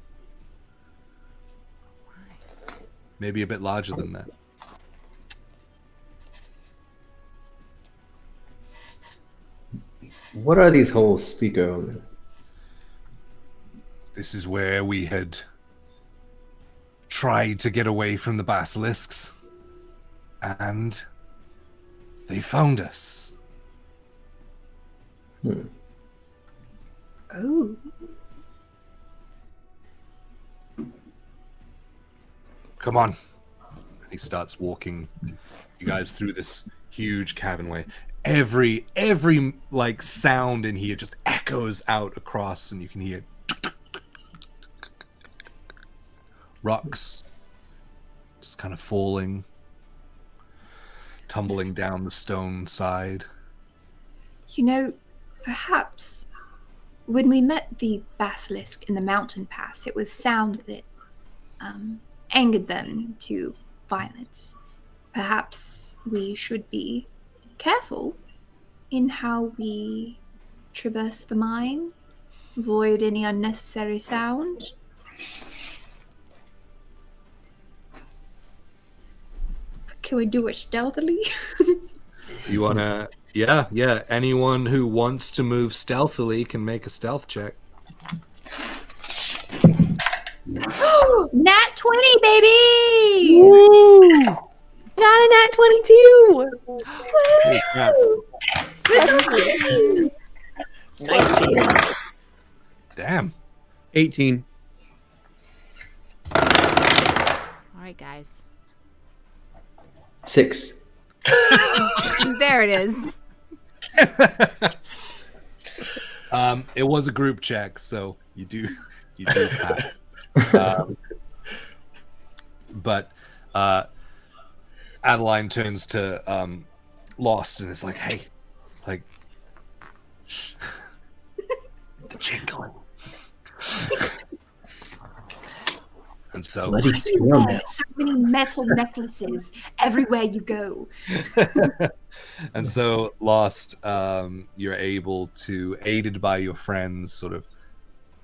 Maybe a bit larger than that. What are these holes, Speaker Owain? This is where we had tried to get away from the basilisks, and they found us. Oh. Come on. And he starts walking you guys through this huge cavernway. Every like sound in here just echoes out across, and you can hear rocks just kind of falling, tumbling down the stone side. You know, perhaps when we met the basilisk in the mountain pass, it was sound that angered them to violence. Perhaps we should be careful in how we traverse the mine, avoid any unnecessary sound. Can we do it stealthily? You wanna... Yeah. Anyone who wants to move stealthily can make a stealth check. Nat 20, baby! Woo! Got a nat 22. Holy crap. 19. Damn. 18. All right, guys. 6. There it is. It was a group check, so you do pass. But Adeline turns to Lost and is like, "Hey, like, shh. The jingling." And so, Bloody snowman. So many metal necklaces everywhere you go. and so Lost, you're able to, aided by your friends, sort of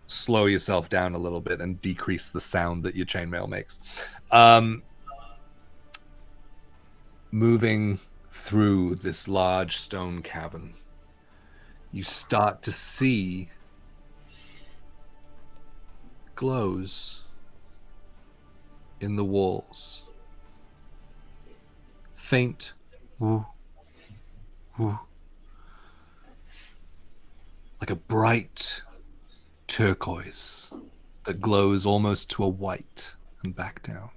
slow yourself down a little bit and decrease the sound that your chainmail makes. Moving through this large stone cavern, you start to see glows in the walls. Faint woo, woo. Like a bright turquoise that glows almost to a white and back down.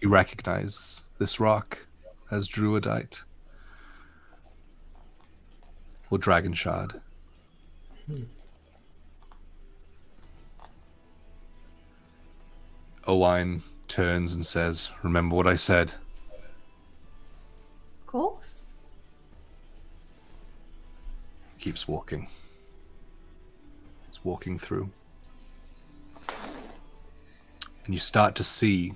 You recognize this rock as druidite or dragon shard. Owain turns and says, "Remember what I said." Of course. Keeps walking. He's walking through. And you start to see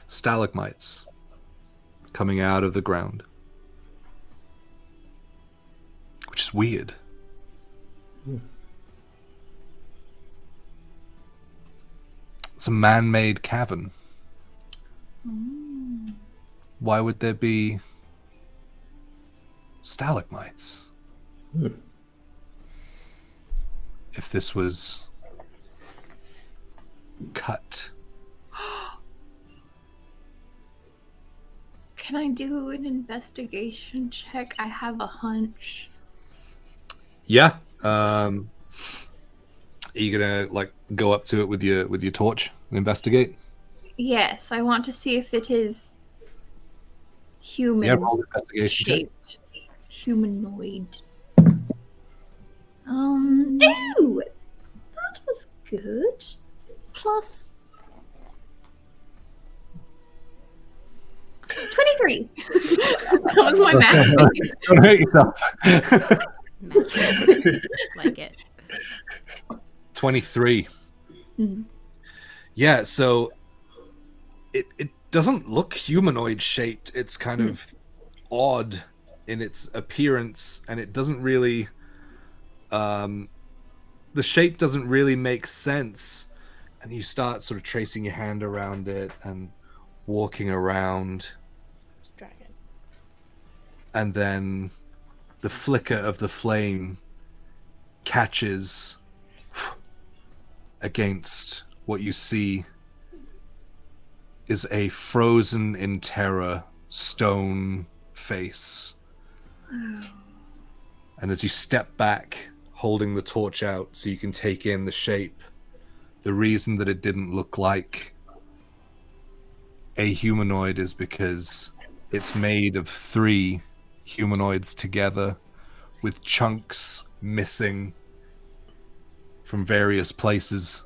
stalagmites coming out of the ground. Which is weird. It's a man-made cavern. Why would there be stalagmites. If this was cut. Can I do an investigation check? I have a hunch. Yeah. Are you gonna like go up to it with your torch and investigate? Yes, I want to see if it is human Yeah, roll investigation check. shaped. Humanoid. Ew! That was good. Plus 23. That was my math. Don't hurt yourself. Like it. 23. Mhm. Yeah, so it doesn't look humanoid shaped. It's kind of odd in its appearance, and it doesn't really the shape doesn't really make sense. And you start sort of tracing your hand around it and walking around, Dragon. and then the flicker of the flame catches against what you see is a frozen in terror stone face. And as you step back, holding the torch out so you can take in the shape, the reason that it didn't look like a humanoid is because it's made of 3 humanoids together with chunks missing from various places.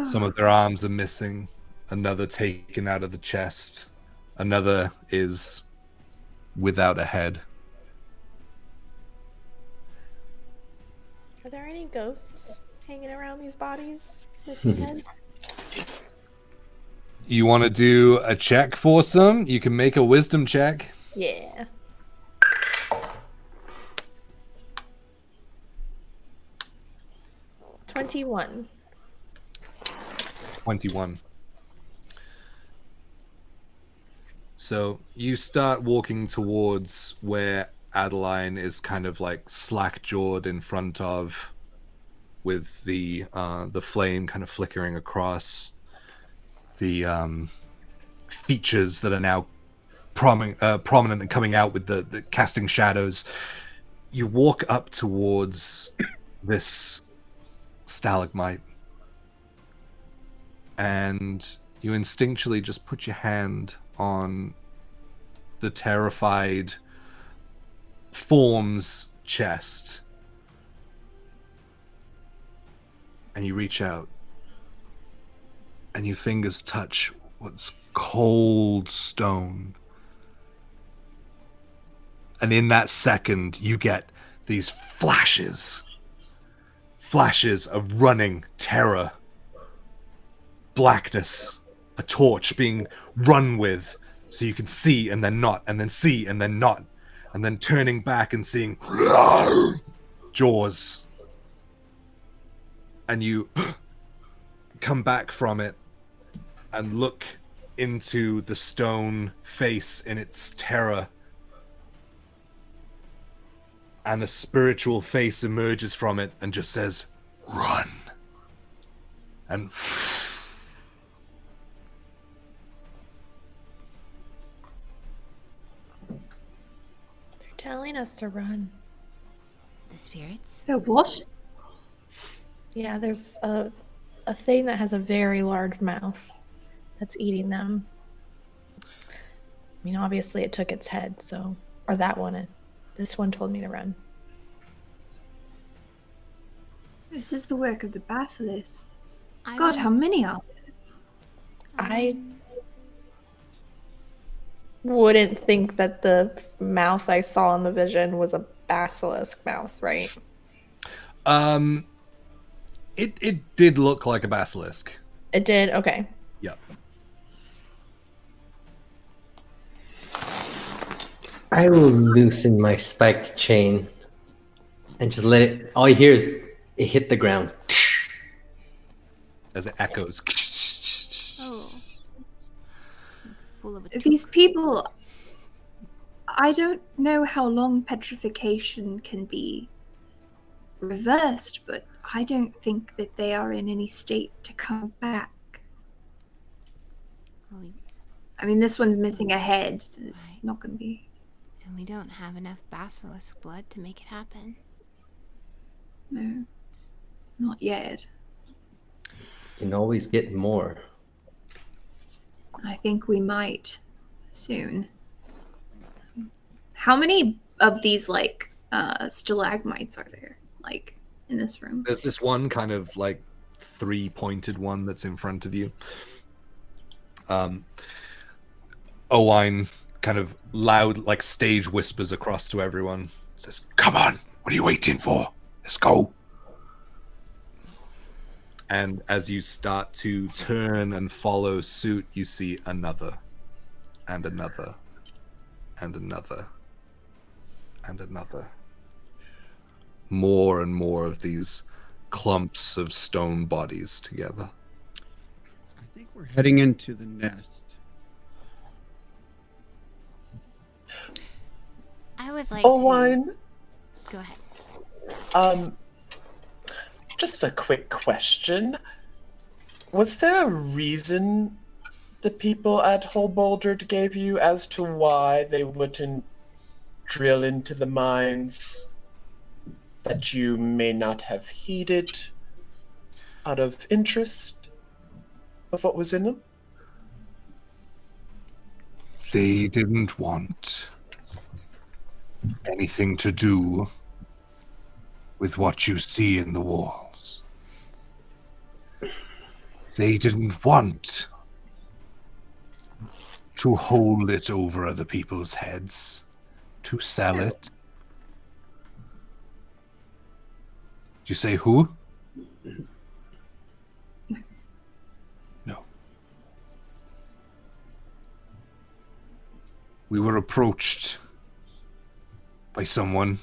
Some of their arms are missing, another taken out of the chest, another is without a head. Are there any ghosts hanging around these bodies? Missing heads? You want to do a check for some? You can make a wisdom check. Yeah. $21. 21. So you start walking towards where Adeline is kind of like slack-jawed in front of, with the flame kind of flickering across the features that are now prominent and coming out with the casting shadows. You walk up towards this stalagmite, and you instinctually just put your hand on the terrified form's chest, and you reach out, and your fingers touch what's cold stone. And in that second, you get these flashes of running terror, blackness, a torch being run with, so you can see and then not, and then see and then not, and then turning back and seeing jaws. And you come back from it and look into the stone face in its terror, and a spiritual face emerges from it and just says, "Run." And They're telling us to run. The spirits? The what? Yeah, there's a thing that has a very large mouth that's eating them. I mean, obviously it took its head, so... Or that one. This one told me to run. This is the work of the basilisk. I God, how many are there? I wouldn't think that the mouth I saw in the vision was a basilisk mouth, right? It did look like a basilisk. It did? Okay. Yep. I will loosen my spiked chain and just let it. All you hear is it hit the ground. As it echoes. Oh. Full of a These people I don't know how long petrification can be reversed, but I don't think that they are in any state to come back. Well, I mean, this one's missing a head, so it's not going to be. and we don't have enough basilisk blood to make it happen. No, not yet. Can always get more. I think we might soon. How many of these like stalagmites are there, like in this room? There's this one kind of like 3-pointed one that's in front of you. Owain kind of loud, like stage whispers across to everyone. Says, "Come on, what are you waiting for? Let's go." And as you start to turn and follow suit, you see another, and another, and another, and another. More and more of these clumps of stone bodies together. I think we're heading into the nest. I would like Owain, to... Go ahead. just a quick question. Was there a reason the people at Holboldred gave you as to why they wouldn't drill into the mines that you may not have heeded out of interest of what was in them? They didn't want anything to do with what you see in the walls. They didn't want to hold it over other people's heads, to sell it. Did you say who? No. We were approached by someone.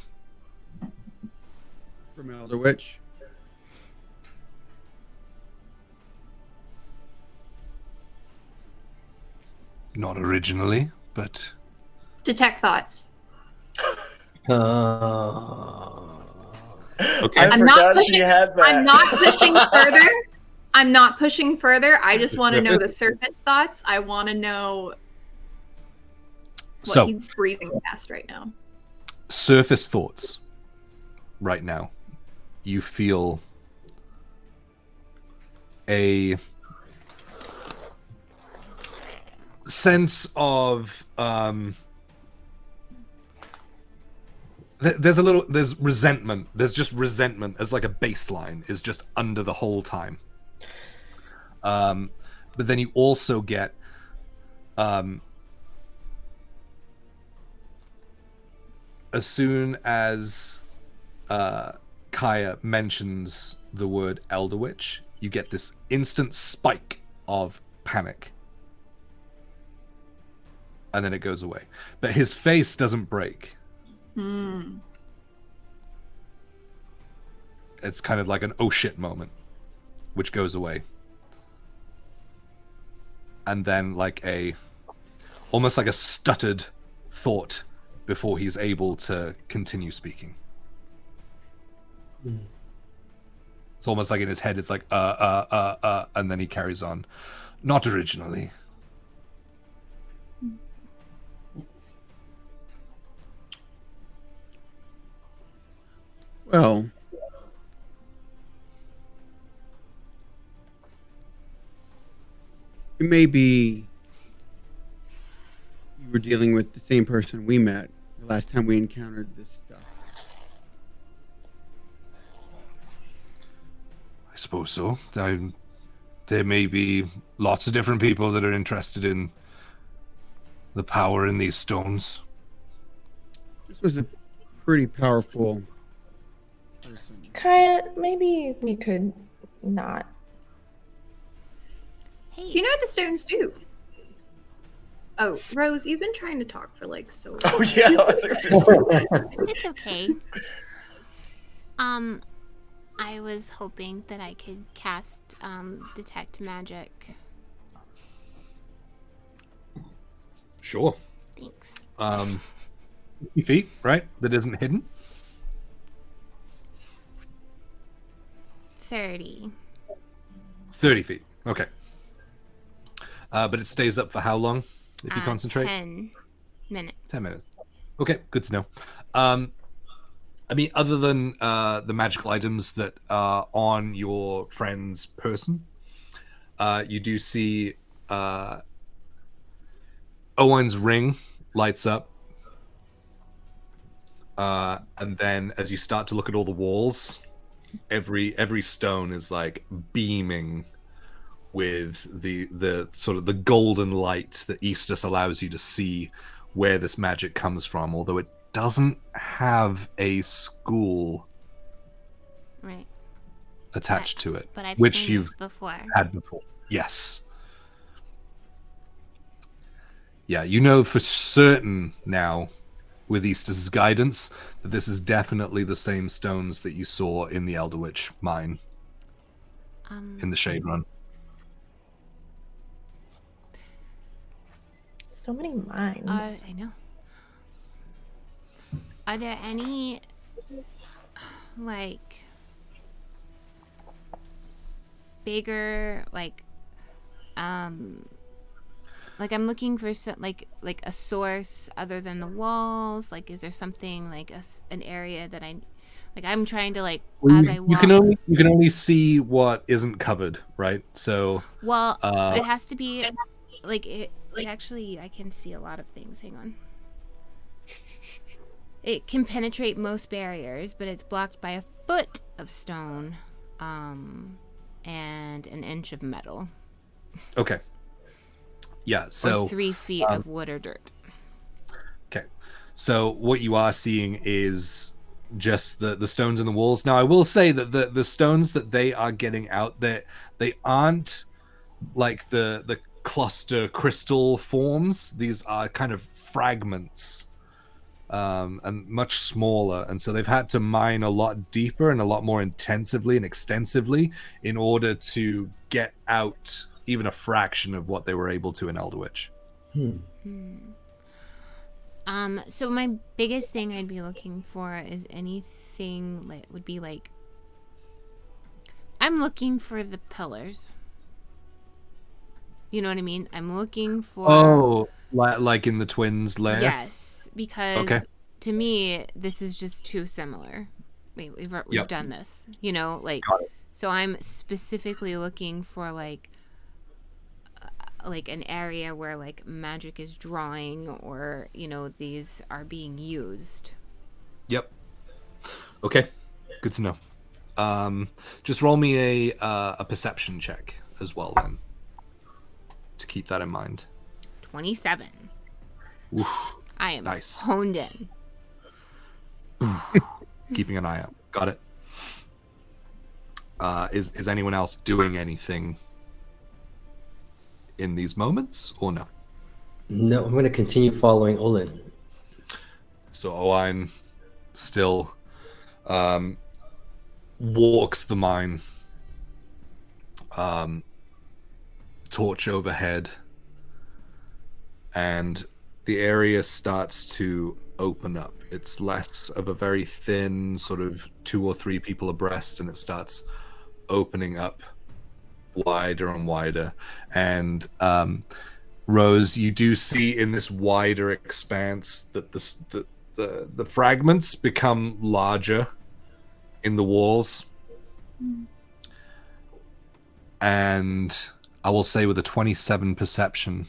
From Elder Witch. Not originally, but Detect thoughts. okay. I I'm not forgot pushing- she had that. I'm not pushing further. I'm not pushing further. I just want to know the surface thoughts. I want to know what So, he's breathing past right now. surface thoughts right now. You feel a sense of there's resentment. There's just resentment as like a baseline is just under the whole time. But then you also get as soon as Kaya mentions the word Elder Witch, you get this instant spike of panic. And then it goes away. But his face doesn't break. It's kind of like an oh shit moment, which goes away. And then like almost like a stuttered thought before he's able to continue speaking. It's almost like in his head, it's like, and then he carries on. Not originally. Well, it may be you were dealing with the same person we met the last time we encountered this stuff. I suppose so. There may be lots of different people that are interested in the power in these stones. This was a pretty powerful person. Kaya, maybe we could not. Hey, Do you know what the stones do? Oh, Rose, you've been trying to talk for like so long. Oh yeah. it's okay. I was hoping that I could cast detect magic. Sure. Thanks. 50 feet, right? That isn't hidden. 30. 30 feet. Okay. But it stays up for how long if you concentrate? 10 minutes. 10 minutes. Okay, good to know. I mean, other than the magical items that are on your friend's person, you do see Owen's ring lights up. And then as you start to look at all the walls, every stone is like beaming with the sort of the golden light that Eastus allows you to see where this magic comes from, although it doesn't have a school Right. attached to it, But I've which seen you've this before. had before. Yes. Yeah, you know for certain now, with Eastus's guidance, that this is definitely the same stones that you saw in the Elder Witch mine in the Shade Run. So many mines. I know. Are there any, like, bigger, like I'm looking for some, like a source other than the walls? Like, is there something like an area that I'm trying to as I walk? You can only see what isn't covered, right? So Well, it has to be like it. Like, actually, I can see a lot of things. Hang on. It can penetrate most barriers, but it's blocked by a foot of stone, and an inch of metal. okay. Yeah, so or 3 feet of wood or dirt. okay. So what you are seeing is just the stones in the walls. Now I will say that the stones that they are getting out there, they aren't like the cluster crystal forms. These are kind of fragments, and much smaller, and so they've had to mine a lot deeper and a lot more intensively and extensively in order to get out even a fraction of what they were able to in Elder Witch. So my biggest thing I'd be looking for is anything that would be like, I'm looking for the pillars. You know what I mean? I'm looking for... like in the twins' lair? Yes, because Okay. to me, this is just too similar. We've Yep. done this, you know, like, Got it. so I'm specifically looking for like an area where like magic is drawing, or, you know, these are being used. Yep. Okay. Good to know. Just roll me a perception check as well then, to keep that in mind. 27. Oof. I am Nice. honed in. Keeping an eye out. Got it. Is anyone else doing anything in these moments, or no? No, I'm going to continue following Olin. So Owain still walks the mine, torch overhead, and the area starts to open up. It's less of a very thin sort of 2 or 3 people abreast, and it starts opening up wider and wider. And Rose, you do see in this wider expanse that the fragments become larger in the walls. And I will say with a 27 perception,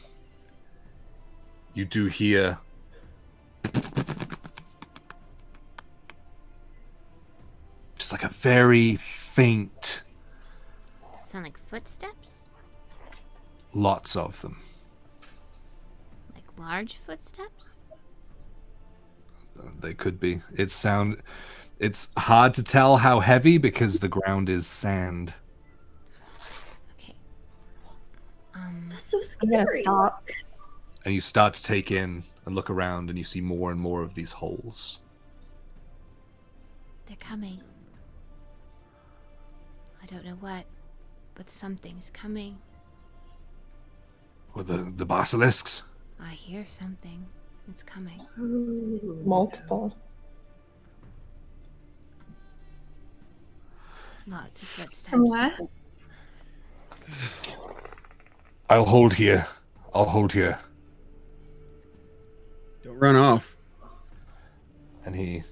you do hear just like a very faint, Sound like footsteps? lots of them. Like large footsteps? They could be. It's hard to tell how heavy because the ground is sand. Okay. That's so I'm gonna scary. stop. And you start to take in and look around, and you see more and more of these holes. They're coming. I don't know what, but something's coming. Or the basilisks. I hear something. It's coming. Multiple. Lots of footsteps. From what? I'll hold here. I'll hold here. Don't run off. And he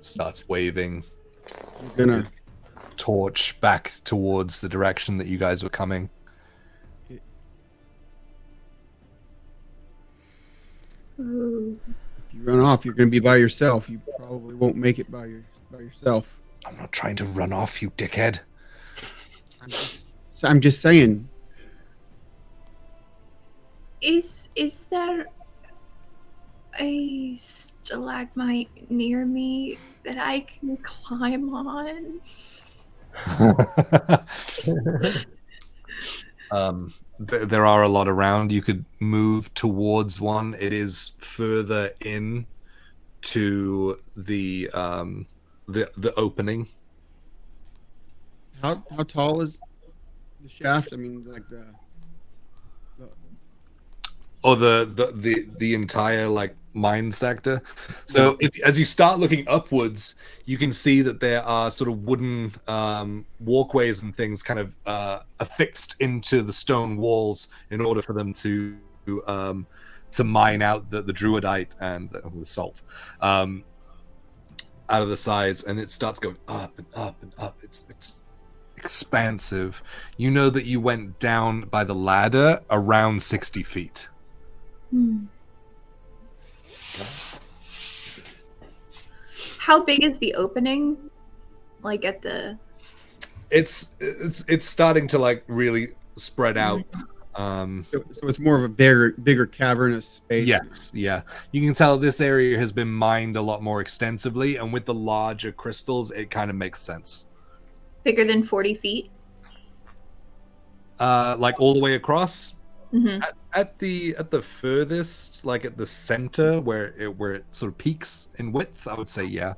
starts waving You're gonna. torch back towards the direction that you guys were coming. Ooh. If you run off, you're gonna be by yourself. You probably won't make it by yourself. I'm not trying to run off, you dickhead. I'm just saying. Is there a stalagmite near me that I can climb on? There are a lot around. You could move towards one. It is further in to the opening. How tall is the shaft? I mean, like the Or the entire like mine sector. So as you start looking upwards, you can see that there are sort of wooden walkways and things kind of affixed into the stone walls in order for them to mine out the druidite and the salt out of the sides, and it starts going up and up and up. It's expansive. You know that you went down by the ladder around 60 feet. How big is the opening? Like at the... It's starting to like really spread out. so it's more of a bigger cavernous space. Yes, yeah. You can tell this area has been mined a lot more extensively, and with the larger crystals, it kind of makes sense. Bigger than 40 feet? Like all the way across. Mm-hmm. At the furthest, like at the center where it sort of peaks in width, I would say yeah,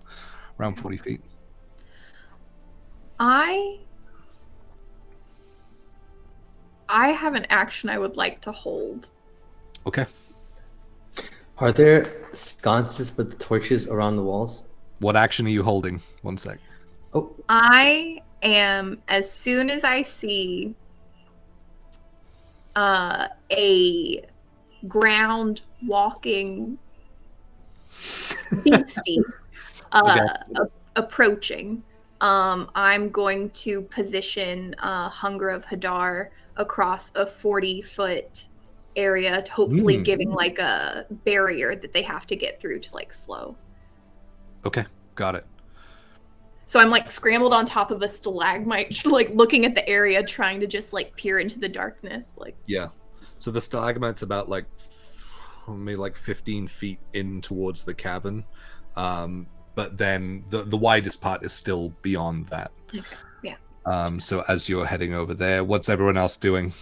around 40 feet. I have an action I would like to hold. Okay. Are there sconces with torches around the walls? What action are you holding? One sec. Oh, I am, as soon as I see a ground walking beastie approaching, I'm going to position Hunger of Hadar across a 40-foot area, to hopefully giving like a barrier that they have to get through to like slow. Okay, got it. So I'm like scrambled on top of a stalagmite, like looking at the area, trying to just like peer into the darkness. Like, Yeah. So the stalagmite's about like maybe like 15 feet in towards the cavern. But then the widest part is still beyond that. okay, yeah. So as you're heading over there, what's everyone else doing?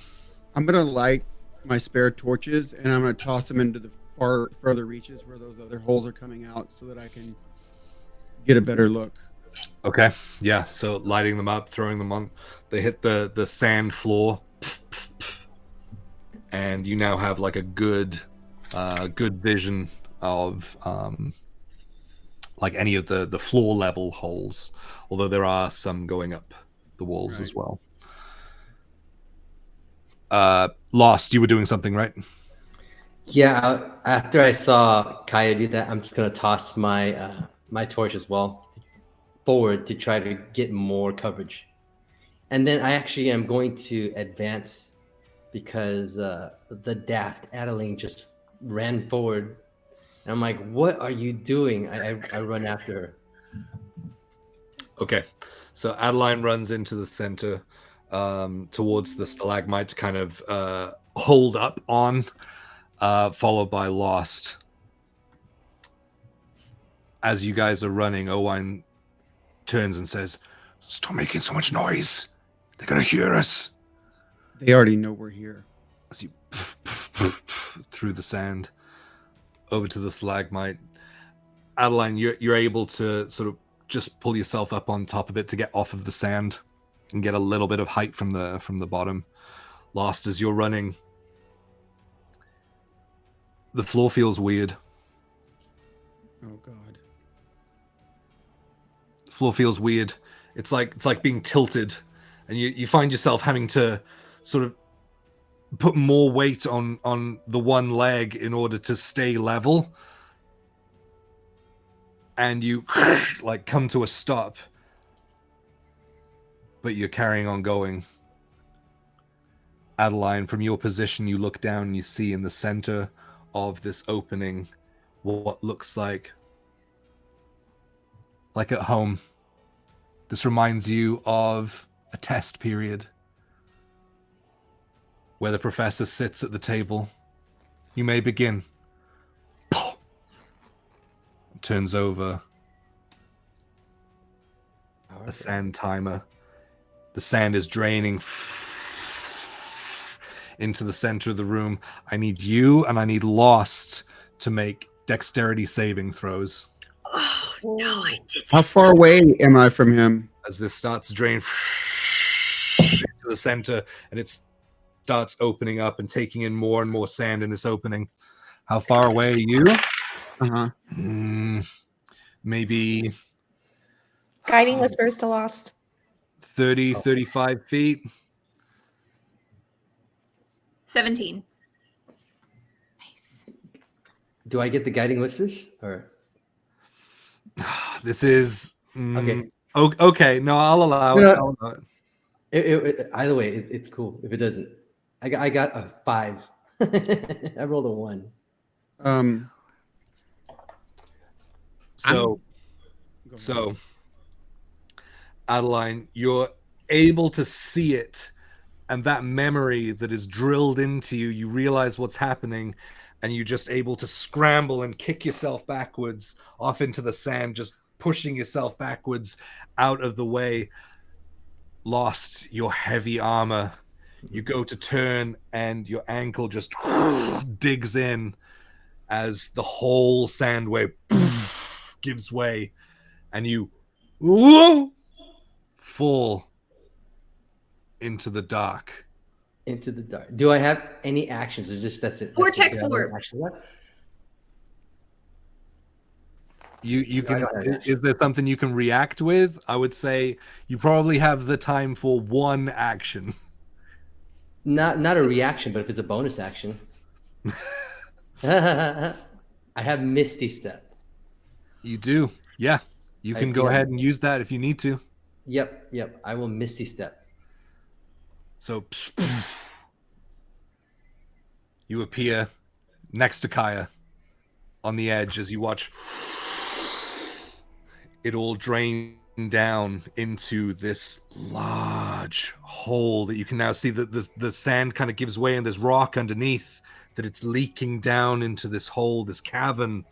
I'm gonna light my spare torches and I'm gonna toss them into the further reaches where those other holes are coming out, so that I can get a better look. Okay. Yeah. So lighting them up, throwing them on, they hit the sand floor, and you now have like a good vision of like any of the floor level holes, although there are some going up the walls as well. Lost, you were doing something, right? yeah. After I saw Kaya do that, I'm just gonna toss my my torch as well forward to try to get more coverage. And then I actually am going to advance because the daft Adeline just ran forward. And I'm like, what are you doing? I run after her. Okay. So Adeline runs into the center towards the stalagmite to kind of hold up on, followed by Lost. As you guys are running, Owain turns and says, "Stop making so much noise. They're going to hear us." They already know we're here. As you through the sand over to the stalagmite, Adeline, you're able to sort of just pull yourself up on top of it to get off of the sand and get a little bit of height from the bottom. Lost, as you're running, the floor feels weird. God. The floor feels weird. It's like being tilted, and you find yourself having to sort of put more weight on the one leg in order to stay level. And you like come to a stop, but you're carrying on going. Adeline, from your position, you look down and you see in the center of this opening what looks like at home. This reminds you of a test period where the professor sits at the table. You may begin. Turns over a sand timer. The sand is draining into the center of the room. I need you and I need Lost to make dexterity saving throws. Oh no, I did this. How far away am I from him? As this starts to drain into the center, and it starts opening up and taking in more and more sand in this opening. How far away are you? Maybe Guiding whispers to Lost. 30, 35 feet. 17. Nice. Do I get the guiding whispers or? This is Okay. Okay. No, I'll allow it. No. I'll allow it. Either way, it's cool. If it doesn't, I got a 5. I rolled a 1. So, Adeline, you're able to see it, and that memory that is drilled into you, you realize what's happening, and you're just able to scramble and kick yourself backwards off into the sand, just pushing yourself backwards out of the way. Lost your heavy armor. You go to turn, and your ankle just digs in as the whole sand wave gives way, and you fall into the dark. Into the dark. Do I have any actions, or just that's it? Vortex warp. You No, I can. don't have Is there something you can react with? I would say you probably have the time for one action. Not a reaction, but if it's a bonus action. I have Misty Step. You do. Yeah. You can go ahead and use that if you need to. Yep. I will Misty Step. So you appear next to Kaya on the edge as you watch it all drain down into this large hole that you can now see that the sand kind of gives way and there's rock underneath that it's leaking down into this hole, this cavern,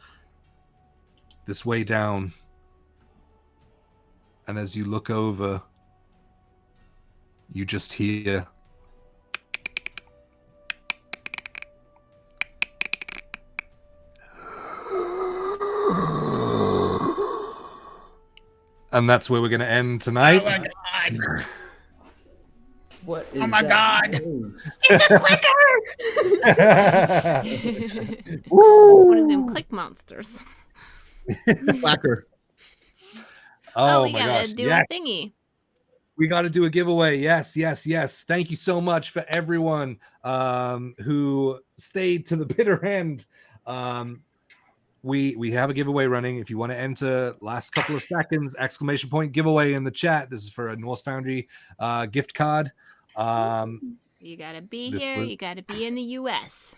this way down. And as you look over, you just hear and that's where we're going to end tonight. Oh my god! What is Oh my that god! noise? It's a clicker! One of them click monsters. Blacker. Oh we my gotta gosh. do Yes. a thingy. We got to do a giveaway. Yes. Thank you so much for everyone who stayed to the bitter end. We have a giveaway running. If you want to enter, last couple of seconds, ! Giveaway in the chat. This is for a Norse Foundry gift card. You gotta be This here. was- You gotta be in the U.S.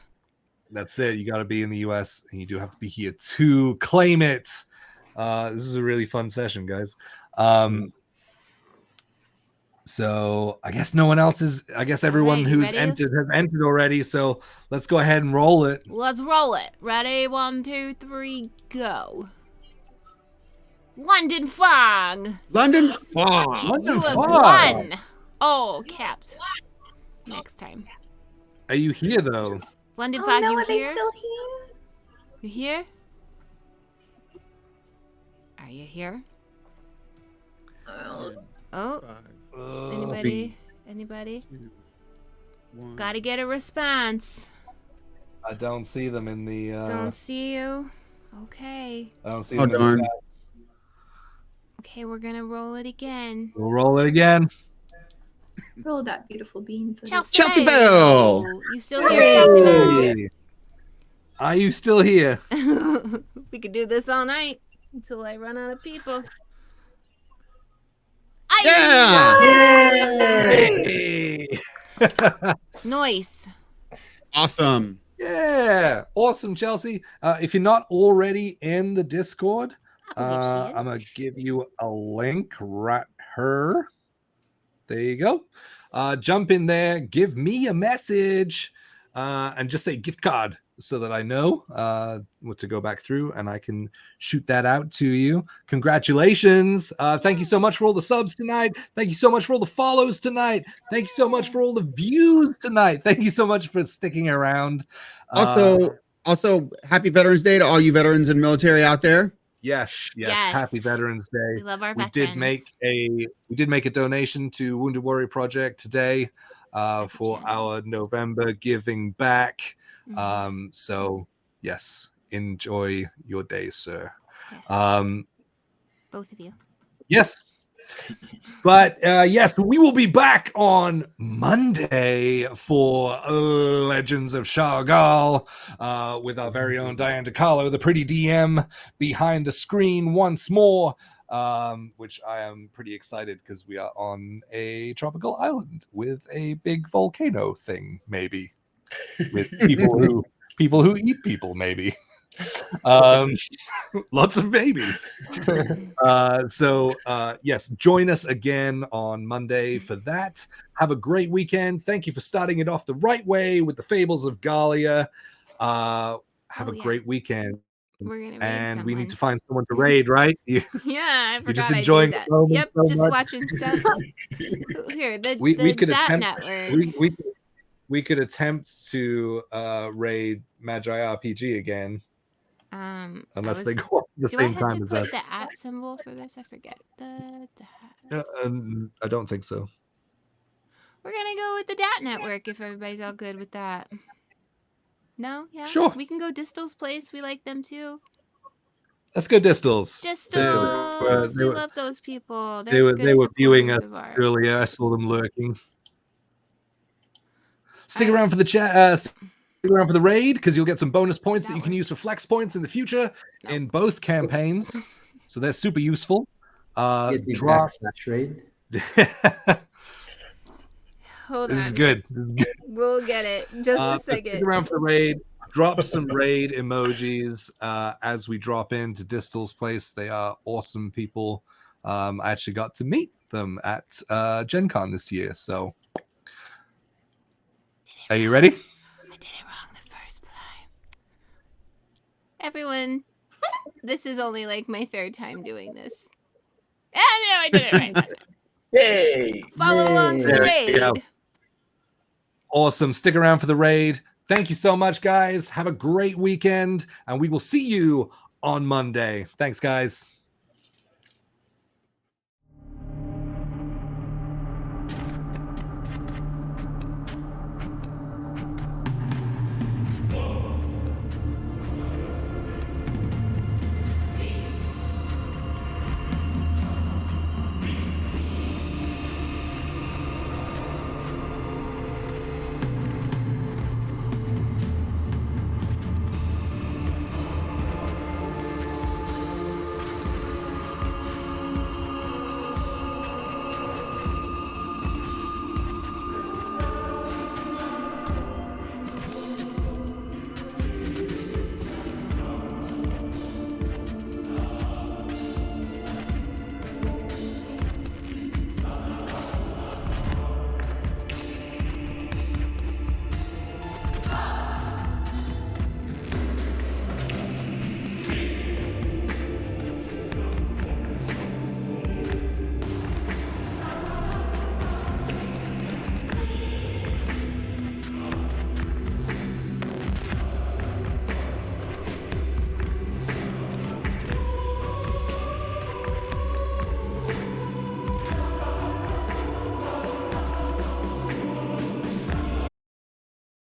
That's it. You got to be in the US and you do have to be here to claim it. This is a really fun session, guys. So I guess no one else is. I guess everyone Alright, you who's ready? entered has entered already. So let's go ahead and roll it. Let's roll it. Ready? 1, 2, 3, go. London Fog. London Fog. You have Fog. won. Oh, capped. Next time. Are you here though? London Oh Fog, no, you are they here? still here? You here? Are you here? Oh, Oh, 5, anybody? Anybody? 2, 1. Gotta get a response. I don't see them in the. Don't see you. Okay. I don't see Oh, them in the darn. chat. Okay, we're gonna roll it again. We'll roll it again. Roll that beautiful bean for Chelsea, Chelsea Bell. You still here, Chelsea Bell? Hey. Are you still here? We could do this all night until I run out of people. Yeah. Hey. Nice. Awesome. Yeah, awesome, Chelsea. If you're not already in the Discord, I believe she is. I'm gonna give you a link right here. There you go. Jump in there, give me a message, and just say gift card so that I know what to go back through and I can shoot that out to you. Congratulations. Thank you so much for all the subs tonight. Thank you so much for all the follows tonight. Thank you so much for all the views tonight. Thank you so much for sticking around. Also, happy Veterans Day to all you veterans and military out there. Yes. Yes. Happy Veterans Day. We love our We veterans. did make a donation to Wounded Warrior Project today for our November giving back. So yes, enjoy your day, sir. Yes. Both of you. Yes. But yes, we will be back on Monday for Legends of Shargal with our very own Diane DiCarlo, the pretty DM behind the screen once more, which I am pretty excited because we are on a tropical island with a big volcano thing, maybe, with people who eat people, maybe. Lots of babies. So yes, join us again on Monday for that. Have a great weekend. Thank you for starting it off the right way with the Fables of Ghalia. Have a great weekend. We're gonna raid and we need someone. to find someone to raid, right? Yeah, I You're just forgot I enjoying do the that. moment Yep, so just much. watching stuff. Here, we could that attempt network. we could attempt to raid Magi RPG again. Unless they go up at the same time as us. Do I have to put the @ symbol for this? I forget. The I don't think so. We're gonna go with the DAT network if everybody's all good with that. No? Yeah? Sure. We can go Distal's place. We like them too. Let's go Distals. Distals! We love those people. They were viewing supporters us of ours. earlier. I saw them lurking. Stick around for the chat. Stick around for the raid because you'll get some bonus points that you can use for flex points in the future in both campaigns. So they're super useful. Drop raid. Hold This on. is good. This is good. We'll get it. Just a second. Stick around for the raid. Drop some raid emojis as we drop into Distal's place. They are awesome people. I actually got to meet them at Gen Con this year. So, are you ready? I did it wrong the first time. Everyone, this is only like my third time doing this. Yeah, no, I did it right that time. Yay! Follow along for the There you go. raid. Awesome. Stick around for the raid. Thank you so much, guys. Have a great weekend, and we will see you on Monday. Thanks, guys.